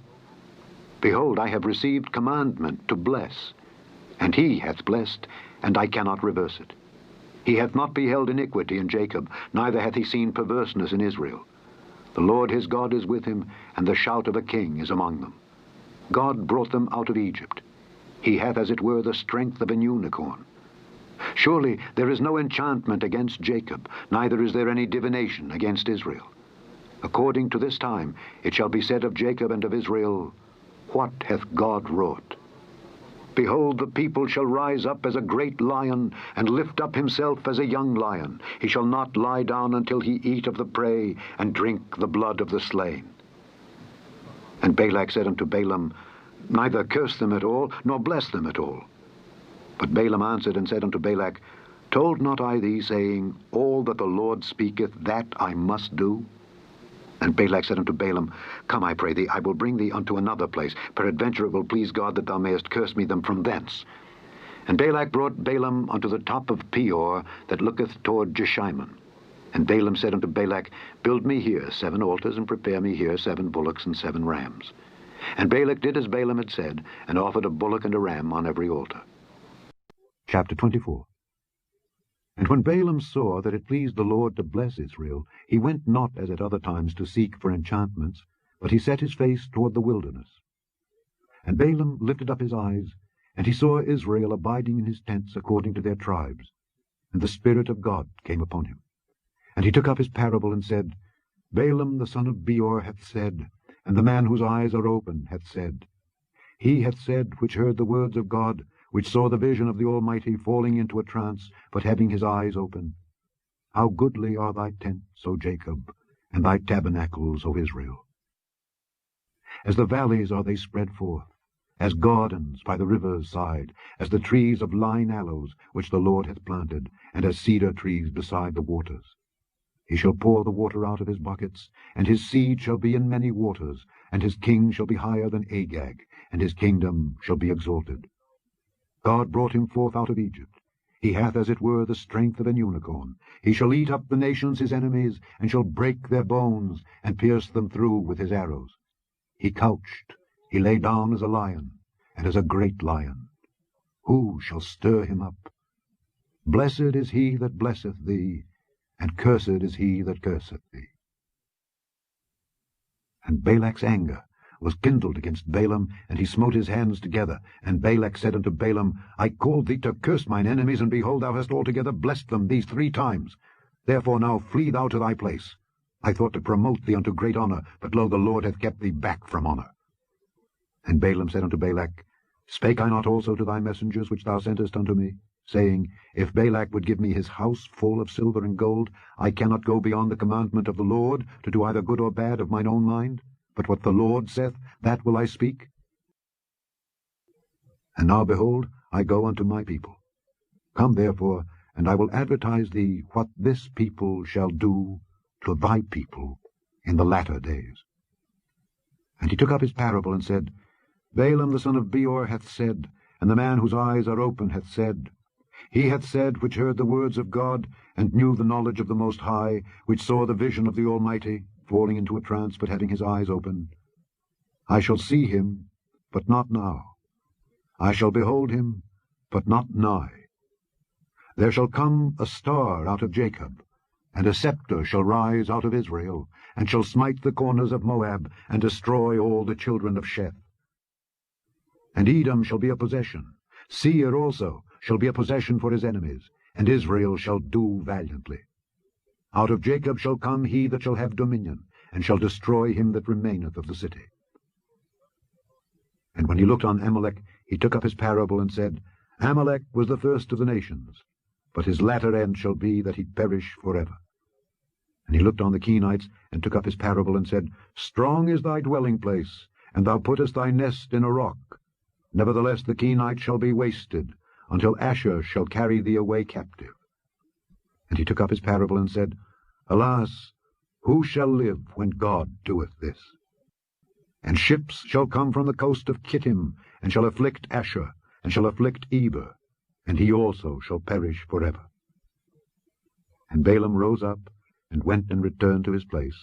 Behold, I have received commandment to bless, and he hath blessed, and I cannot reverse it. He hath not beheld iniquity in Jacob, neither hath he seen perverseness in Israel. The Lord his God is with him, and the shout of a king is among them. God brought them out of Egypt. He hath as it were the strength of an unicorn. Surely there is no enchantment against Jacob, neither is there any divination against Israel. According to this time it shall be said of Jacob and of Israel, What hath God wrought? Behold, the people shall rise up as a great lion, and lift up himself as a young lion. He shall not lie down until he eat of the prey, and drink the blood of the slain. And Balak said unto Balaam, Neither curse them at all, nor bless them at all. But Balaam answered and said unto Balak, Told not I thee, saying, All that the Lord speaketh, that I must do? And Balak said unto Balaam, Come, I pray thee, I will bring thee unto another place. Peradventure it will please God that thou mayest curse me them from thence. And Balak brought Balaam unto the top of Peor, that looketh toward Jeshimon. And Balaam said unto Balak, Build me here 7 altars, and prepare me here 7 bullocks and 7 rams. And Balak did as Balaam had said, and offered a bullock and a ram on every altar. Chapter 24. And when Balaam saw that it pleased the Lord to bless Israel, he went not as at other times to seek for enchantments, but he set his face toward the wilderness. And Balaam lifted up his eyes, and he saw Israel abiding in his tents according to their tribes. And the Spirit of God came upon him. And he took up his parable and said, Balaam the son of Beor hath said, and the man whose eyes are open hath said, He hath said, which heard the words of God, which saw the vision of the Almighty, falling into a trance, but having his eyes open. How goodly are thy tents, O Jacob, and thy tabernacles, O Israel! As the valleys are they spread forth, as gardens by the river's side, as the trees of lign aloes, which the Lord hath planted, and as cedar trees beside the waters. He shall pour the water out of his buckets, and his seed shall be in many waters, and his king shall be higher than Agag, and his kingdom shall be exalted. God brought him forth out of Egypt. He hath as it were the strength of an unicorn. He shall eat up the nations his enemies, and shall break their bones, and pierce them through with his arrows. He couched, he lay down as a lion, and as a great lion. Who shall stir him up? Blessed is he that blesseth thee, and cursed is he that curseth thee. And Balak's anger was kindled against Balaam, and he smote his hands together. And Balak said unto Balaam, I called thee to curse mine enemies, and behold, thou hast altogether blessed them these 3 times. Therefore now flee thou to thy place. I thought to promote thee unto great honour, but lo, the Lord hath kept thee back from honour. And Balaam said unto Balak, Spake I not also to thy messengers which thou sentest unto me, saying, If Balak would give me his house full of silver and gold, I cannot go beyond the commandment of the Lord, to do either good or bad of mine own mind? But what the Lord saith, that will I speak. And now, behold, I go unto my people. Come therefore, and I will advertise thee what this people shall do to thy people in the latter days. And he took up his parable and said, Balaam the son of Beor hath said, and the man whose eyes are open hath said, He hath said, which heard the words of God, and knew the knowledge of the Most High, which saw the vision of the Almighty, falling into a trance, but having his eyes open. I shall see him, but not now. I shall behold him, but not nigh. There shall come a star out of Jacob, and a scepter shall rise out of Israel, and shall smite the corners of Moab, and destroy all the children of Sheth. And Edom shall be a possession. Seir also shall be a possession for his enemies, and Israel shall do valiantly. Out of Jacob shall come he that shall have dominion, and shall destroy him that remaineth of the city. And when he looked on Amalek, he took up his parable, and said, Amalek was the first of the nations, but his latter end shall be that he perish forever. And he looked on the Kenites, and took up his parable, and said, Strong is thy dwelling place, and thou puttest thy nest in a rock. Nevertheless the Kenites shall be wasted, until Asher shall carry thee away captive. And he took up his parable, and said, Alas, who shall live when God doeth this? And ships shall come from the coast of Kittim, and shall afflict Asher, and shall afflict Eber, and he also shall perish forever. And Balaam rose up, and went and returned to his place,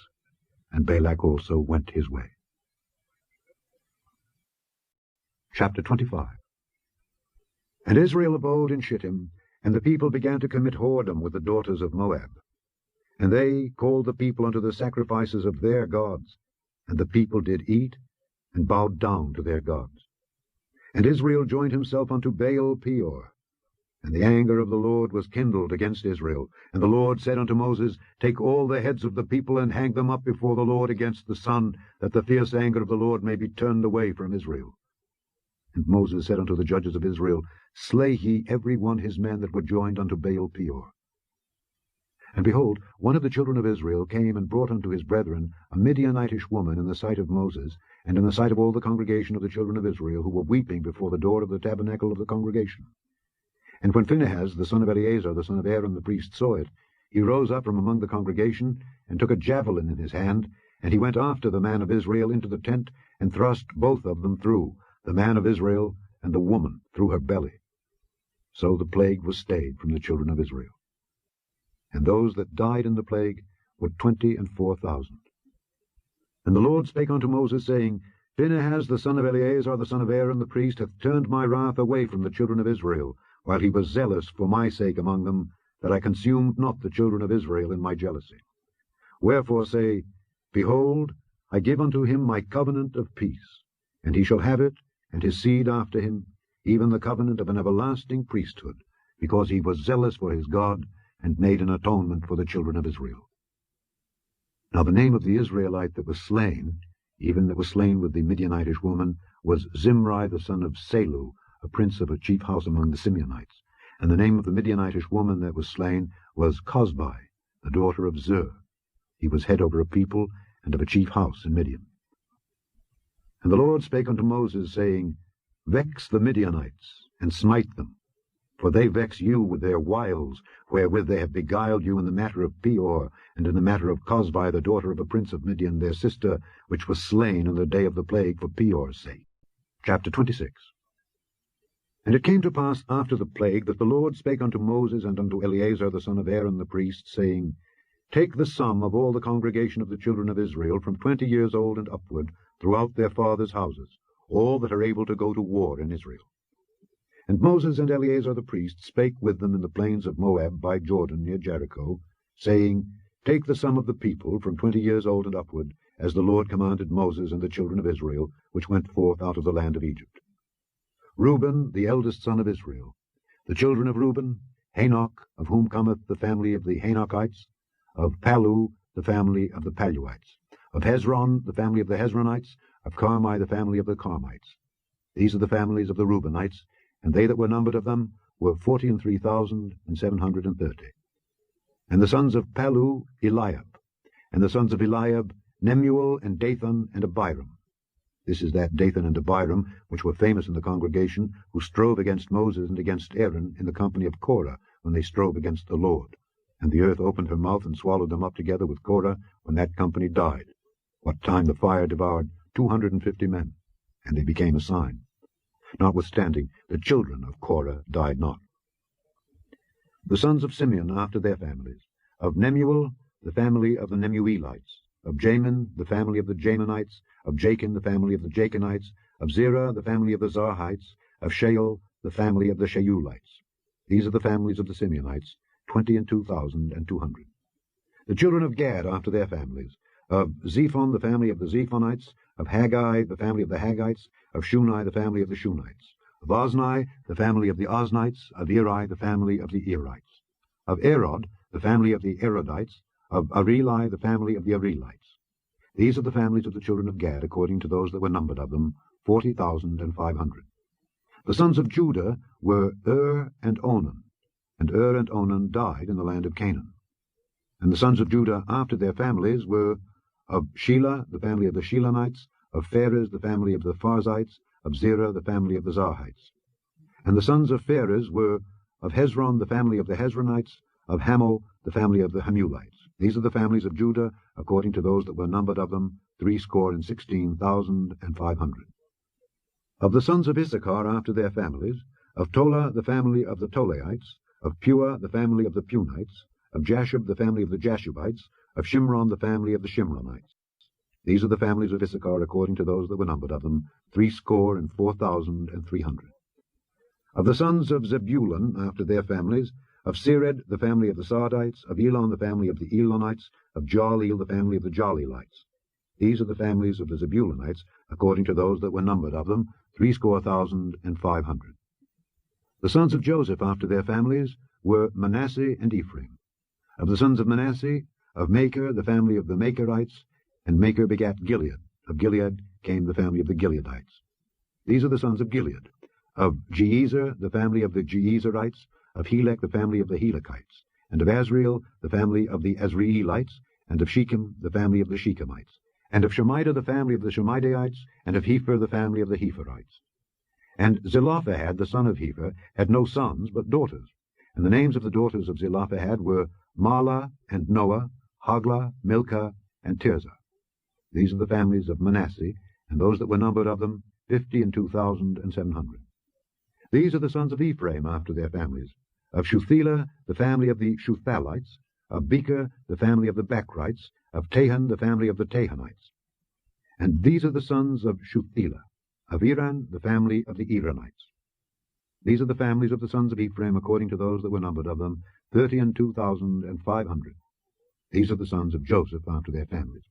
and Balak also went his way. Chapter 25. And Israel abode in Shittim, and the people began to commit whoredom with the daughters of Moab. And they called the people unto the sacrifices of their gods, and the people did eat, and bowed down to their gods. And Israel joined himself unto Baal Peor. And the anger of the Lord was kindled against Israel. And the Lord said unto Moses, Take all the heads of the people, and hang them up before the Lord against the sun, that the fierce anger of the Lord may be turned away from Israel. And Moses said unto the judges of Israel, Slay ye every one his men that were joined unto Baal Peor. And behold, one of the children of Israel came and brought unto his brethren a Midianitish woman in the sight of Moses, and in the sight of all the congregation of the children of Israel, who were weeping before the door of the tabernacle of the congregation. And when Phinehas, the son of Eleazar, the son of Aaron the priest, saw it, he rose up from among the congregation, and took a javelin in his hand, and he went after the man of Israel into the tent, and thrust both of them through, the man of Israel and the woman through her belly. So the plague was stayed from the children of Israel. And those that died in the plague were 24,000. And the Lord spake unto Moses, saying, Phinehas the son of Eleazar, the son of Aaron the priest, hath turned my wrath away from the children of Israel, while he was zealous for my sake among them, that I consumed not the children of Israel in my jealousy. Wherefore say, Behold, I give unto him my covenant of peace, and he shall have it, and his seed after him, even the covenant of an everlasting priesthood, because he was zealous for his God, and made an atonement for the children of Israel. Now the name of the Israelite that was slain, even that was slain with the Midianitish woman, was Zimri the son of Salu, a prince of a chief house among the Simeonites. And the name of the Midianitish woman that was slain was Cosbi, the daughter of Zur. He was head over a people, and of a chief house in Midian. And the Lord spake unto Moses, saying, Vex the Midianites, and smite them, for they vex you with their wiles, wherewith they have beguiled you in the matter of Peor, and in the matter of Cosbi, the daughter of a prince of Midian, their sister, which was slain in the day of the plague for Peor's sake. Chapter 26. And it came to pass after the plague that the Lord spake unto Moses and unto Eleazar the son of Aaron the priest, saying, Take the sum of all the congregation of the children of Israel from 20 years old and upward throughout their fathers' houses, all that are able to go to war in Israel. And Moses and Eleazar the priest spake with them in the plains of Moab by Jordan near Jericho, saying, Take the sum of the people from 20 years old and upward, as the Lord commanded Moses and the children of Israel, which went forth out of the land of Egypt. Reuben, the eldest son of Israel. The children of Reuben, Hanok, of whom cometh the family of the Hanokites, of Palu, the family of the Paluites, of Hezron, the family of the Hezronites, of Carmi, the family of the Carmites. These are the families of the Reubenites, and they that were numbered of them were 43,730. And the sons of Palu, Eliab, and the sons of Eliab, Nemuel, and Dathan, and Abiram. This is that Dathan and Abiram, which were famous in the congregation, who strove against Moses and against Aaron in the company of Korah, when they strove against the Lord. And the earth opened her mouth and swallowed them up together with Korah, when that company died, what time the fire devoured 250 men, and they became a sign. Notwithstanding, the children of Korah died not. The sons of Simeon after their families, of Nemuel, the family of the Nemuelites, of Jamin, the family of the Jaminites, of Jachin, the family of the Jachinites, of Zerah, the family of the Zarhites, of Shael, the family of the Sheulites. These are the families of the Simeonites, 22,200. The children of Gad after their families, of Zephon, the family of the Zephonites, of Haggai, the family of the Haggites, of Shuni, the family of the Shunites, of Ozni, the family of the Oznites, of Eri, the family of the Erites, of Erod, the family of the Erodites, of Areli, the family of the Arelites. These are the families of the children of Gad, according to those that were numbered of them, 40,500. The sons of Judah were and Onan, and and Onan died in the land of Canaan. And the sons of Judah after their families were of Shelah, the family of the Shelonites, of Pharez, the family of the Pharzites, of Zerah, the family of the Zarhites. And the sons of Pharez were of Hezron, the family of the Hezronites, of Hamul, the family of the Hamulites. These are the families of Judah, according to those that were numbered of them, 16,500. Of the sons of Issachar after their families, of Tola, the family of the Tolaites, of Pua, the family of the Punites, of Jashub, the family of the Jashubites, of Shimron, the family of the Shimronites. These are the families of Issachar, according to those that were numbered of them, 64,300. Of the sons of Zebulun after their families, of Sered, the family of the Sardites, of Elon, the family of the Elonites, of Jaleel, the family of the Jalielites. These are the families of the Zebulunites, according to those that were numbered of them, 65,000. The sons of Joseph after their families were Manasseh and Ephraim. Of the sons of Manasseh, of Machir, the family of the Machirites, and Machir begat Gilead. Of Gilead came the family of the Gileadites. These are the sons of Gilead. Of Jeezer, the family of the Jeezerites, of Helek, the family of the Helekites, and of Azriel, the family of the Azrielites, and of Shechem, the family of the Shechemites, and of Shemida, the family of the Shemidaites, and of Hepher, the family of the Hepherites. And Zelophehad, the son of Hepher, had no sons, but daughters. And the names of the daughters of Zelophehad were Mahlah, and Noah, Hoglah, Milcah, and Tirzah. These are the families of Manasseh, and those that were numbered of them, 52,700. These are the sons of Ephraim after their families, of Shuthelah, the family of the Shuthalites, of Becher, the family of the Bachrites, of Tahan, the family of the Tahanites. And these are the sons of Shuthelah, of Iran, the family of the Iranites. These are the families of the sons of Ephraim, according to those that were numbered of them, 32,500. These are the sons of Joseph after their families.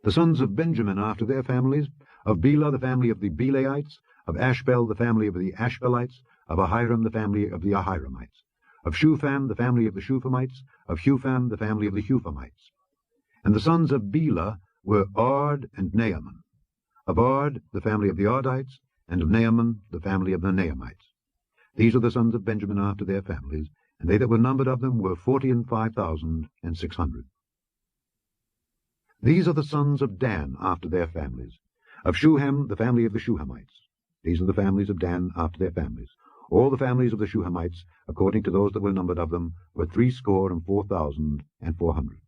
The sons of Benjamin after their families, of Bela the family of the Belaites, of Ashbel the family of the Ashbelites, of Ahiram the family of the Ahiramites, of Shupham the family of the Shuphamites, of Hupham the family of the Huphamites. And the sons of Bela were Ard and Naaman. Of Ard the family of the Ardites, and of Naaman the family of the Naamites. These are the sons of Benjamin after their families, and they that were numbered of them were 45,600. These are the sons of Dan after their families. Of Shuham the family of the Shuhamites. These are the families of Dan after their families. All the families of the Shuhamites, according to those that were numbered of them, were 64,400.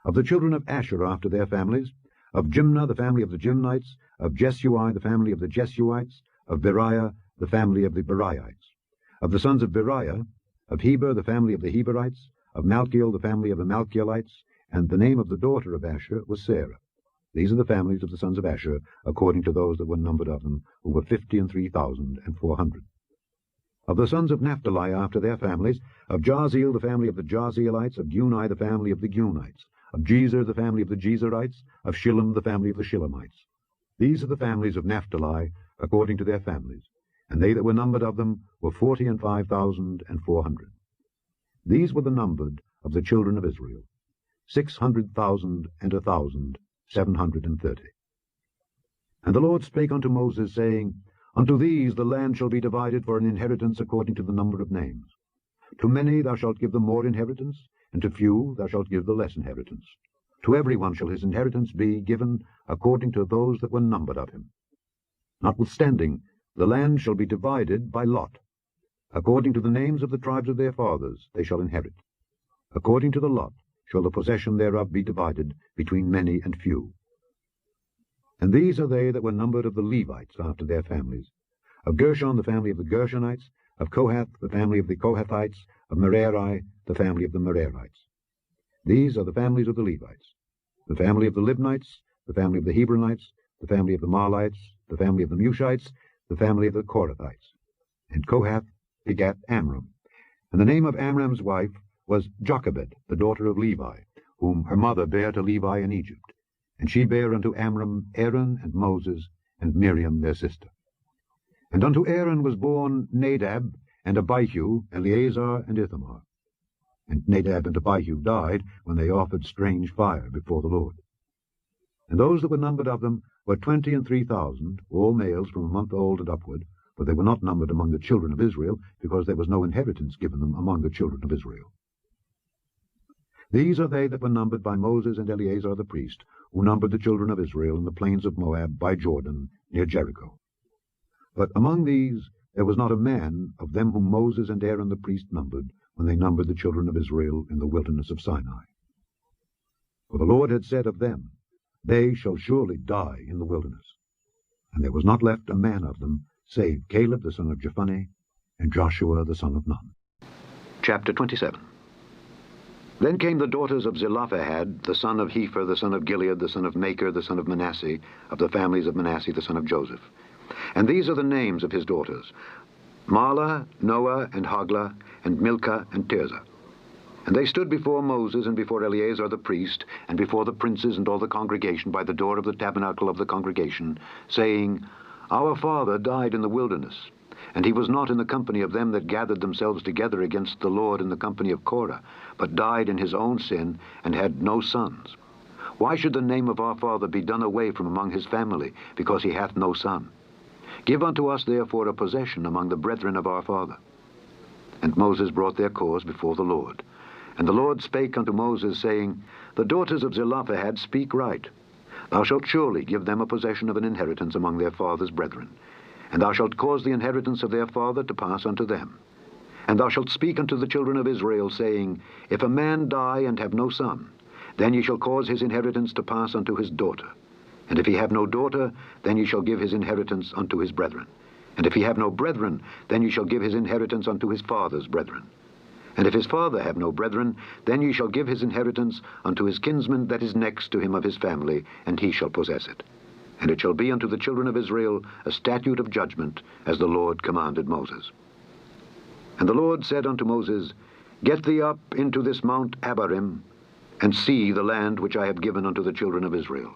Of the children of Asher after their families, of Jimnah the family of the Jimnites, of Jesui the family of the Jesuites, of Beriah the family of the Beriites. Of the sons of Beriah, of Heber the family of the Heberites, of Malchiel the family of the Malchielites, and the name of the daughter of Asher was Sarah. These are the families of the sons of Asher, according to those that were numbered of them, who were 53,400. Of the sons of Naphtali after their families, of Jaziel the family of the Jazielites, of Guni the family of the Gunites, of Jezer the family of the Jezerites, of Shillem the family of the Shillemites. These are the families of Naphtali, according to their families, and they that were numbered of them were 45,400. These were the numbered of the children of Israel, 600,730. And the Lord spake unto Moses, saying, Unto these the land shall be divided for an inheritance according to the number of names. To many thou shalt give the more inheritance, and to few thou shalt give the less inheritance. To every one shall his inheritance be given according to those that were numbered of him. Notwithstanding, the land shall be divided by lot. According to the names of the tribes of their fathers they shall inherit. According to the lot shall the possession thereof be divided between many and few. And these are they that were numbered of the Levites after their families. Of Gershon the family of the Gershonites, of Kohath the family of the Kohathites, of Merari the family of the Merarites. These are the families of the Levites. The family of the Libnites, the family of the Hebronites, the family of the Mahlites, the family of the Mushites, the family of the Korathites. And Kohath begat Amram. And the name of Amram's wife was Jochebed, the daughter of Levi, whom her mother bare to Levi in Egypt. And she bare unto Amram Aaron and Moses, and Miriam their sister. And unto Aaron was born Nadab, and Abihu, Eleazar, and Ithamar. And Nadab and Abihu died when they offered strange fire before the Lord. And those that were numbered of them were 23,000, all males from a month old and upward, but they were not numbered among the children of Israel, because there was no inheritance given them among the children of Israel. These are they that were numbered by Moses and Eleazar the priest, who numbered the children of Israel in the plains of Moab by Jordan, near Jericho. But among these there was not a man of them whom Moses and Aaron the priest numbered, when they numbered the children of Israel in the wilderness of Sinai. For the Lord had said of them, They shall surely die in the wilderness. And there was not left a man of them, save Caleb the son of Jephunneh, and Joshua the son of Nun. Chapter 27. Then came the daughters of Zelophehad, the son of Hepher, the son of Gilead, the son of Machir, the son of Manasseh, of the families of Manasseh, the son of Joseph. And these are the names of his daughters: Mahlah, Noah, and Hoglah, and Milcah, and Tirzah. And they stood before Moses and before Eleazar the priest, and before the princes and all the congregation by the door of the tabernacle of the congregation, saying, Our father died in the wilderness, and he was not in the company of them that gathered themselves together against the Lord in the company of Korah, but died in his own sin, and had no sons. Why should the name of our father be done away from among his family, because he hath no son? Give unto us therefore a possession among the brethren of our father. And Moses brought their cause before the Lord. And the Lord spake unto Moses, saying, The daughters of Zelophehad speak right. Thou shalt surely give them a possession of an inheritance among their father's brethren. And thou shalt cause the inheritance of their father to pass unto them. And thou shalt speak unto the children of Israel, saying, If a man die and have no son, then ye shall cause his inheritance to pass unto his daughter. And if he have no daughter, then ye shall give his inheritance unto his brethren. And if he have no brethren, then ye shall give his inheritance unto his father's brethren. And if his father have no brethren, then ye shall give his inheritance unto his kinsman that is next to him of his family, and he shall possess it. And it shall be unto the children of Israel a statute of judgment, as the Lord commanded Moses. And the Lord said unto Moses, Get thee up into this Mount Abarim, and see the land which I have given unto the children of Israel.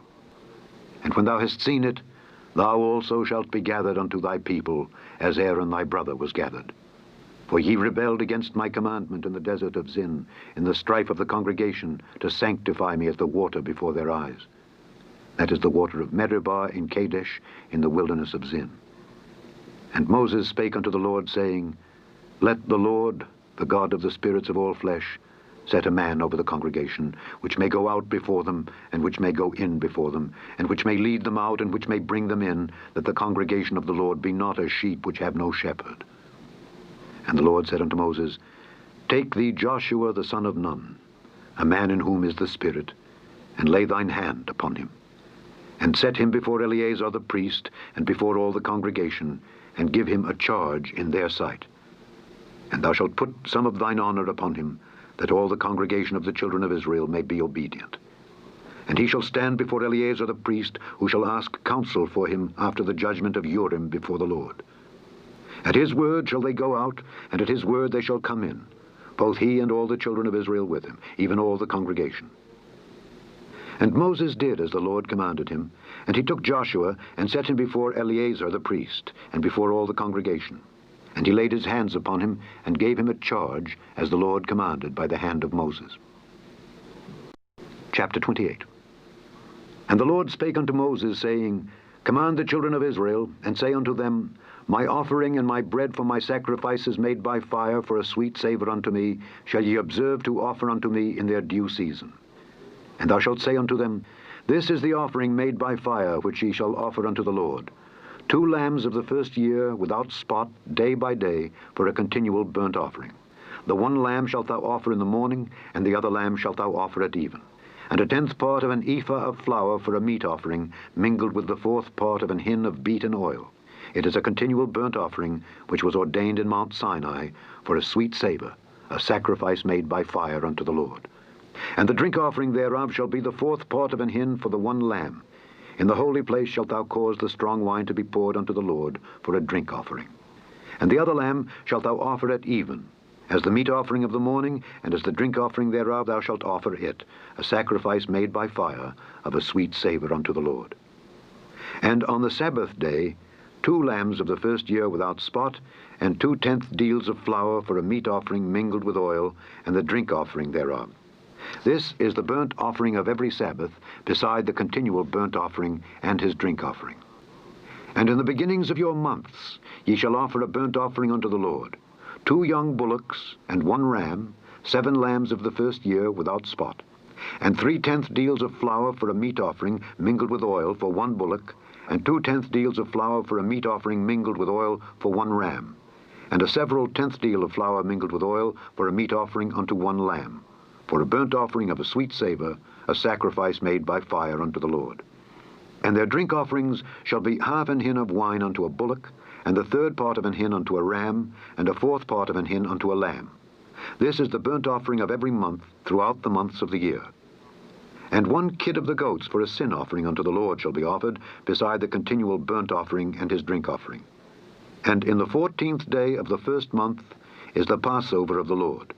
And when thou hast seen it, thou also shalt be gathered unto thy people, as Aaron thy brother was gathered. For ye rebelled against my commandment in the desert of Zin, in the strife of the congregation, to sanctify me as the water before their eyes. That is the water of Meribah in Kadesh, in the wilderness of Zin. And Moses spake unto the Lord, saying, Let the Lord, the God of the spirits of all flesh, set a man over the congregation, which may go out before them, and which may go in before them, and which may lead them out, and which may bring them in, that the congregation of the Lord be not as sheep which have no shepherd. And the Lord said unto Moses, Take thee Joshua the son of Nun, a man in whom is the Spirit, and lay thine hand upon him, and set him before Eleazar the priest, and before all the congregation, and give him a charge in their sight. And thou shalt put some of thine honor upon him, that all the congregation of the children of Israel may be obedient. And he shall stand before Eleazar the priest, who shall ask counsel for him after the judgment of Urim before the Lord. At his word shall they go out, and at his word they shall come in, both he and all the children of Israel with him, even all the congregation. And Moses did as the Lord commanded him, and he took Joshua, and set him before Eleazar the priest, and before all the congregation. And he laid his hands upon him, and gave him a charge, as the Lord commanded by the hand of Moses. Chapter 28. And the Lord spake unto Moses, saying, Command the children of Israel, and say unto them, My offering and my bread for my sacrifices made by fire for a sweet savour unto me, shall ye observe to offer unto me in their due season. And thou shalt say unto them, This is the offering made by fire, which ye shall offer unto the Lord. 2 lambs of the first year, without spot, day by day, for a continual burnt offering. The one lamb shalt thou offer in the morning, and the other lamb shalt thou offer at even. And a 10th part of an ephah of flour for a meat offering, mingled with the 4th part of an hin of beaten oil. It is a continual burnt offering, which was ordained in Mount Sinai, for a sweet savour, a sacrifice made by fire unto the Lord. And the drink offering thereof shall be the 4th part of an hin for the one lamb. In the holy place shalt thou cause the strong wine to be poured unto the Lord for a drink offering. And the other lamb shalt thou offer at even, as the meat offering of the morning, and as the drink offering thereof thou shalt offer it, a sacrifice made by fire, of a sweet savour unto the Lord. And on the Sabbath day, 2 lambs of the first year without spot, and 2 tenth deals of flour for a meat offering mingled with oil, and the drink offering thereof. This is the burnt offering of every Sabbath, beside the continual burnt offering and his drink offering. And in the beginnings of your months ye shall offer a burnt offering unto the Lord, 2 young bullocks and 1 ram, 7 lambs of the first year without spot, and 3 tenth deals of flour for a meat offering mingled with oil for 1 bullock, and 2 tenth deals of flour for a meat offering mingled with oil for 1 ram, and a several 10th deal of flour mingled with oil for a meat offering unto 1 lamb, for a burnt offering of a sweet savour, a sacrifice made by fire unto the Lord. And their drink offerings shall be half an hin of wine unto a bullock, and the 3rd part of an hin unto a ram, and a 4th part of an hin unto a lamb. This is the burnt offering of every month throughout the months of the year. And 1 kid of the goats for a sin offering unto the Lord shall be offered, beside the continual burnt offering and his drink offering. And in the 14th day of the 1st month is the Passover of the Lord.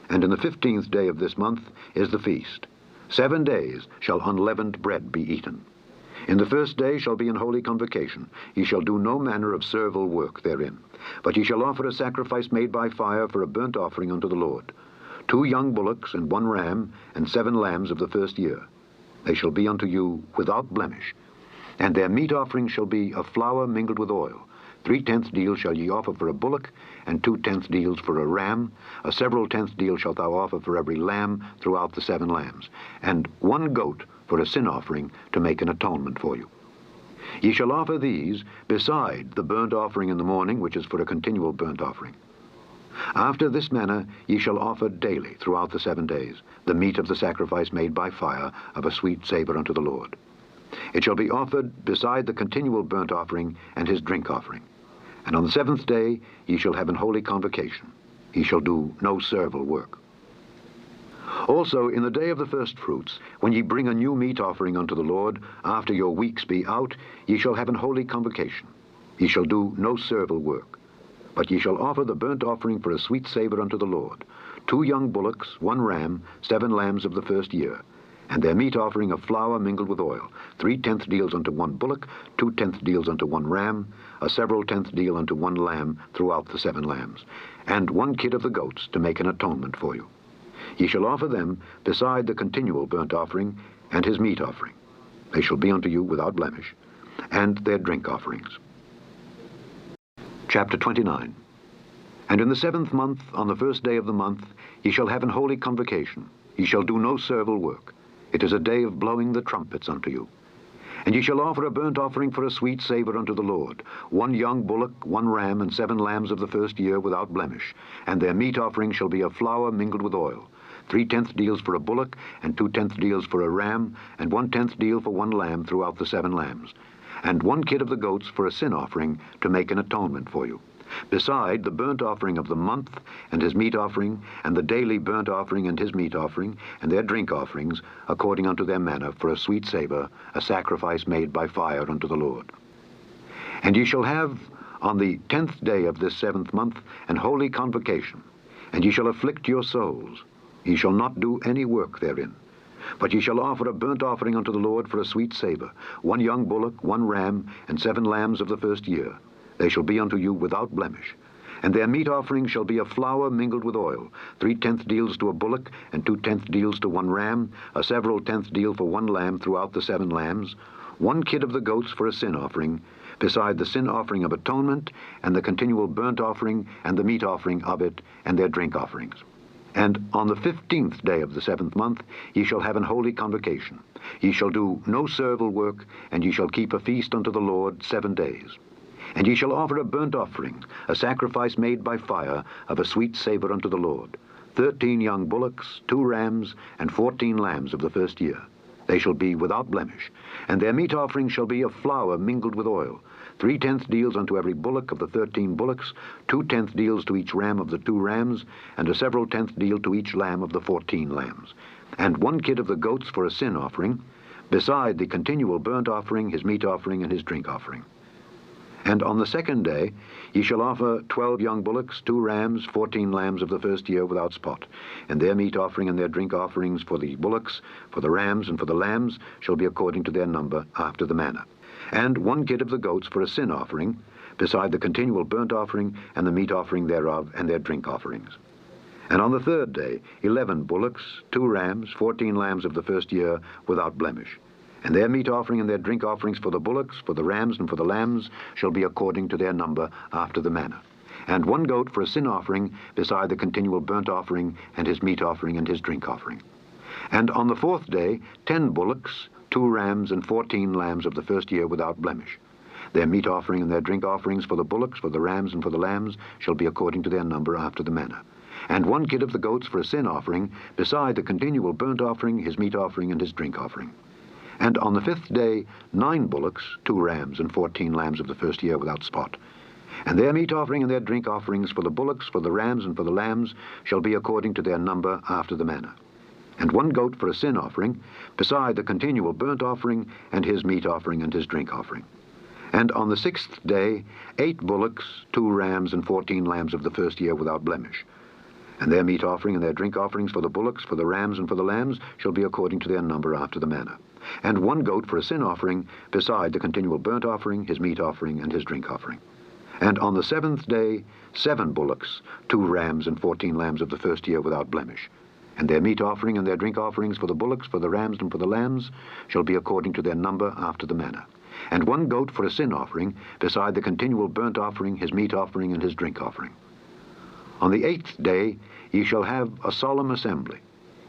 And in the 15th day of this month is the feast. 7 days shall unleavened bread be eaten. In the 1st day shall be an holy convocation. Ye shall do no manner of servile work therein. But ye shall offer a sacrifice made by fire for a burnt offering unto the Lord. 2 young bullocks and 1 ram, and 7 lambs of the first year. They shall be unto you without blemish. And their meat offering shall be of flour mingled with oil. 3 tenth deals shall ye offer for a bullock, and 2 tenth deals for a ram. A several tenth deal shalt thou offer for every lamb throughout the 7 lambs, and 1 goat for a sin offering to make an atonement for you. Ye shall offer these beside the burnt offering in the morning, which is for a continual burnt offering. After this manner ye shall offer daily throughout the 7 days the meat of the sacrifice made by fire, of a sweet savour unto the Lord. It shall be offered beside the continual burnt offering and his drink offering. And on the 7th day ye shall have an holy convocation. Ye shall do no servile work. Also in the day of the first fruits, when ye bring a new meat offering unto the Lord, after your weeks be out, ye shall have an holy convocation. Ye shall do no servile work. But ye shall offer the burnt offering for a sweet savour unto the Lord, 2 young bullocks, 1 ram, 7 lambs of the first year, and their meat offering of flour mingled with oil, 3/10 deals unto 1 bullock, 2/10 deals unto 1 ram, a several tenth deal unto 1 lamb throughout the 7 lambs, and 1 kid of the goats to make an atonement for you. Ye shall offer them beside the continual burnt offering and his meat offering. They shall be unto you without blemish, and their drink offerings. Chapter 29. And in the 7th month, on the 1st day of the month, ye shall have an holy convocation. Ye shall do no servile work. It is a day of blowing the trumpets unto you. And ye shall offer a burnt offering for a sweet savour unto the Lord, 1 young bullock, 1 ram, and 7 lambs of the first year without blemish, and their meat offering shall be of flour mingled with oil, 3/10 deals for a bullock, and 2/10 deals for a ram, and 1/10 deal for 1 lamb throughout the 7 lambs, and 1 kid of the goats for a sin offering to make an atonement for you, beside the burnt offering of the month and his meat offering, and the daily burnt offering and his meat offering, and their drink offerings, according unto their manner, for a sweet savour, a sacrifice made by fire unto the Lord. And ye shall have on the 10th day of this 7th month an holy convocation, and ye shall afflict your souls. Ye shall not do any work therein. But ye shall offer a burnt offering unto the Lord for a sweet savour, 1 young bullock, 1 ram, and 7 lambs of the first year. They shall be unto you without blemish. And their meat offering shall be of flour mingled with oil, 3/10 deals to a bullock, and 2/10 deals to 1 ram, a several tenth deal for 1 lamb throughout the 7 lambs, 1 kid of the goats for a sin offering, beside the sin offering of atonement, and the continual burnt offering, and the meat offering of it, and their drink offerings. And on the 15th day of the 7th month ye shall have an holy convocation. Ye shall do no servile work, and ye shall keep a feast unto the Lord 7 days. And ye shall offer a burnt offering, a sacrifice made by fire, of a sweet savour unto the Lord, 13 young bullocks, 2 rams, and 14 lambs of the first year. They shall be without blemish, and their meat offering shall be of flour mingled with oil, 3/10 deals unto every bullock of the 13 bullocks, 2/10 deals to each ram of the 2 rams, and a several tenth deal to each lamb of the 14 lambs, and 1 kid of the goats for a sin offering, beside the continual burnt offering, his meat offering, and his drink offering. And on the 2nd day ye shall offer 12 young bullocks, 2 rams, 14 lambs of the first year without spot, and their meat offering and their drink offerings for the bullocks, for the rams, and for the lambs shall be according to their number after the manner, and 1 kid of the goats for a sin offering, beside the continual burnt offering and the meat offering thereof and their drink offerings. And on the 3rd day 11 bullocks, 2 rams, 14 lambs of the first year without blemish, and their meat offering and their drink offerings for the bullocks, for the rams, and for the lambs shall be according to their number after the manner, and 1 goat for a sin offering, beside the continual burnt offering and his meat offering and his drink offering. And on the 4th day 10 bullocks, 2 rams, and 14 lambs of the first year without blemish. Their meat offering and their drink offerings for the bullocks, for the rams, and for the lambs shall be according to their number after the manner, and 1 kid of the goats for a sin offering, beside the continual burnt offering, his meat offering, and his drink offering. And on the 5th day 9 bullocks, 2 rams, and 14 lambs of the first year without spot. And their meat offering and their drink offerings for the bullocks, for the rams, and for the lambs shall be according to their number after the manner, and 1 goat for a sin offering, beside the continual burnt offering, and his meat offering, and his drink offering. And on the 6th day 8 bullocks, 2 rams, and 14 lambs of the first year without blemish. And their meat offering and their drink offerings for the bullocks, for the rams, and for the lambs shall be according to their number after the manner, and 1 goat for a sin offering, beside the continual burnt offering, his meat offering, and his drink offering. And on the 7th day 7 bullocks, 2 rams, and 14 lambs of the first year without blemish. And their meat offering and their drink offerings for the bullocks, for the rams, and for the lambs shall be according to their number after the manner, and 1 goat for a sin offering, beside the continual burnt offering, his meat offering, and his drink offering. On the 8th day ye shall have a solemn assembly.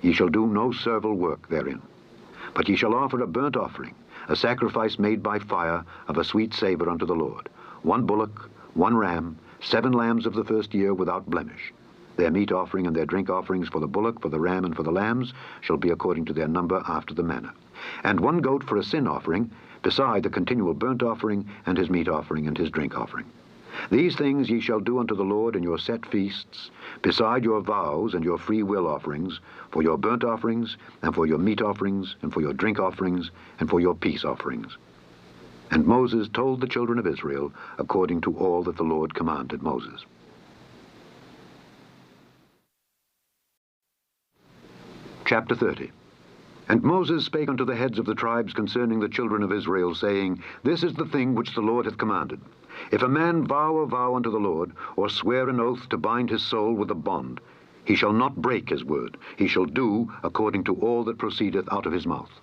Ye shall do no servile work therein, but ye shall offer a burnt offering, a sacrifice made by fire, of a sweet savour unto the Lord, 1 bullock, 1 ram, 7 lambs of the first year without blemish. Their meat offering and their drink offerings for the bullock, for the ram, and for the lambs shall be according to their number after the manner, and 1 goat for a sin offering, beside the continual burnt offering, and his meat offering, and his drink offering. These things ye shall do unto the Lord in your set feasts, beside your vows and your free will offerings, for your burnt offerings, and for your meat offerings, and for your drink offerings, and for your peace offerings. And Moses told the children of Israel according to all that the Lord commanded Moses. Chapter 30. And Moses spake unto the heads of the tribes concerning the children of Israel, saying, This is the thing which the Lord hath commanded. If a man vow a vow unto the Lord, or swear an oath to bind his soul with a bond, he shall not break his word. He shall do according to all that proceedeth out of his mouth.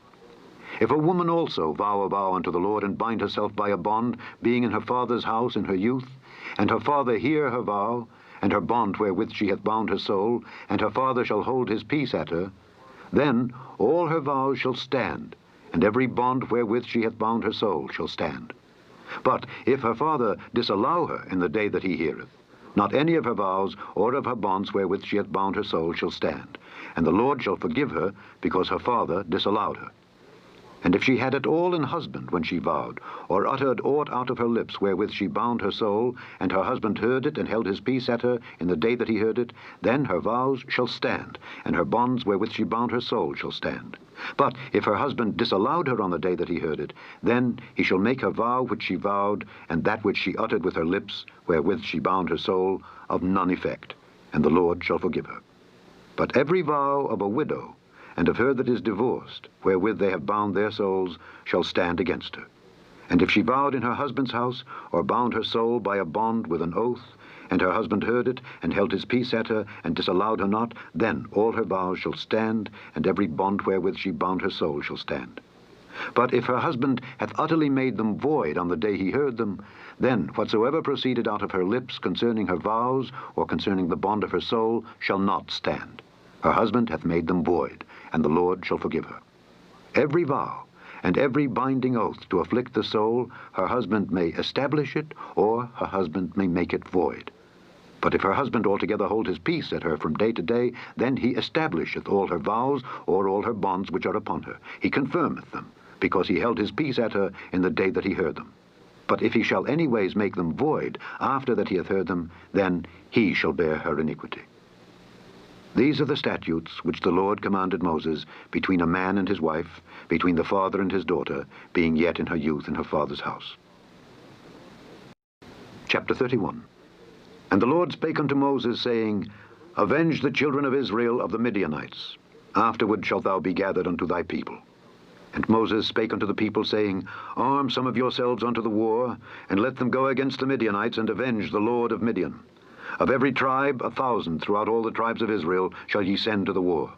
If a woman also vow a vow unto the Lord, and bind herself by a bond, being in her father's house in her youth, and her father hear her vow, and her bond wherewith she hath bound her soul, and her father shall hold his peace at her, then all her vows shall stand, and every bond wherewith she hath bound her soul shall stand. But if her father disallow her in the day that he heareth, not any of her vows or of her bonds wherewith she hath bound her soul shall stand, and the Lord shall forgive her, because her father disallowed her. And if she had at all an husband when she vowed, or uttered aught out of her lips wherewith she bound her soul, and her husband heard it, and held his peace at her in the day that he heard it, then her vows shall stand, and her bonds wherewith she bound her soul shall stand. But if her husband disallowed her on the day that he heard it, then he shall make her vow which she vowed, and that which she uttered with her lips, wherewith she bound her soul, of none effect, and the Lord shall forgive her. But every vow of a widow, and of her that is divorced, wherewith they have bound their souls, shall stand against her. And if she vowed in her husband's house, or bound her soul by a bond with an oath, and her husband heard it, and held his peace at her, and disallowed her not, then all her vows shall stand, and every bond wherewith she bound her soul shall stand. But if her husband hath utterly made them void on the day he heard them, then whatsoever proceeded out of her lips concerning her vows, or concerning the bond of her soul, shall not stand. Her husband hath made them void, and the Lord shall forgive her. Every vow and every binding oath to afflict the soul, her husband may establish it, or her husband may make it void. But if her husband altogether hold his peace at her from day to day, then he establisheth all her vows, or all her bonds which are upon her. He confirmeth them, because he held his peace at her in the day that he heard them. But if he shall anyways make them void after that he hath heard them, then he shall bear her iniquity. These are the statutes which the Lord commanded Moses between a man and his wife, between the father and his daughter, being yet in her youth in her father's house. Chapter 31. And the Lord spake unto Moses, saying, Avenge the children of Israel of the Midianites. Afterward shalt thou be gathered unto thy people. And Moses spake unto the people, saying, Arm some of yourselves unto the war, and let them go against the Midianites, and avenge the lord of Midian. Of every tribe 1,000 throughout all the tribes of Israel shall ye send to the war.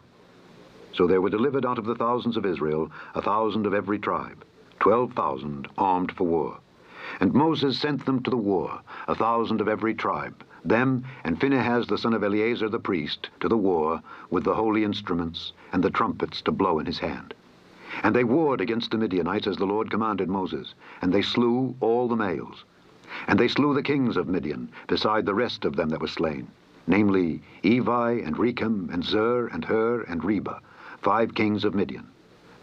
So there were delivered out of the thousands of Israel 1,000 of every tribe, 12,000 armed for war. And Moses sent them to the war, 1,000 of every tribe, them and Phinehas the son of Eleazar the priest, to the war, with the holy instruments, and the trumpets to blow in his hand. And they warred against the Midianites as the Lord commanded Moses, and they slew all the males. And they slew the kings of Midian, beside the rest of them that were slain, namely Evi, and Rechem, and Zur, and Hur, and Reba, 5 kings of Midian.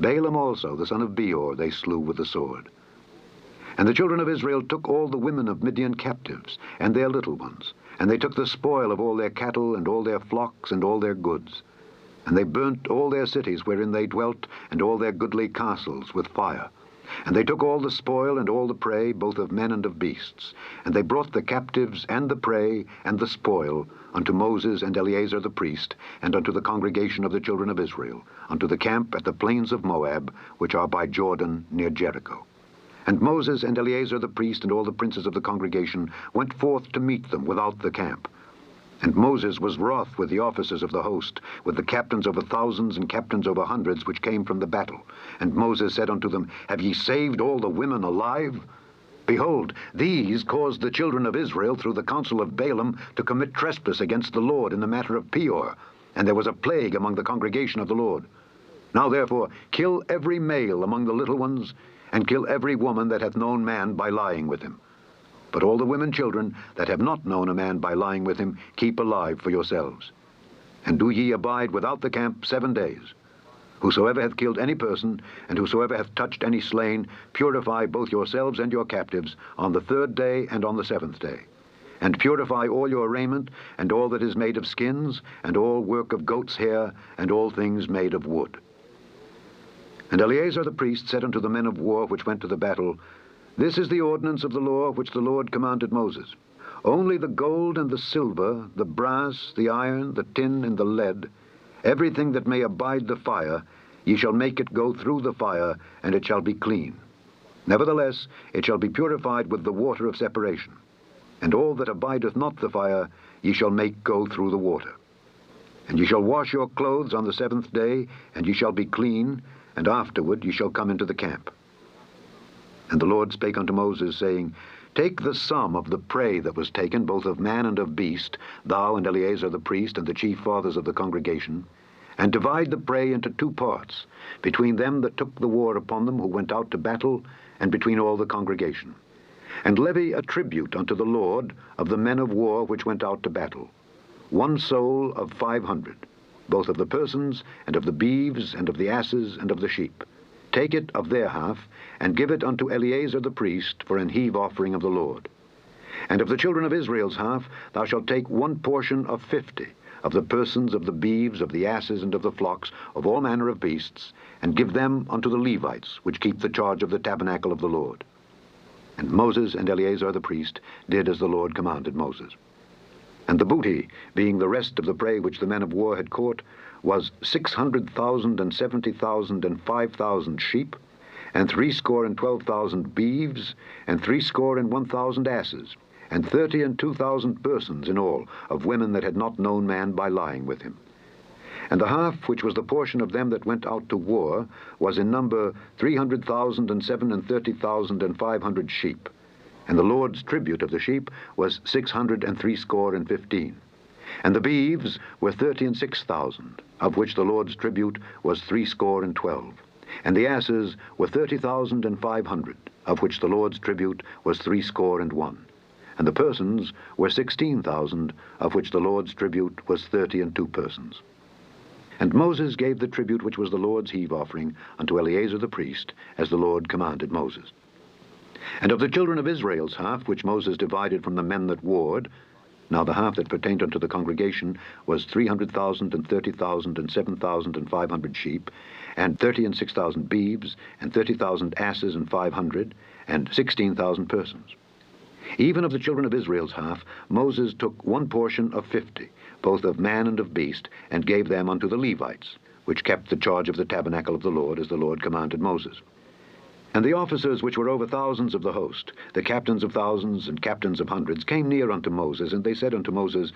Balaam also, the son of Beor, they slew with the sword. And the children of Israel took all the women of Midian captives, and their little ones, and they took the spoil of all their cattle, and all their flocks, and all their goods. And they burnt all their cities wherein they dwelt, and all their goodly castles with fire. And they took all the spoil and all the prey, both of men and of beasts. And they brought the captives and the prey and the spoil unto Moses and Eleazar the priest, and unto the congregation of the children of Israel, unto the camp at the plains of Moab, which are by Jordan near Jericho. And Moses and Eleazar the priest and all the princes of the congregation went forth to meet them without the camp. And Moses was wroth with the officers of the host, with the captains over thousands and captains over hundreds, which came from the battle. And Moses said unto them, Have ye saved all the women alive? Behold, these caused the children of Israel through the counsel of Balaam to commit trespass against the Lord in the matter of Peor, and there was a plague among the congregation of the Lord. Now therefore kill every male among the little ones, and kill every woman that hath known man by lying with him. But all the women children that have not known a man by lying with him, keep alive for yourselves. And do ye abide without the camp 7 days. Whosoever hath killed any person, and whosoever hath touched any slain, purify both yourselves and your captives on the 3rd day and on the 7th day. And purify all your raiment, and all that is made of skins, and all work of goat's hair, and all things made of wood. And Eleazar the priest said unto the men of war which went to the battle, This is the ordinance of the law which the Lord commanded Moses. Only the gold and the silver, the brass, the iron, the tin, and the lead, Everything that may abide the fire, ye shall make it go through the fire, and it shall be clean. Nevertheless, it shall be purified with the water of separation. And all that abideth not the fire, ye shall make go through the water. And ye shall wash your clothes on the 7th day, and ye shall be clean, and afterward ye shall come into the camp. And the Lord spake unto Moses, saying, Take the sum of the prey that was taken, both of man and of beast, thou and Eleazar the priest, and the chief fathers of the congregation, and divide the prey into 2 parts, between them that took the war upon them, who went out to battle, and between all the congregation. And levy a tribute unto the Lord of the men of war which went out to battle, 1 soul of 500, both of the persons, and of the beeves, and of the asses, and of the sheep. Take it of their half, and give it unto Eleazar the priest for an heave offering of the Lord. And of the children of Israel's half, thou shalt take 1 portion of 50, of the persons, of the beeves, of the asses, and of the flocks, of all manner of beasts, and give them unto the Levites, which keep the charge of the tabernacle of the Lord. And Moses and Eleazar the priest did as the Lord commanded Moses. And the booty, being the rest of the prey which the men of war had caught, was 600,000 and 70,000 and 5,000 sheep, and 62,000 beeves, and 61,000 asses, and 32,000 persons in all, of women that had not known man by lying with him. And the half which was the portion of them that went out to war was in number 300,000 and 37,500 sheep. And the Lord's tribute of the sheep was 615. And the beeves were 36,000, of which the Lord's tribute was 12. And the asses were 30,500, of which the Lord's tribute was 61. And the persons were 16,000, of which the Lord's tribute was 32 persons. And Moses gave the tribute which was the Lord's heave offering unto Eleazar the priest, as the Lord commanded Moses. And of the children of Israel's half, which Moses divided from the men that warred, now the half that pertained unto the congregation was 300,000 and 30,000 and 7,500 sheep, and 36,000 beeves, and 30,000 asses and 500, and 16,000 persons. Even of the children of Israel's half, Moses took 1 portion of 50, both of man and of beast, and gave them unto the Levites, which kept the charge of the tabernacle of the Lord, as the Lord commanded Moses. And the officers which were over thousands of the host, the captains of thousands and captains of hundreds, came near unto Moses, and they said unto Moses,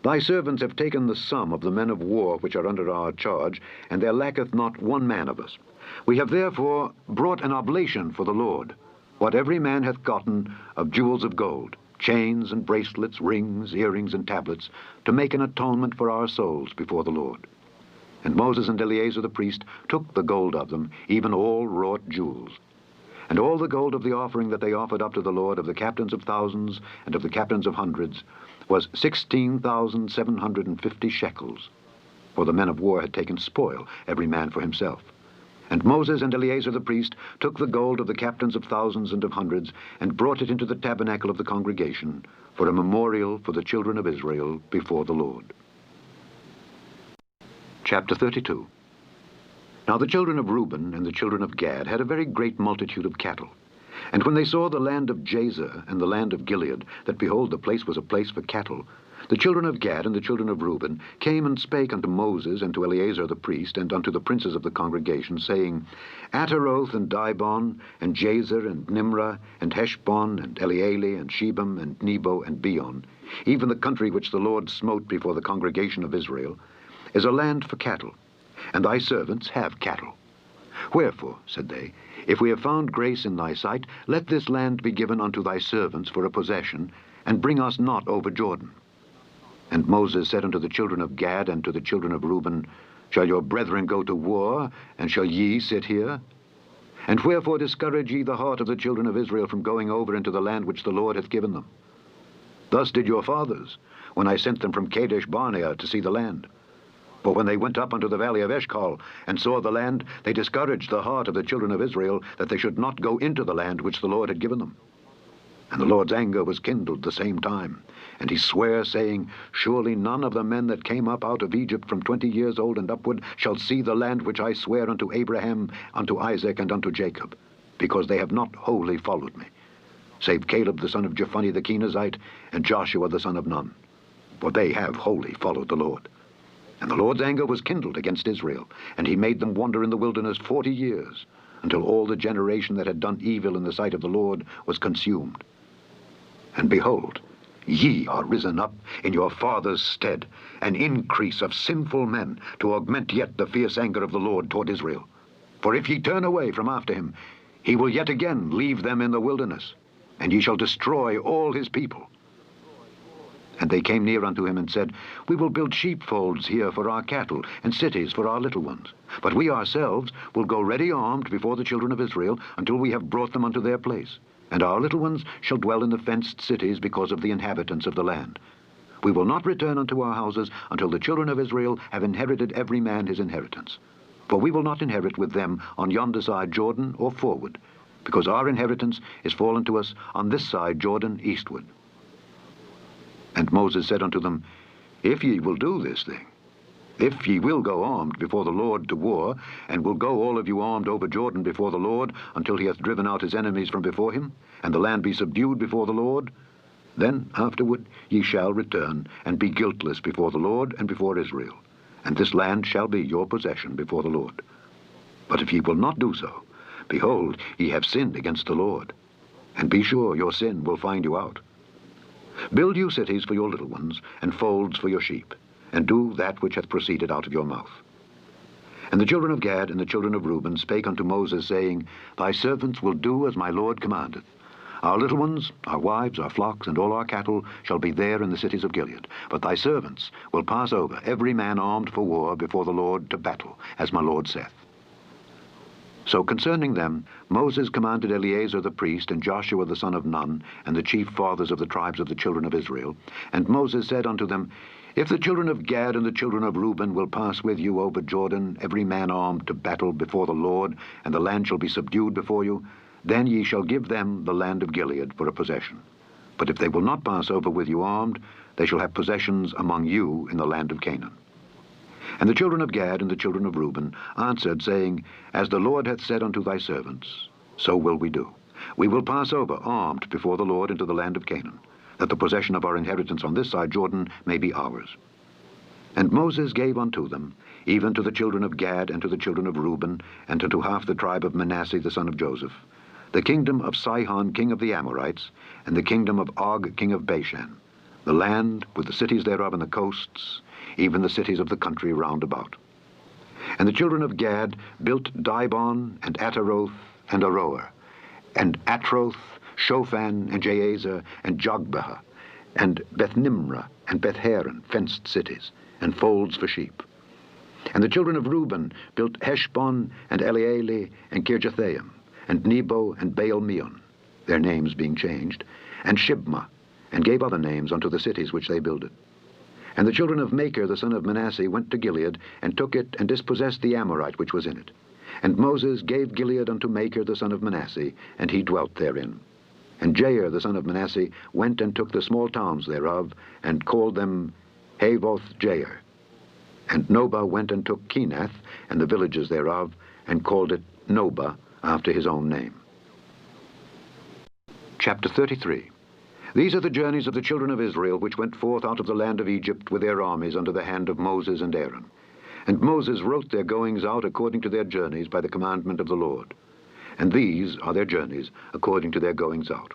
Thy servants have taken the sum of the men of war which are under our charge, and there lacketh not 1 man of us. We have therefore brought an oblation for the Lord, what every man hath gotten of jewels of gold, chains and bracelets, rings, earrings, and tablets, to make an atonement for our souls before the Lord. And Moses and Eleazar the priest took the gold of them, even all wrought jewels. And all the gold of the offering that they offered up to the Lord of the captains of thousands and of the captains of hundreds was 16,750 shekels. For the men of war had taken spoil, every man for himself. And Moses and Eleazar the priest took the gold of the captains of thousands and of hundreds, and brought it into the tabernacle of the congregation, for a memorial for the children of Israel before the Lord. Chapter 32. Now the children of Reuben and the children of Gad had a very great multitude of cattle. And when they saw the land of Jazer and the land of Gilead, that behold, the place was a place for cattle, the children of Gad and the children of Reuben came and spake unto Moses and to Eleazar the priest and unto the princes of the congregation, saying, Ataroth and Dibon and Jazer and Nimrah and Heshbon and Elealeh and Shebam and Nebo and Beon, even the country which the Lord smote before the congregation of Israel, is a land for cattle, and thy servants have cattle. Wherefore, said they, if we have found grace in thy sight, let this land be given unto thy servants for a possession, and bring us not over Jordan. And Moses said unto the children of Gad and to the children of Reuben, Shall your brethren go to war, and shall ye sit here? And wherefore discourage ye the heart of the children of Israel from going over into the land which the Lord hath given them? Thus did your fathers, when I sent them from Kadesh Barnea to see the land. For when they went up unto the valley of Eshcol, and saw the land, they discouraged the heart of the children of Israel, that they should not go into the land which the Lord had given them. And the Lord's anger was kindled the same time, and he sware, saying, Surely none of the men that came up out of Egypt from 20 years old and upward shall see the land which I swear unto Abraham, unto Isaac, and unto Jacob, because they have not wholly followed me, save Caleb the son of Jephunneh the Kenizzite, and Joshua the son of Nun, for they have wholly followed the Lord. And the Lord's anger was kindled against Israel, and he made them wander in the wilderness 40 years, until all the generation that had done evil in the sight of the Lord was consumed. And behold, ye are risen up in your fathers' stead, an increase of sinful men, to augment yet the fierce anger of the Lord toward Israel. For if ye turn away from after him, he will yet again leave them in the wilderness, and ye shall destroy all his people. And they came near unto him and said, We will build sheepfolds here for our cattle, and cities for our little ones. But we ourselves will go ready armed before the children of Israel, until we have brought them unto their place. And our little ones shall dwell in the fenced cities because of the inhabitants of the land. We will not return unto our houses until the children of Israel have inherited every man his inheritance. For we will not inherit with them on yonder side Jordan or forward, because our inheritance is fallen to us on this side Jordan eastward. And Moses said unto them, If ye will do this thing, if ye will go armed before the Lord to war, and will go all of you armed over Jordan before the Lord, until he hath driven out his enemies from before him, and the land be subdued before the Lord, then afterward ye shall return, and be guiltless before the Lord and before Israel, and this land shall be your possession before the Lord. But if ye will not do so, behold, ye have sinned against the Lord, and be sure your sin will find you out. Build you cities for your little ones, and folds for your sheep, and do that which hath proceeded out of your mouth. And the children of Gad and the children of Reuben spake unto Moses, saying, Thy servants will do as my Lord commandeth. Our little ones, our wives, our flocks, and all our cattle shall be there in the cities of Gilead. But thy servants will pass over, every man armed for war before the Lord to battle, as my Lord saith. So concerning them, Moses commanded Eleazar the priest, and Joshua the son of Nun, and the chief fathers of the tribes of the children of Israel. And Moses said unto them, If the children of Gad and the children of Reuben will pass with you over Jordan, every man armed to battle before the Lord, and the land shall be subdued before you, then ye shall give them the land of Gilead for a possession. But if they will not pass over with you armed, they shall have possessions among you in the land of Canaan. And the children of Gad and the children of Reuben answered, saying, As the Lord hath said unto thy servants, so will we do. We will pass over armed before the Lord into the land of Canaan, that the possession of our inheritance on this side Jordan may be ours. And Moses gave unto them, even to the children of Gad and to the children of Reuben, and unto half the tribe of Manasseh the son of Joseph, the kingdom of Sihon king of the Amorites, and the kingdom of Og king of Bashan, the land with the cities thereof and the coasts, even the cities of the country round about. And the children of Gad built Dibon, and Ataroth, and Aroer, and Atroth, Shophan, and Jazer, and Jogbehah, and Bethnimrah, and Bethharan, fenced cities, and folds for sheep. And the children of Reuben built Heshbon, and Elealeh, and Kirjathaim, and Nebo, and Baal-meon, their names being changed, and Shibmah, and gave other names unto the cities which they builded. And the children of Machir the son of Manasseh went to Gilead, and took it, and dispossessed the Amorite which was in it. And Moses gave Gilead unto Machir the son of Manasseh, and he dwelt therein. And Jair the son of Manasseh went and took the small towns thereof, and called them Havoth Jair. And Nobah went and took Kenath, and the villages thereof, and called it Nobah, after his own name. Chapter 33. These are the journeys of the children of Israel, which went forth out of the land of Egypt with their armies under the hand of Moses and Aaron. And Moses wrote their goings out according to their journeys by the commandment of the Lord. And these are their journeys according to their goings out.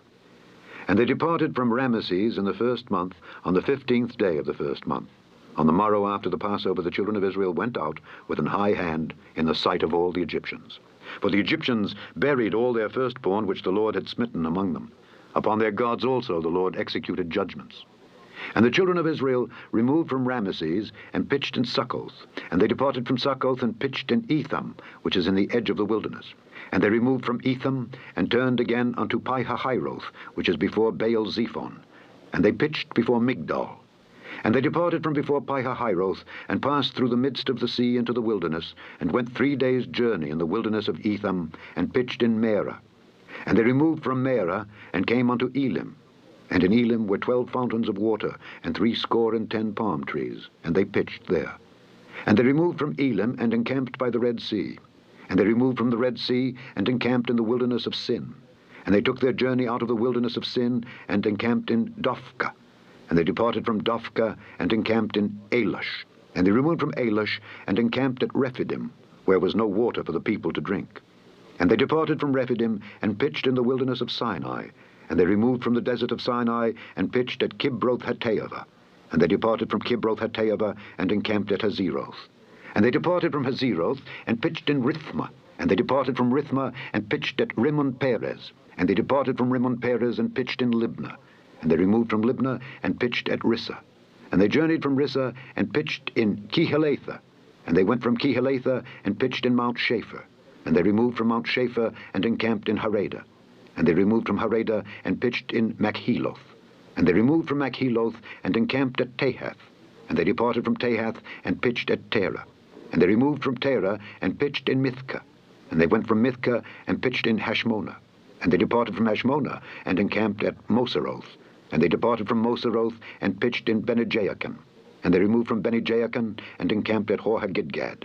And they departed from Ramesses in the first month, on the 15th day of the first month. On the morrow after the Passover, the children of Israel went out with an high hand in the sight of all the Egyptians. For the Egyptians buried all their firstborn which the Lord had smitten among them. Upon their gods also the Lord executed judgments. And the children of Israel removed from Ramesses, and pitched in Succoth. And they departed from Succoth, and pitched in Etham, which is in the edge of the wilderness. And they removed from Etham, and turned again unto Pi-hahiroth, which is before Baal-zephon. And they pitched before Migdol. And they departed from before Pi-hahiroth, and passed through the midst of the sea into the wilderness, and went 3 days' journey in the wilderness of Etham, and pitched in Merah. And they removed from Merah, and came unto Elim. And in Elim were 12 fountains of water, and 70 palm trees, and they pitched there. And they removed from Elim, and encamped by the Red Sea. And they removed from the Red Sea, and encamped in the wilderness of Sin. And they took their journey out of the wilderness of Sin, and encamped in Dophkah. And they departed from Dophkah, and encamped in Elash. And they removed from Alush, and encamped at Rephidim, where was no water for the people to drink. And they departed from Rephidim, and pitched in the wilderness of Sinai. And they removed from the desert of Sinai, and pitched at Kibroth-Hattaavah. And they departed from Kibroth-Hattaavah, and encamped at Hazeroth. And they departed from Hazeroth, and pitched in Rithmah. And they departed from Rithmah, and pitched at Rimmon-Perez. And they departed from Rimmon-Perez, and pitched in Libnah. And they removed from Libnah, and pitched at Rissah. And they journeyed from Rissah, and pitched in Kehelatha. And they went from Kehelatha, and pitched in Mount Shapher. And they removed from Mount Shapher, and encamped in Harada. And they removed from Harada, and pitched in Machheloth. And they removed from Machheloth, and encamped at Tahath. And they departed from Tahath, and pitched at Terah. And they removed from Terah, and pitched in Mithcah. And they went from Mithcah, and pitched in Hashmonah. And they departed from Hashmonah, and encamped at Moseroth. And they departed from Moseroth, and pitched in Bene-Jaakan. And they removed from Bene-Jaakan, and encamped at Hor-Haggidgad.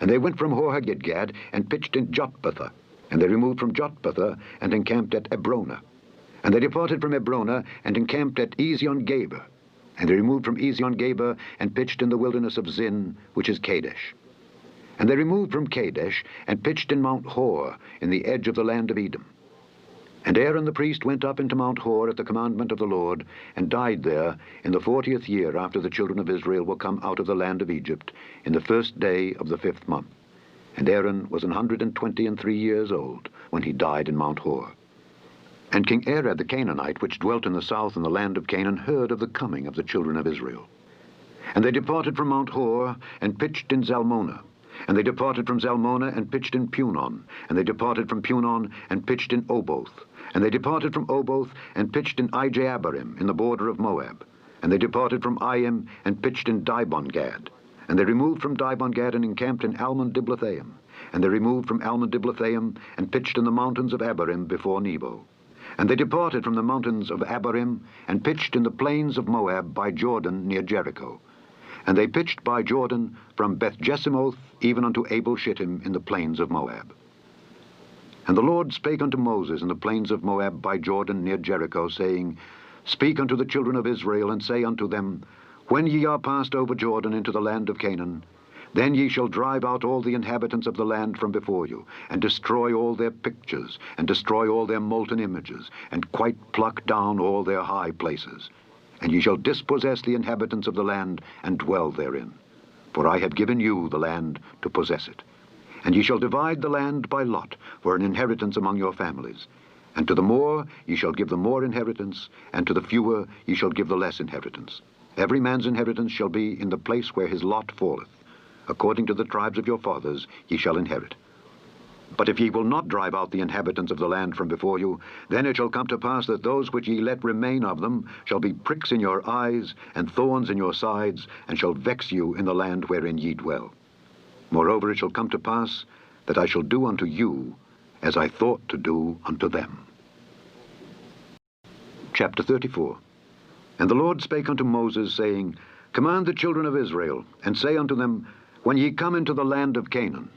And they went from Hor-Haggidgad, and pitched in Jotbathah. And they removed from Jotbathah, and encamped at Ebrona. And they departed from Ebrona, and encamped at Ezion-Geber. And they removed from Ezion-Geber, and pitched in the wilderness of Zin, which is Kadesh. And they removed from Kadesh, and pitched in Mount Hor, in the edge of the land of Edom. And Aaron the priest went up into Mount Hor at the commandment of the Lord, and died there in the 40th year after the children of Israel were come out of the land of Egypt, in the 1st day of the 5th month. And Aaron was 123 years old when he died in Mount Hor. And King Arad the Canaanite, which dwelt in the south in the land of Canaan, heard of the coming of the children of Israel. And they departed from Mount Hor, and pitched in Zalmonah. And they departed from Zalmonah, and pitched in Punon. And they departed from Punon, and pitched in Oboth. And they departed from Oboth, and pitched in Ijeabarim, in the border of Moab. And they departed from Iim, and pitched in Dibon-Gad. And they removed from Dibon-Gad, and encamped in Almon-Diblathaim. And they removed from Almon-Diblathaim, and pitched in the mountains of Abarim before Nebo. And they departed from the mountains of Abarim, and pitched in the plains of Moab by Jordan near Jericho. And they pitched by Jordan from Beth-Jesimoth even unto Abel-Shittim in the plains of Moab. And the Lord spake unto Moses in the plains of Moab by Jordan near Jericho, saying, Speak unto the children of Israel, and say unto them, When ye are passed over Jordan into the land of Canaan, then ye shall drive out all the inhabitants of the land from before you, and destroy all their pictures, and destroy all their molten images, and quite pluck down all their high places. And ye shall dispossess the inhabitants of the land, and dwell therein. For I have given you the land to possess it. And ye shall divide the land by lot, for an inheritance among your families. And to the more ye shall give the more inheritance, and to the fewer ye shall give the less inheritance. Every man's inheritance shall be in the place where his lot falleth. According to the tribes of your fathers ye shall inherit. But if ye will not drive out the inhabitants of the land from before you, then it shall come to pass that those which ye let remain of them shall be pricks in your eyes, and thorns in your sides, and shall vex you in the land wherein ye dwell. Moreover, it shall come to pass that I shall do unto you as I thought to do unto them. Chapter 34. And the Lord spake unto Moses, saying, Command the children of Israel, and say unto them, When ye come into the land of Canaan,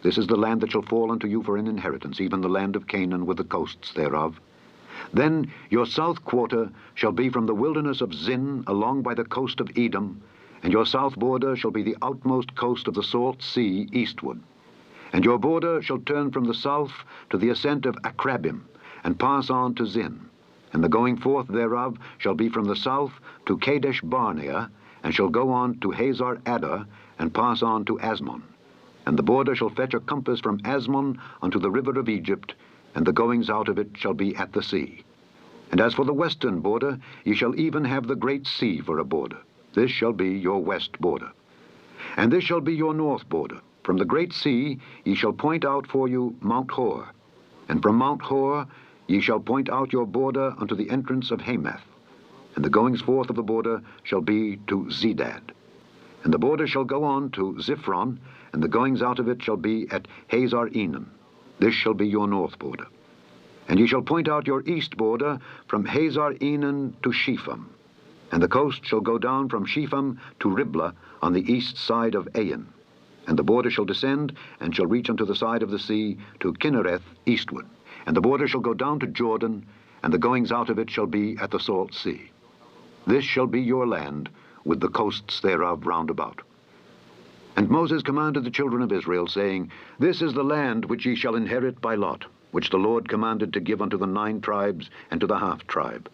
this is the land that shall fall unto you for an inheritance, even the land of Canaan with the coasts thereof. Then your south quarter shall be from the wilderness of Zin along by the coast of Edom, and your south border shall be the outmost coast of the salt sea eastward. And your border shall turn from the south to the ascent of Akrabim, and pass on to Zin. And the going forth thereof shall be from the south to Kadesh Barnea, and shall go on to Hazar Adar, and pass on to Asmon. And the border shall fetch a compass from Asmon unto the river of Egypt, and the goings out of it shall be at the sea. And as for the western border, ye shall even have the great sea for a border. This shall be your west border. And this shall be your north border. From the great sea ye shall point out for you Mount Hor. And from Mount Hor ye shall point out your border unto the entrance of Hamath. And the goings forth of the border shall be to Zedad. And the border shall go on to Ziphron, and the goings out of it shall be at Hazar Enan. This shall be your north border. And ye shall point out your east border from Hazar Enan to Shepham. And the coast shall go down from Shepham to Riblah on the east side of Ain. And the border shall descend, and shall reach unto the side of the sea to Kinnereth eastward. And the border shall go down to Jordan, and the goings out of it shall be at the salt sea. This shall be your land, with the coasts thereof round about. And Moses commanded the children of Israel, saying, This is the land which ye shall inherit by lot, which the Lord commanded to give unto the 9 tribes and to the half tribe.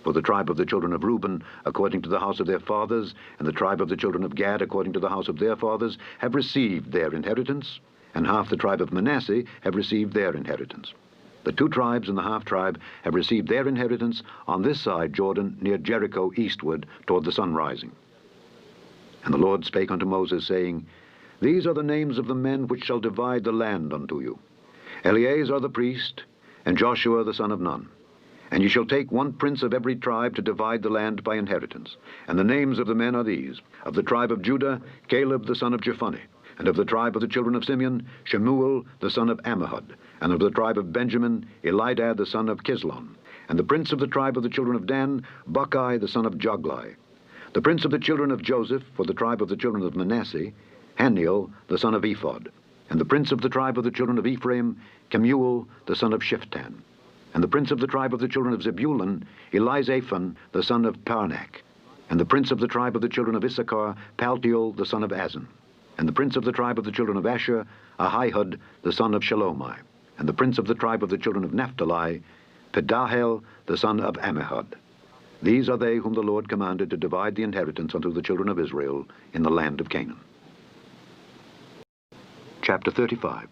For the tribe of the children of Reuben, according to the house of their fathers, and the tribe of the children of Gad, according to the house of their fathers, have received their inheritance, and half the tribe of Manasseh have received their inheritance. The 2 tribes and the half tribe have received their inheritance on this side Jordan, near Jericho, eastward, toward the sun rising. And the Lord spake unto Moses, saying, These are the names of the men which shall divide the land unto you: Eleazar the priest, and Joshua the son of Nun. And ye shall take 1 prince of every tribe to divide the land by inheritance. And the names of the men are these: of the tribe of Judah, Caleb the son of Jephunneh; and of the tribe of the children of Simeon, Shemuel the son of Ammihud; and of the tribe of Benjamin, Elidad the son of Kislon; and the prince of the tribe of the children of Dan, Buckai the son of Joglai; the prince of the children of Joseph, for the tribe of the children of Manasseh, Haniel the son of Ephod; and the prince of the tribe of the children of Ephraim, Kemuel the son of Shiftan; and the prince of the tribe of the children of Zebulun, Elizaphan the son of Parnak; and the prince of the tribe of the children of Issachar, Paltiel the son of Azan; and the prince of the tribe of the children of Asher, Ahihud the son of Shalomai; and the prince of the tribe of the children of Naphtali, Pedahel the son of Ammihud. These are they whom the Lord commanded to divide the inheritance unto the children of Israel in the land of Canaan. Chapter 35.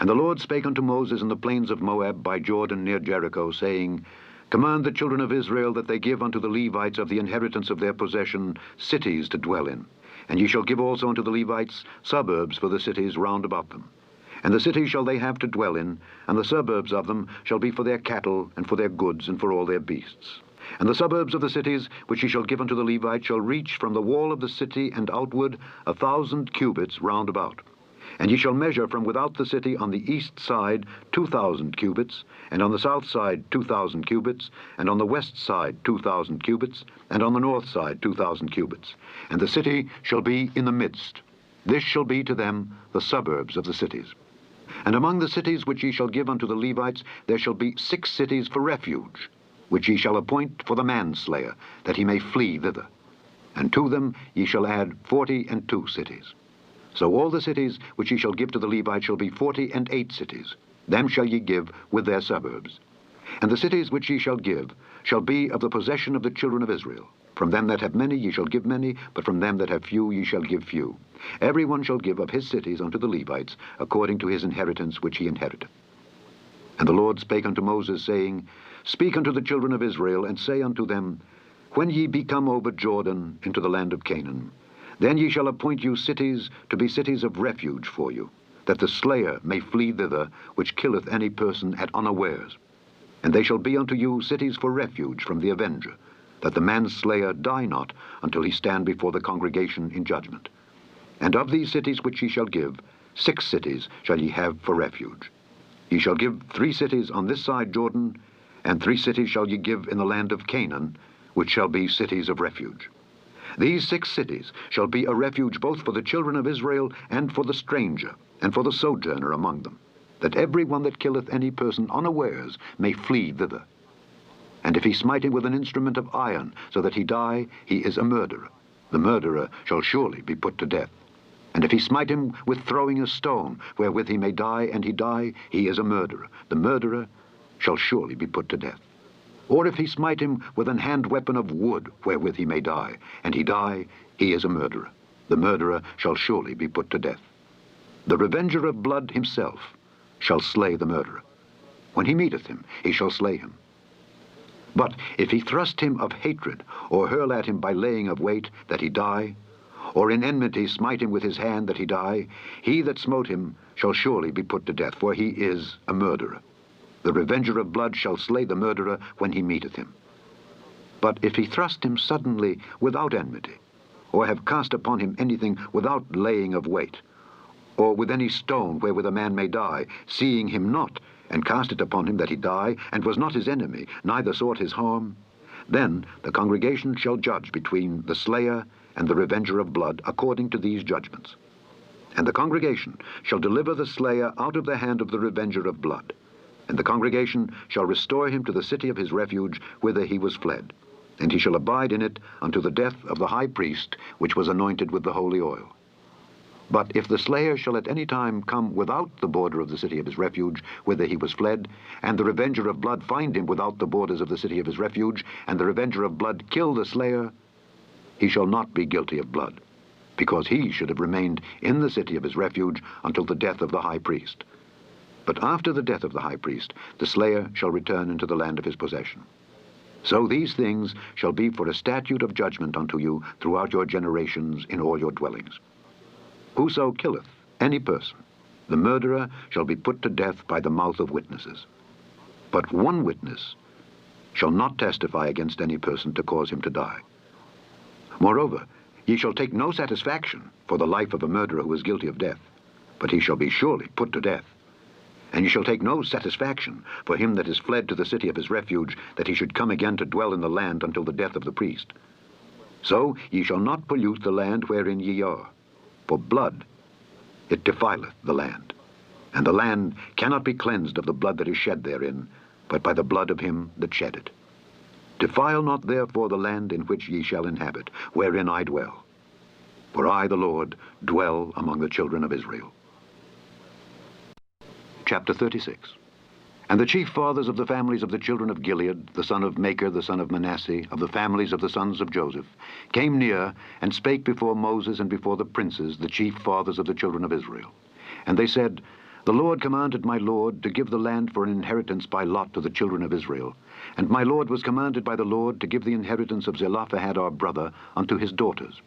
And the Lord spake unto Moses in the plains of Moab by Jordan near Jericho, saying, Command the children of Israel that they give unto the Levites of the inheritance of their possession cities to dwell in. And ye shall give also unto the Levites suburbs for the cities round about them. And the cities shall they have to dwell in, and the suburbs of them shall be for their cattle, and for their goods, and for all their beasts. And the suburbs of the cities which ye shall give unto the Levites shall reach from the wall of the city and outward 1,000 cubits round about. And ye shall measure from without the city on the east side 2,000 cubits, and on the south side 2,000 cubits, and on the west side 2,000 cubits, and on the north side 2,000 cubits. And the city shall be in the midst. This shall be to them the suburbs of the cities. And among the cities which ye shall give unto the Levites there shall be 6 cities for refuge, which ye shall appoint for the manslayer, that he may flee thither. And to them ye shall add 42 cities. So all the cities which ye shall give to the Levites shall be 48 cities. Them shall ye give with their suburbs. And the cities which ye shall give shall be of the possession of the children of Israel. From them that have many ye shall give many, but from them that have few ye shall give few. Every one shall give of his cities unto the Levites, according to his inheritance which he inheriteth. And the Lord spake unto Moses, saying, Speak unto the children of Israel, and say unto them, When ye be come over Jordan into the land of Canaan, then ye shall appoint you cities to be cities of refuge for you, that the slayer may flee thither, which killeth any person at unawares. And they shall be unto you cities for refuge from the avenger, that the manslayer die not until he stand before the congregation in judgment. And of these cities which ye shall give, 6 cities shall ye have for refuge. Ye shall give 3 cities on this side Jordan, and 3 cities shall ye give in the land of Canaan, which shall be cities of refuge. These 6 cities shall be a refuge both for the children of Israel, and for the stranger, and for the sojourner among them, that every one that killeth any person unawares may flee thither. And if he smite him with an instrument of iron, so that he die, he is a murderer. The murderer shall surely be put to death. And if he smite him with throwing a stone, wherewith he may die, and he die, he is a murderer. The murderer shall surely be put to death. Or if he smite him with an hand weapon of wood, wherewith he may die, and he die, he is a murderer. The murderer shall surely be put to death. The revenger of blood himself shall slay the murderer. When he meeteth him, he shall slay him. But if he thrust him of hatred, or hurl at him by laying of weight, that he die, or in enmity smite him with his hand, that he die, he that smote him shall surely be put to death, for he is a murderer. The revenger of blood shall slay the murderer when he meeteth him. But if he thrust him suddenly without enmity, or have cast upon him anything without laying of weight, or with any stone wherewith a man may die, seeing him not, and cast it upon him that he die, and was not his enemy, neither sought his harm, then the congregation shall judge between the slayer and the revenger of blood according to these judgments. And the congregation shall deliver the slayer out of the hand of the revenger of blood. And the congregation shall restore him to the city of his refuge, whither he was fled. And he shall abide in it unto the death of the high priest, which was anointed with the holy oil. But if the slayer shall at any time come without the border of the city of his refuge, whither he was fled, and the revenger of blood find him without the borders of the city of his refuge, and the revenger of blood kill the slayer, he shall not be guilty of blood, because he should have remained in the city of his refuge until the death of the high priest. But after the death of the high priest, the slayer shall return into the land of his possession. So these things shall be for a statute of judgment unto you throughout your generations in all your dwellings. Whoso killeth any person, the murderer shall be put to death by the mouth of witnesses. But one witness shall not testify against any person to cause him to die. Moreover, ye shall take no satisfaction for the life of a murderer who is guilty of death, but he shall be surely put to death. And ye shall take no satisfaction for him that is fled to the city of his refuge, that he should come again to dwell in the land until the death of the priest. So ye shall not pollute the land wherein ye are. For blood, it defileth the land, and the land cannot be cleansed of the blood that is shed therein, but by the blood of him that shed it. Defile not therefore the land in which ye shall inhabit, wherein I dwell. For I, the Lord, dwell among the children of Israel. Chapter 36. And the chief fathers of the families of the children of Gilead, the son of Machir, the son of Manasseh, of the families of the sons of Joseph, came near and spake before Moses and before the princes, the chief fathers of the children of Israel. And they said, The Lord commanded my Lord to give the land for an inheritance by lot to the children of Israel. And my Lord was commanded by the Lord to give the inheritance of Zelophehad our brother unto his daughters.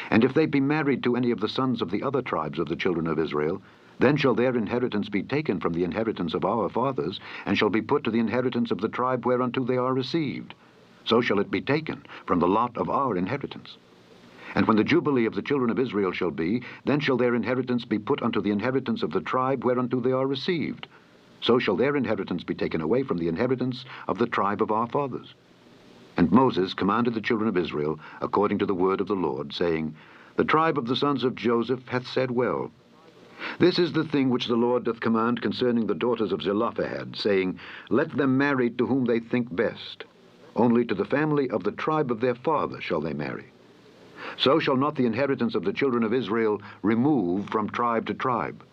And if they be married to any of the sons of the other tribes of the children of Israel, then shall their inheritance be taken from the inheritance of our fathers, and shall be put to the inheritance of the tribe whereunto they are received. So shall it be taken from the lot of our inheritance. And when the jubilee of the children of Israel shall be, then shall their inheritance be put unto the inheritance of the tribe whereunto they are received. So shall their inheritance be taken away from the inheritance of the tribe of our fathers. And Moses commanded the children of Israel according to the word of the Lord, saying, The tribe of the sons of Joseph hath said well. This is the thing which the Lord doth command concerning the daughters of Zelophehad, saying, Let them marry to whom they think best. Only to the family of the tribe of their father shall they marry. So shall not the inheritance of the children of Israel remove from tribe to tribe.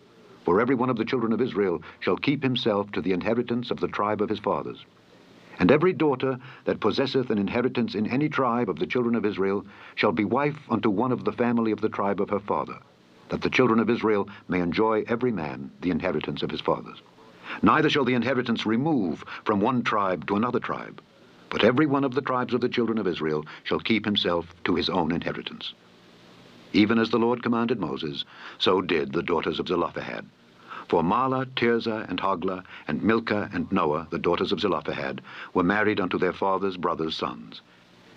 For every one of the children of Israel shall keep himself to the inheritance of the tribe of his fathers. And every daughter that possesseth an inheritance in any tribe of the children of Israel shall be wife unto one of the family of the tribe of her father, that the children of Israel may enjoy every man the inheritance of his fathers. Neither shall the inheritance remove from one tribe to another tribe, but every one of the tribes of the children of Israel shall keep himself to his own inheritance. Even as the Lord commanded Moses, so did the daughters of Zelophehad. For Mahlah, Tirzah, and Hoglah, and Milcah, and Noah, the daughters of Zelophehad, were married unto their father's brothers' sons.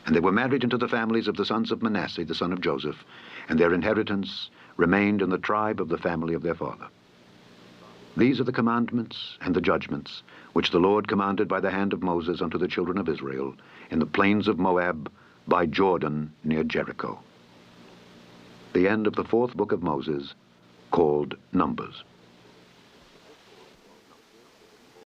And they were married into the families of the sons of Manasseh, the son of Joseph, and their inheritance remained in the tribe of the family of their father. These are the commandments and the judgments which the Lord commanded by the hand of Moses unto the children of Israel in the plains of Moab by Jordan near Jericho. The end of the 4th book of Moses, called Numbers.